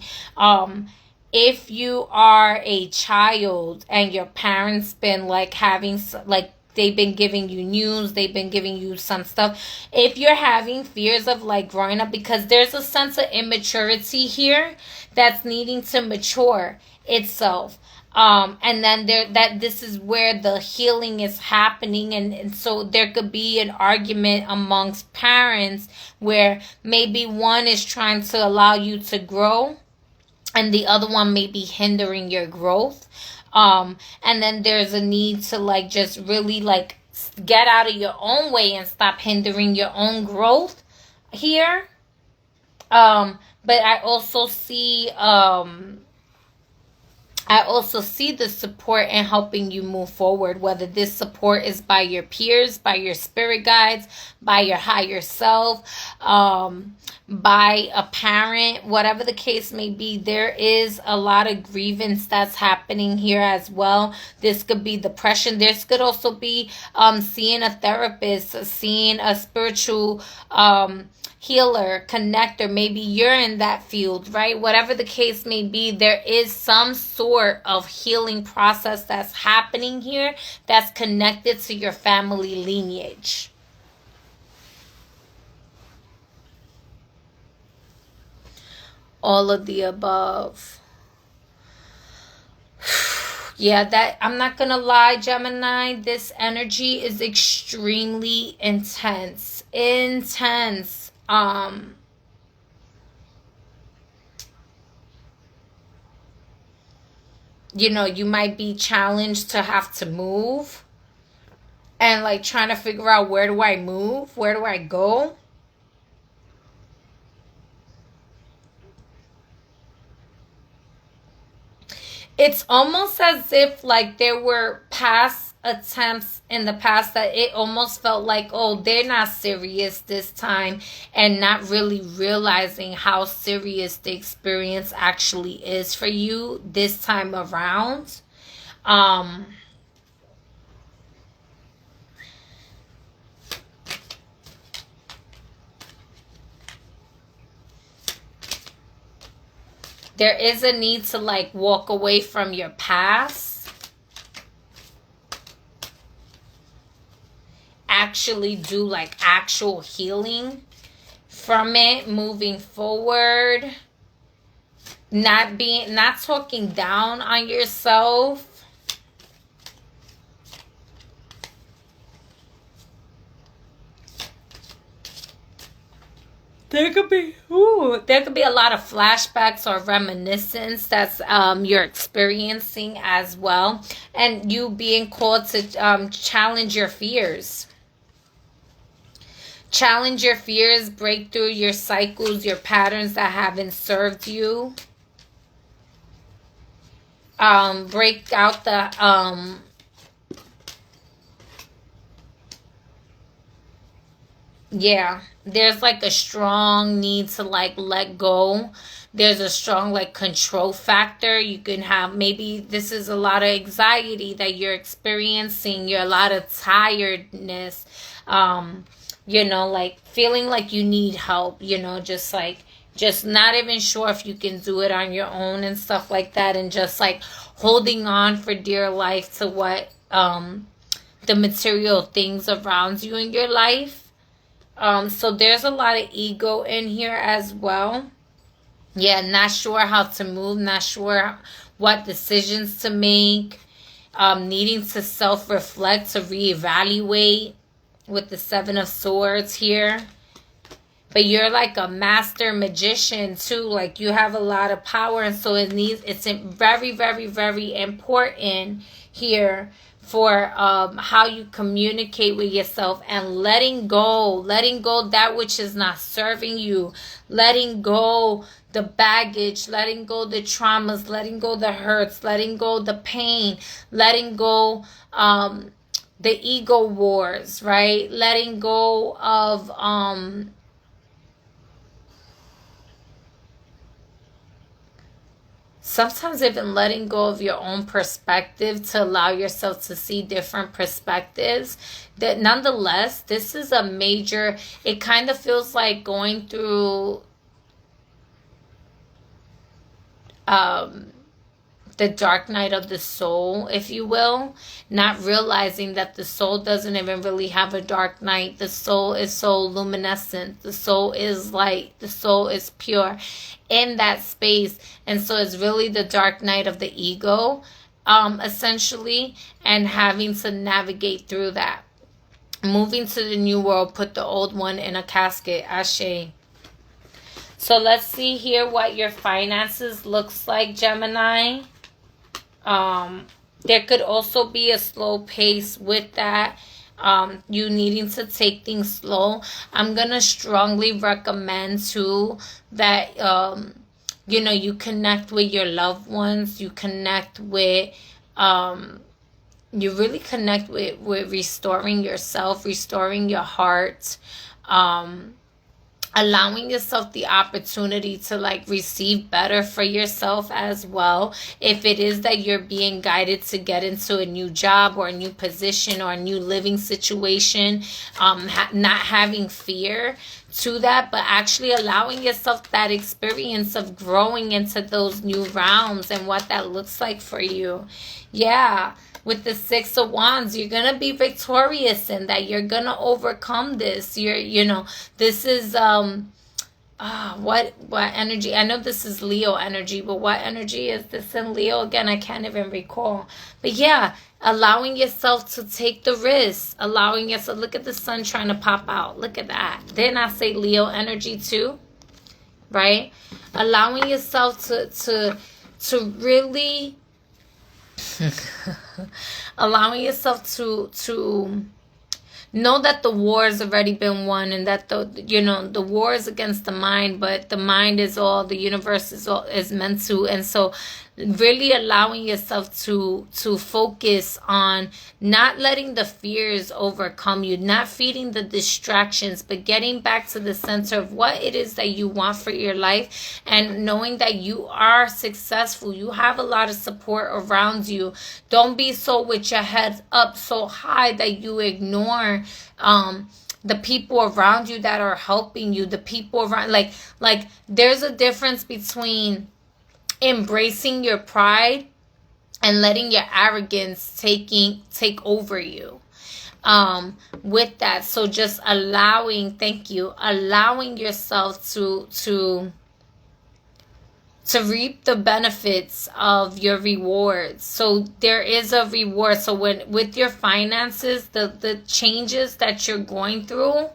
If you are a child and your parents been like having like, they've been giving you news, they've been giving you some stuff. If you're having fears of like growing up, because there's a sense of immaturity here that's needing to mature itself. And then this is where the healing is happening. And so there could be an argument amongst parents where maybe one is trying to allow you to grow and the other one may be hindering your growth. And then there's a need to like just really like get out of your own way and stop hindering your own growth here. But I also see the support in helping you move forward, whether this support is by your peers, by your spirit guides, by your higher self, by a parent, whatever the case may be. There is a lot of grievance that's happening here as well. This could be depression. This could also be seeing a therapist, seeing a spiritual healer, connector. Maybe you're in that field, right? Whatever the case may be, there is some sort of healing process that's happening here that's connected to your family lineage. All of the above. Yeah, that, I'm not gonna lie, Gemini, this energy is extremely intense. You might be challenged to have to move and like trying to figure out, where do I move? Where do I go? It's almost as if like there were past attempts in the past that it almost felt like, oh, they're not serious this time, and not really realizing how serious the experience actually is for you this time around. There is a need to like walk away from your past. Actually do like actual healing from it, moving forward. Not talking down on yourself. There could be a lot of flashbacks or reminiscence that's you're experiencing as well, and you being called to challenge your fears. Challenge your fears, break through your cycles, your patterns that haven't served you. Break out the Yeah, there's like a strong need to like let go. There's a strong like control factor. You can have, maybe this is a lot of anxiety that you're experiencing. You're a lot of tiredness. Um, like feeling like you need help, just like just not even sure if you can do it on your own and stuff like that, and just like holding on for dear life to what the material things around you in your life. So there's a lot of ego in here as well. Yeah, not sure how to move, not sure what decisions to make, needing to self-reflect, to reevaluate with the Seven of Swords here. But you're like a master magician too. Like you have a lot of power, and so it's very, very, very important here for how you communicate with yourself, and letting go that which is not serving you, letting go the baggage, letting go the traumas, letting go the hurts, letting go the pain, letting go the ego wars, right? Letting go of sometimes even letting go of your own perspective to allow yourself to see different perspectives. That nonetheless, this is a major, it kind of feels like going through the dark night of the soul, if you will, not realizing that the soul doesn't even really have a dark night. The soul is so luminescent. The soul is light. The soul is pure in that space. And so it's really the dark night of the ego, essentially, and having to navigate through that. Moving to the new world, put the old one in a casket. Ashe. So let's see here what your finances looks like, Gemini. There could also be a slow pace with that. You needing to take things slow. I'm going to strongly recommend too that, you connect with your loved ones. You connect with, you really connect with restoring yourself, restoring your heart, allowing yourself the opportunity to like receive better for yourself as well. If it is that you're being guided to get into a new job or a new position or a new living situation, not having fear to that, but actually allowing yourself that experience of growing into those new realms and what that looks like for you. Yeah. With the Six of Wands, you're going to be victorious in that. You're going to overcome this. This is, what energy? I know this is Leo energy, but what energy is this in Leo? Again, I can't even recall. But yeah, allowing yourself to take the risk. Allowing yourself, look at the sun trying to pop out. Look at that. Didn't I say Leo energy too? Right? Allowing yourself to really... allowing yourself to know that the war has already been won, and that the war is against the mind, but the mind is all, the universe is meant to. And so really allowing yourself to focus on not letting the fears overcome you, not feeding the distractions, but getting back to the center of what it is that you want for your life, and knowing that you are successful. You have a lot of support around you. Don't be so with your head up so high that you ignore the people around you that are helping you, the people around, like there's a difference between embracing your pride and letting your arrogance take over you with that. So just allowing yourself to reap the benefits of your rewards. So there is a reward. So with your finances, the changes that you're going through,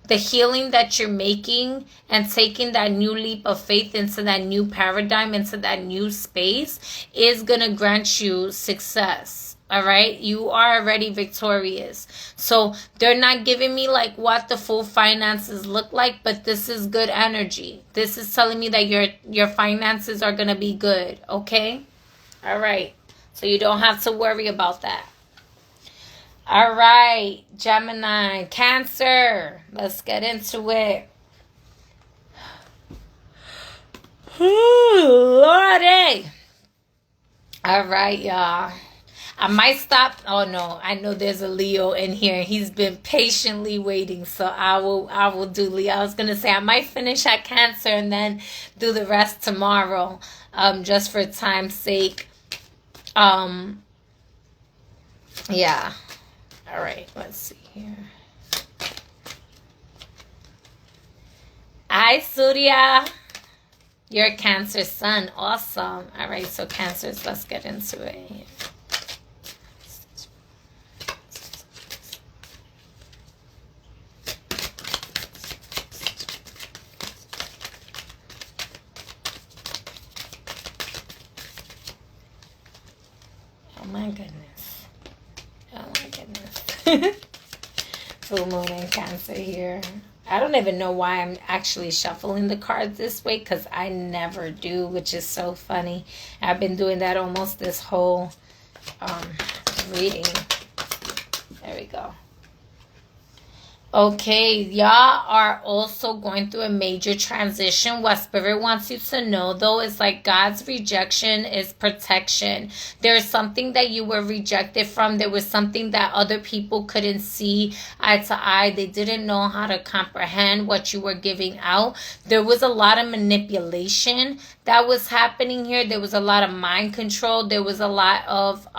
the healing that you're making, and taking that new leap of faith into that new paradigm, into that new space, is going to grant you success. All right. You are already victorious. So they're not giving me like what the full finances look like, but this is good energy. This is telling me that your finances are going to be good. Okay. All right. So you don't have to worry about that. All right, Gemini, Cancer. Let's get into it. Lordy. All right, y'all. I might stop. Oh no, I know there's a Leo in here. He's been patiently waiting, so I will do Leo. I was gonna say I might finish at Cancer and then do the rest tomorrow, just for time's sake. Yeah. All right. Let's see here. Hi, Surya. You're a Cancer sun. Awesome. All right. So Cancers, let's get into it. Oh my goodness. Oh my goodness. Full moon and Cancer here. I don't even know why I'm actually shuffling the cards this way, because I never do, which is so funny. I've been doing that almost this whole reading. There we go. Okay, y'all are also going through a major transition. What Spirit wants you to know, though, is like God's rejection is protection. There's something that you were rejected from. There was something that other people couldn't see eye to eye. They didn't know how to comprehend what you were giving out. There was a lot of manipulation that was happening here. There was a lot of mind control. There was a lot of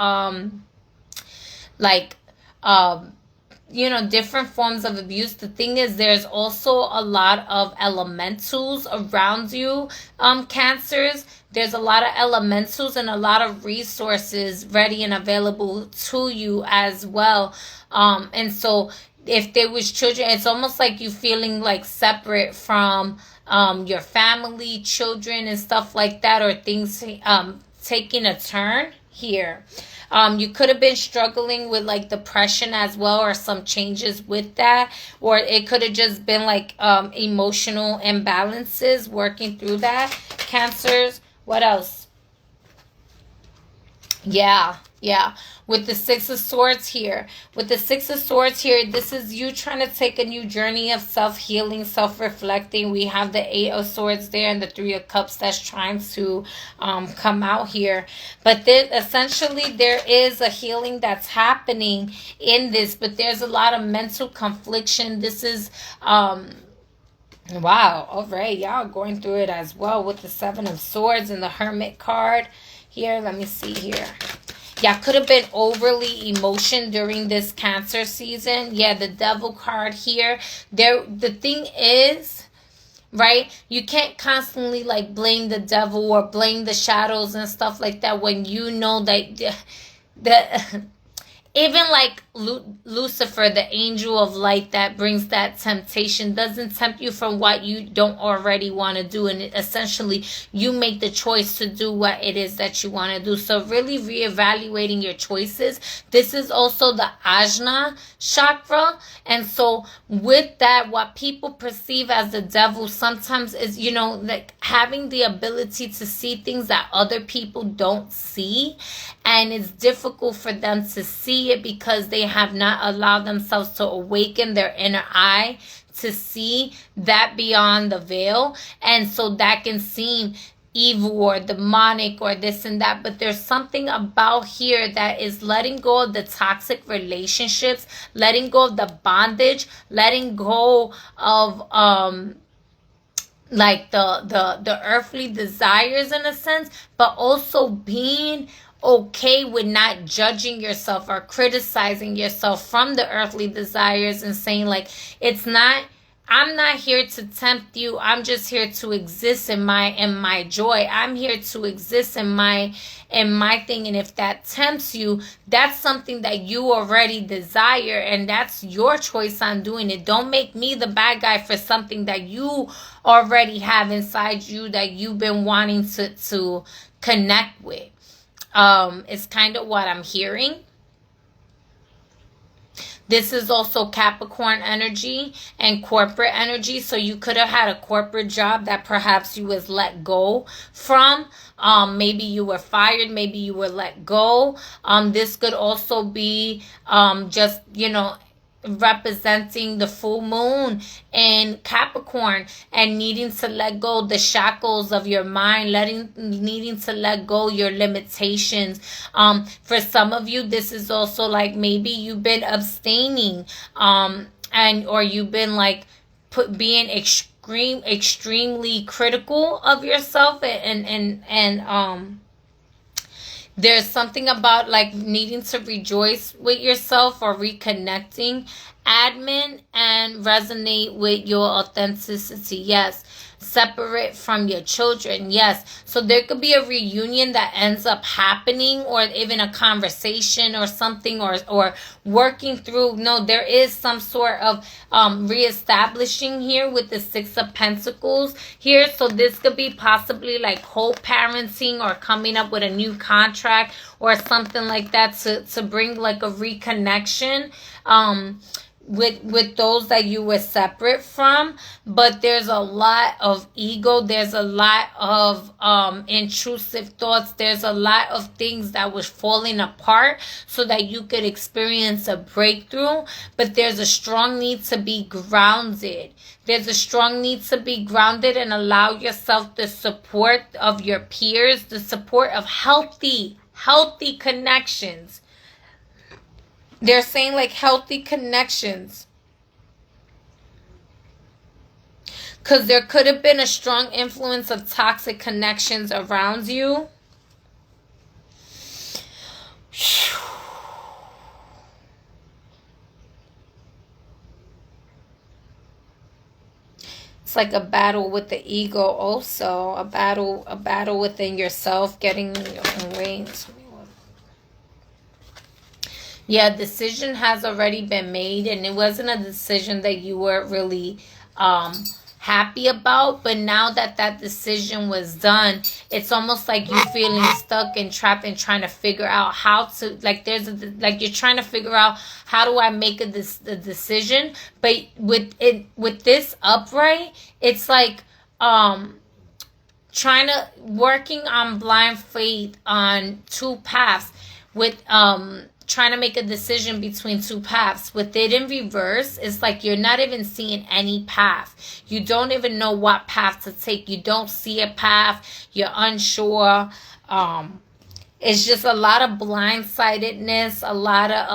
different forms of abuse. The thing is, there's also a lot of elementals around you, Cancers. There's a lot of elementals and a lot of resources ready and available to you as well. And so if there was children, it's almost like you feeling like separate from your family, children, and stuff like that, or things taking a turn here. You could have been struggling with like depression as well, or some changes with that, or it could have just been like emotional imbalances, working through that, Cancers. What else? Yeah. With the Six of Swords here. With the Six of Swords here, this is you trying to take a new journey of self-healing, self-reflecting. We have the Eight of Swords there and the Three of Cups that's trying to come out here. But essentially, there is a healing that's happening in this, but there's a lot of mental confliction. This is... wow. All right. Y'all going through it as well with the Seven of Swords and the Hermit card here. Let me see here. Y'all could have been overly emotional during this Cancer season. Yeah, the Devil card here. The thing is, right, you can't constantly like blame the devil or blame the shadows and stuff like that when you know that even like Lucifer, the angel of light that brings that temptation, doesn't tempt you from what you don't already want to do. And essentially, you make the choice to do what it is that you want to do. So really reevaluating your choices. This is also the Ajna chakra. And so with that, what people perceive as the devil sometimes is, like having the ability to see things that other people don't see. And it's difficult for them to see it because they have not allowed themselves to awaken their inner eye to see that beyond the veil. And so that can seem evil or demonic or this and that. But there's something about here that is letting go of the toxic relationships, letting go of the bondage, letting go of like the earthly desires in a sense, but also being okay with not judging yourself or criticizing yourself from the earthly desires and saying like, I'm not here to tempt you. I'm just here to exist in my joy. I'm here to exist in my thing. And if that tempts you, that's something that you already desire, and that's your choice on doing it. Don't make me the bad guy for something that you already have inside you that you've been wanting to connect with. It's kind of what I'm hearing. This is also Capricorn energy and corporate energy. So you could have had a corporate job that perhaps you was let go from. Maybe you were fired. Maybe you were let go. This could also be just, representing the full moon in Capricorn and needing to let go the shackles of your mind, needing to let go your limitations. For some of you, this is also like maybe you've been abstaining, or you've been like being extremely critical of yourself, and there's something about like needing to rejoice with yourself or reconnecting, admin, and resonate with your authenticity. Yes. Separate from your children. Yes. So there could be a reunion that ends up happening, or even a conversation or something, or working through. No, there is some sort of reestablishing here with the Six of Pentacles here. So this could be possibly like co-parenting or coming up with a new contract or something like that to bring like a reconnection with those that you were separate from. But there's a lot of ego, there's a lot of intrusive thoughts, there's a lot of things that was falling apart so that you could experience a breakthrough. But there's a strong need to be grounded. There's a strong need to be grounded and allow yourself the support of your peers, the support of healthy connections. They're saying like healthy connections. Because there could have been a strong influence of toxic connections around you. It's like a battle with the ego also. A battle within yourself, getting in your own way. Yeah, decision has already been made, and it wasn't a decision that you were really happy about. But now that decision was done, it's almost like you're feeling stuck and trapped and trying to figure out how to, like, you're trying to figure out, how do I make a decision? But with this upright, it's like working on blind faith on two paths, with trying to make a decision between two paths. With it in reverse, it's like you're not even seeing any path. You don't even know what path to take. You don't see a path. You're unsure. It's just a lot of blindsidedness, a lot of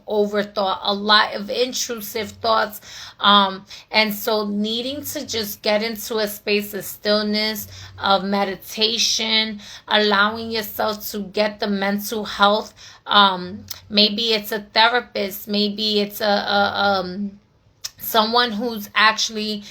overthought, a lot of intrusive thoughts. And so needing to just get into a space of stillness, of meditation, allowing yourself to get the mental health. Maybe it's a therapist, maybe it's someone who's actually,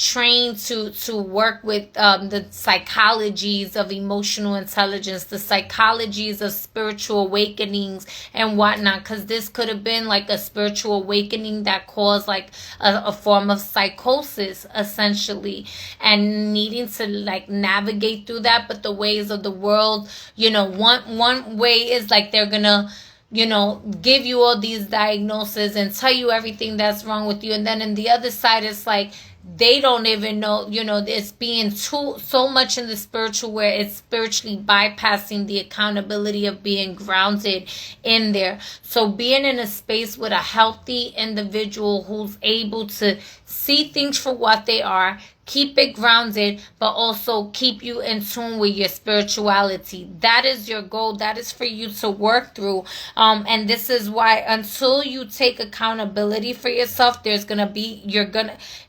trained to work with the psychologies of emotional intelligence, the psychologies of spiritual awakenings and whatnot. Because this could have been like a spiritual awakening that caused like a form of psychosis, essentially, and needing to like navigate through that. But the ways of the world, one way is like they're gonna give you all these diagnoses and tell you everything that's wrong with you. And then in the other side, it's like they don't even know, it's being so much in the spiritual where it's spiritually bypassing the accountability of being grounded in there. So being in a space with a healthy individual who's able to see things for what they are, keep it grounded, but also keep you in tune with your spirituality. That is your goal. That is for you to work through. And this is why until you take accountability for yourself,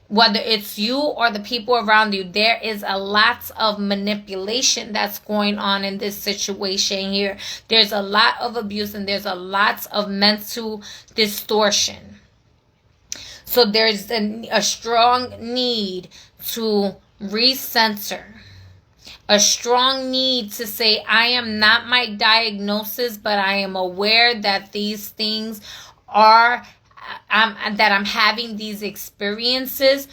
whether it's you or the people around you, there is a lot of manipulation that's going on in this situation here. There's a lot of abuse and there's a lot of mental distortion. So there's a strong need to recenter. A strong need to say, I am not my diagnosis, but I am aware that these things are, that I'm having these experiences.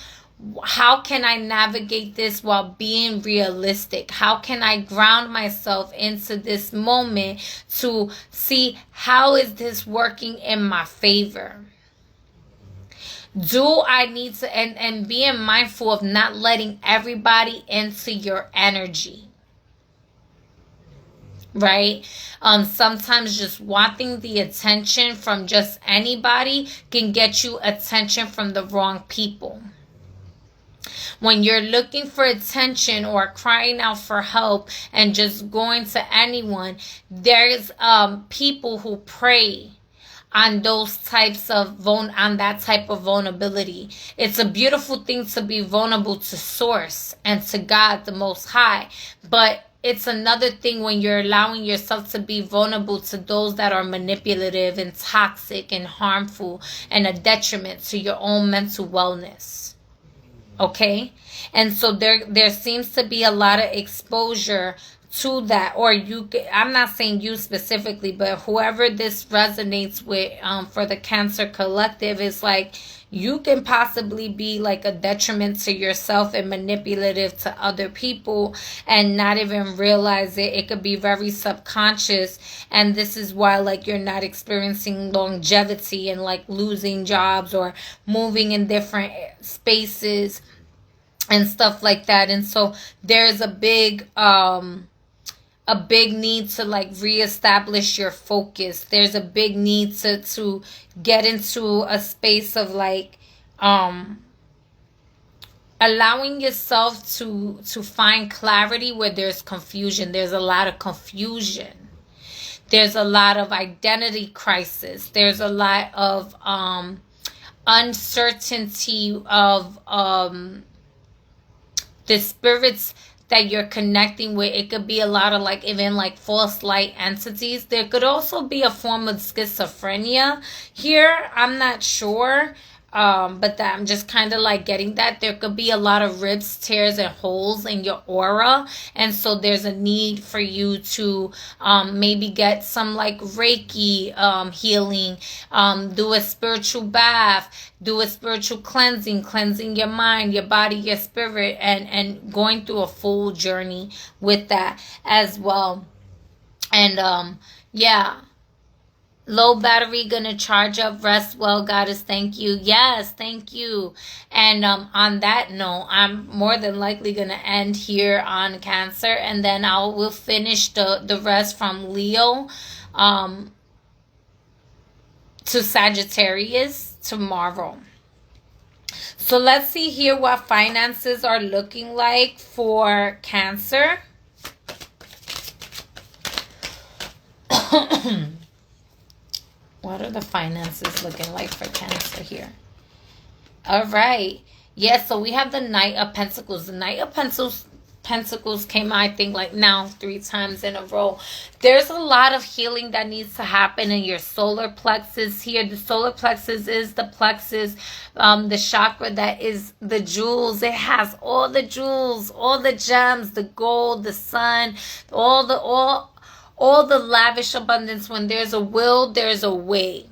How can I navigate this while being realistic? How can I ground myself into this moment to see how is this working in my favor? Do I need to, and being mindful of not letting everybody into your energy, right? Sometimes just wanting the attention from just anybody can get you attention from the wrong people. When you're looking for attention or crying out for help and just going to anyone, there's people who prey on those types of on that type of vulnerability. It's a beautiful thing to be vulnerable to Source and to God the Most High, but it's another thing when you're allowing yourself to be vulnerable to those that are manipulative and toxic and harmful and a detriment to your own mental wellness. Okay? And so there seems to be a lot of exposure to that, or I'm not saying you specifically, but whoever this resonates with, for the Cancer Collective, is like you can possibly be like a detriment to yourself and manipulative to other people and not even realize it. It could be very subconscious, and this is why like you're not experiencing longevity and like losing jobs or moving in different spaces and stuff like that. And so there's a big need to like reestablish your focus. There's a big need to get into a space of like allowing yourself to find clarity where there's confusion. There's a lot of confusion. There's a lot of identity crisis. There's a lot of uncertainty of the spirits that you're connecting with. It could be a lot of like even like false light entities. There could also be a form of schizophrenia here. I'm not sure. But that I'm just kind of like getting that there could be a lot of rips, tears, and holes in your aura, and so there's a need for you to maybe get some like Reiki healing, do a spiritual bath, do a spiritual cleansing your mind, your body, your spirit, and going through a full journey with that as well. And yeah. Low battery, gonna charge up, rest well, Goddess, thank you. Yes, thank you. And on that note, I'm more than likely gonna end here on Cancer, and then we'll finish the rest from Leo to Sagittarius tomorrow. So let's see here what finances are looking like for Cancer. What are the finances looking like for Cancer here? All right. Yes, so we have the Knight of Pentacles. The Knight of Pentacles came, I think, like now 3 times in a row. There's a lot of healing that needs to happen in your solar plexus here. The solar plexus is the plexus, the chakra that is the jewels. It has all the jewels, all the gems, the gold, the sun, all the lavish abundance. When there's a will, there's a way.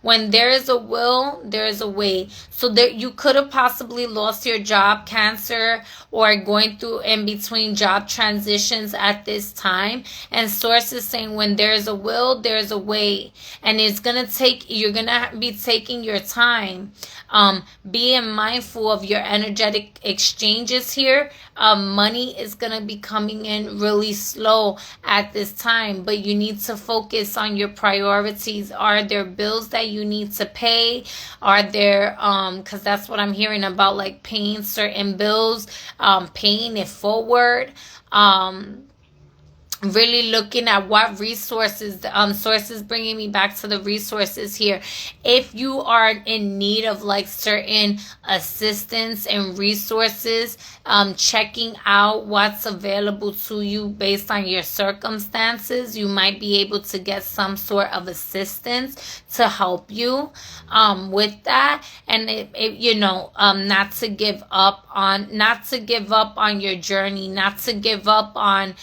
When there is a will, there is a way. So there, you could have possibly lost your job, Cancer, or going through in between job transitions at this time. And Source is saying when there is a will, there is a way. And it's going to take, you're going to be taking your time. Being mindful of your energetic exchanges here. Money is going to be coming in really slow at this time, but you need to focus on your priorities. Are there bills that you need to pay? Are there, because that's what I'm hearing about, like paying certain bills, paying it forward. Really looking at what resources, Source is bringing me back to the resources here. If you are in need of like certain assistance and resources, checking out what's available to you based on your circumstances, you might be able to get some sort of assistance to help you with that. And not to give up on your journey, not to give up on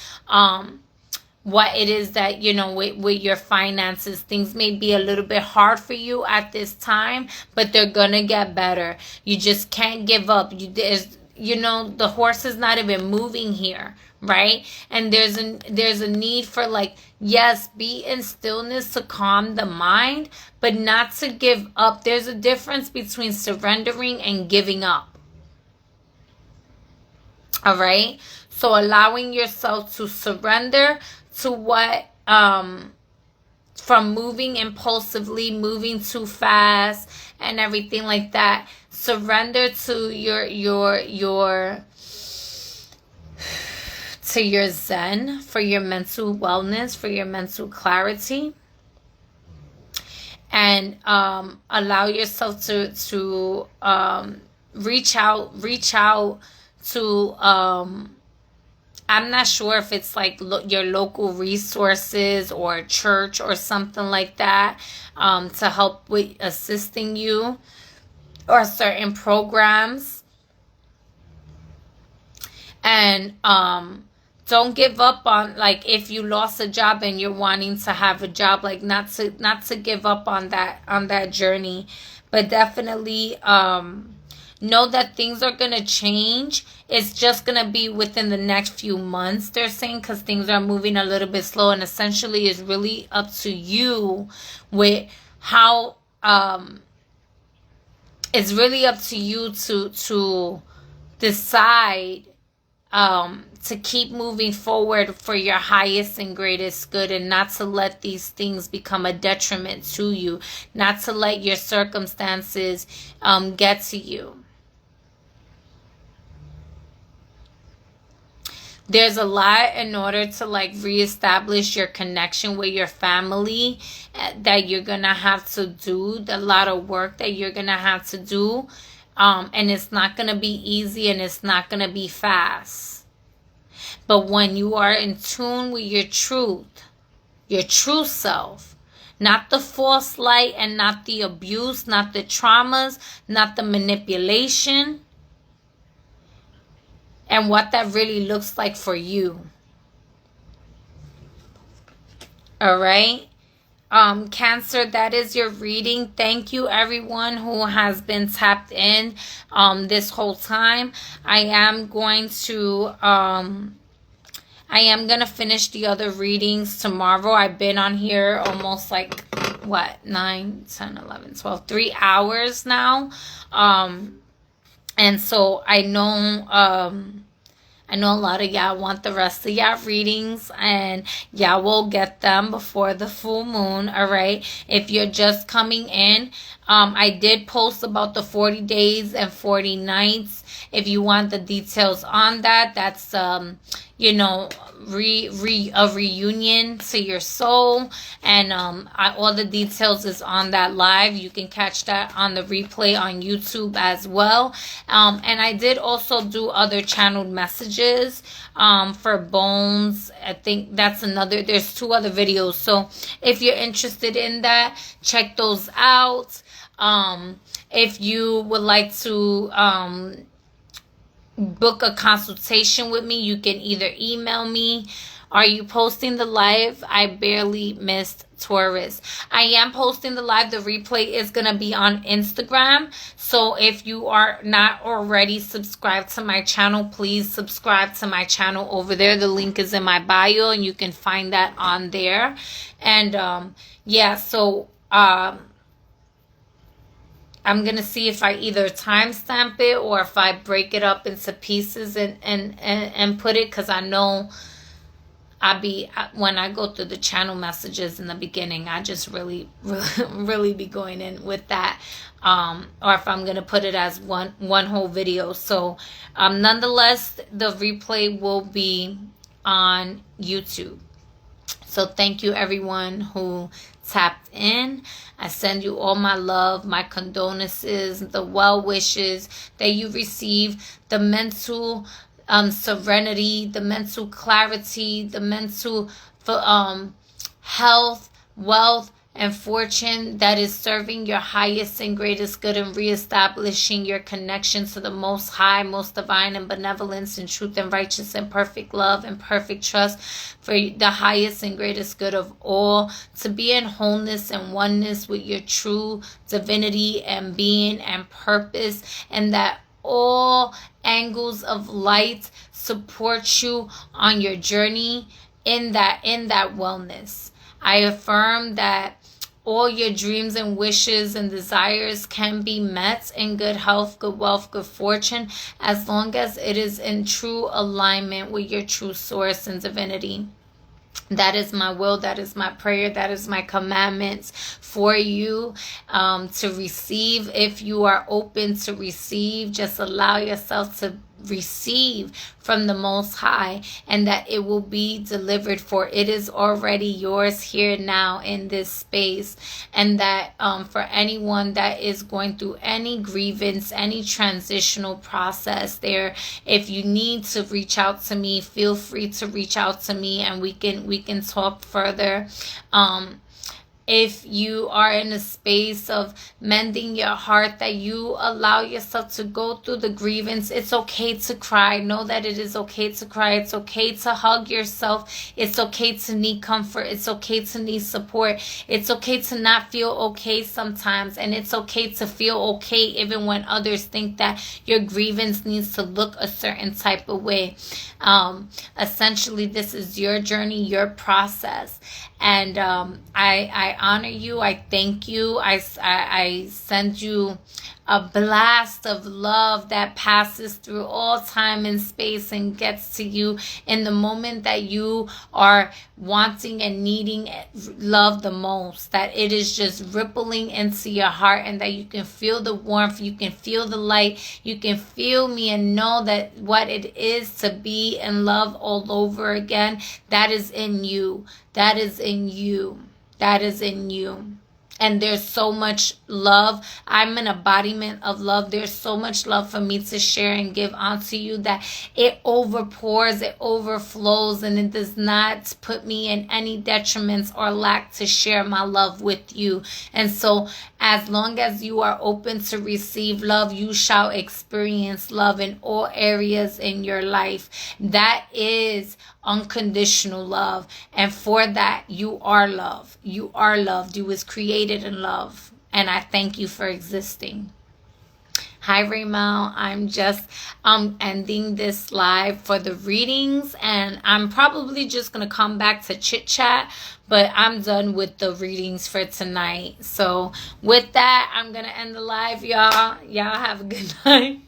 what it is that, you know, with your finances. Things may be a little bit hard for you at this time, but they're gonna get better. You just can't give up. You know, the horse is not even moving here, right? And there's a need for, like, yes, be in stillness to calm the mind, but not to give up. There's a difference between surrendering and giving up. All right? So allowing yourself to surrender to what, from moving impulsively, moving too fast, and everything like that. Surrender to your zen, for your mental wellness, for your mental clarity, and allow yourself to reach out to I'm not sure if it's like your local resources or church or something like that, to help with assisting you, or certain programs. And don't give up on, like, if you lost a job and you're wanting to have a job, like, not to give up on that journey, but definitely know that things are going to change. It's just going to be within the next few months, they're saying, because things are moving a little bit slow. And essentially it's really up to you with how, it's really up to you to decide to keep moving forward for your highest and greatest good, and not to let these things become a detriment to you, not to let your circumstances get to you. There's a lot in order to, like, reestablish your connection with your family that you're going to have to do. A lot of work that you're going to have to do. And it's not going to be easy, and it's not going to be fast. But when you are in tune with your true self, not the false light, and not the abuse, not the traumas, not the manipulation, and what that really looks like for you. All right? Cancer, that is your reading. Thank you, everyone who has been tapped in this whole time. I am going to finish the other readings tomorrow. I've been on here almost like, what, 9, 10, 11, 12, 3 hours now. And so I know a lot of y'all want the rest of y'all readings, and y'all will get them before the full moon. All right. If you're just coming in, I did post about the 40 days and 40 nights. If you want the details on that, that's you know, a reunion to your soul, and all the details is on that live. You can catch that on the replay on YouTube as well. And I did also do other channeled messages for bones. I think that's there's 2 other videos. So if you're interested in that, check those out. If you would like to book a consultation with me, you can either email me. Are you posting the live? I barely missed Taurus. I am posting the live. The replay is going to be on Instagram. So if you are not already subscribed to my channel, please subscribe to my channel over there. The link is in my bio, and you can find that on there. And yeah, so I'm going to see if I either timestamp it or if I break it up into pieces and put it, because I know when I go through the channel messages in the beginning, I just really be going in with that. Or if I'm going to put it as one whole video. So nonetheless, the replay will be on YouTube. So thank you, everyone who tapped in. I send you all my love, my condolences, the well wishes that you receive, the mental serenity, the mental clarity, the mental health, wealth, and fortune that is serving your highest and greatest good and reestablishing your connection to the most high, most divine and benevolence and truth and righteousness and perfect love and perfect trust for the highest and greatest good of all, to be in wholeness and oneness with your true divinity and being and purpose, and that all angles of light support you on your journey in that wellness. I affirm that all your dreams and wishes and desires can be met in good health, good wealth, good fortune, as long as it is in true alignment with your true source and divinity. That is my will. That is my prayer. That is my commandments for you to receive. If you are open to receive, just allow yourself to receive from the Most High, and that it will be delivered, for it is already yours here now in this space. And that for anyone that is going through any grievance, any transitional process there, if you need to reach out to me, feel free to reach out to me, and we can talk further. If you are in a space of mending your heart, that you allow yourself to go through the grievance, it's okay to cry. Know that it is okay to cry. It's okay to hug yourself. It's okay to need comfort. It's okay to need support. It's okay to not feel okay sometimes. And it's okay to feel okay even when others think that your grievance needs to look a certain type of way. Essentially, this is your journey, your process. And I honor you. I thank you. I send you a blast of love that passes through all time and space and gets to you in the moment that you are wanting and needing love the most. That it is just rippling into your heart, and that you can feel the warmth, you can feel the light, you can feel me, and know that what it is to be in love all over again, that is in you. That is in you. That is in you. And there's so much love. I'm an embodiment of love. There's so much love for me to share and give onto you that it overpours, it overflows, and it does not put me in any detriments or lack to share my love with you. And so as long as you are open to receive love, you shall experience love in all areas in your life. That is unconditional love. And for that, you are love. You are loved. You was created in love. And I thank you for existing. Hi, Raymel. I'm just ending this live for the readings, and I'm probably just going to come back to chit chat, but I'm done with the readings for tonight. So with that, I'm going to end the live, y'all. Y'all have a good night.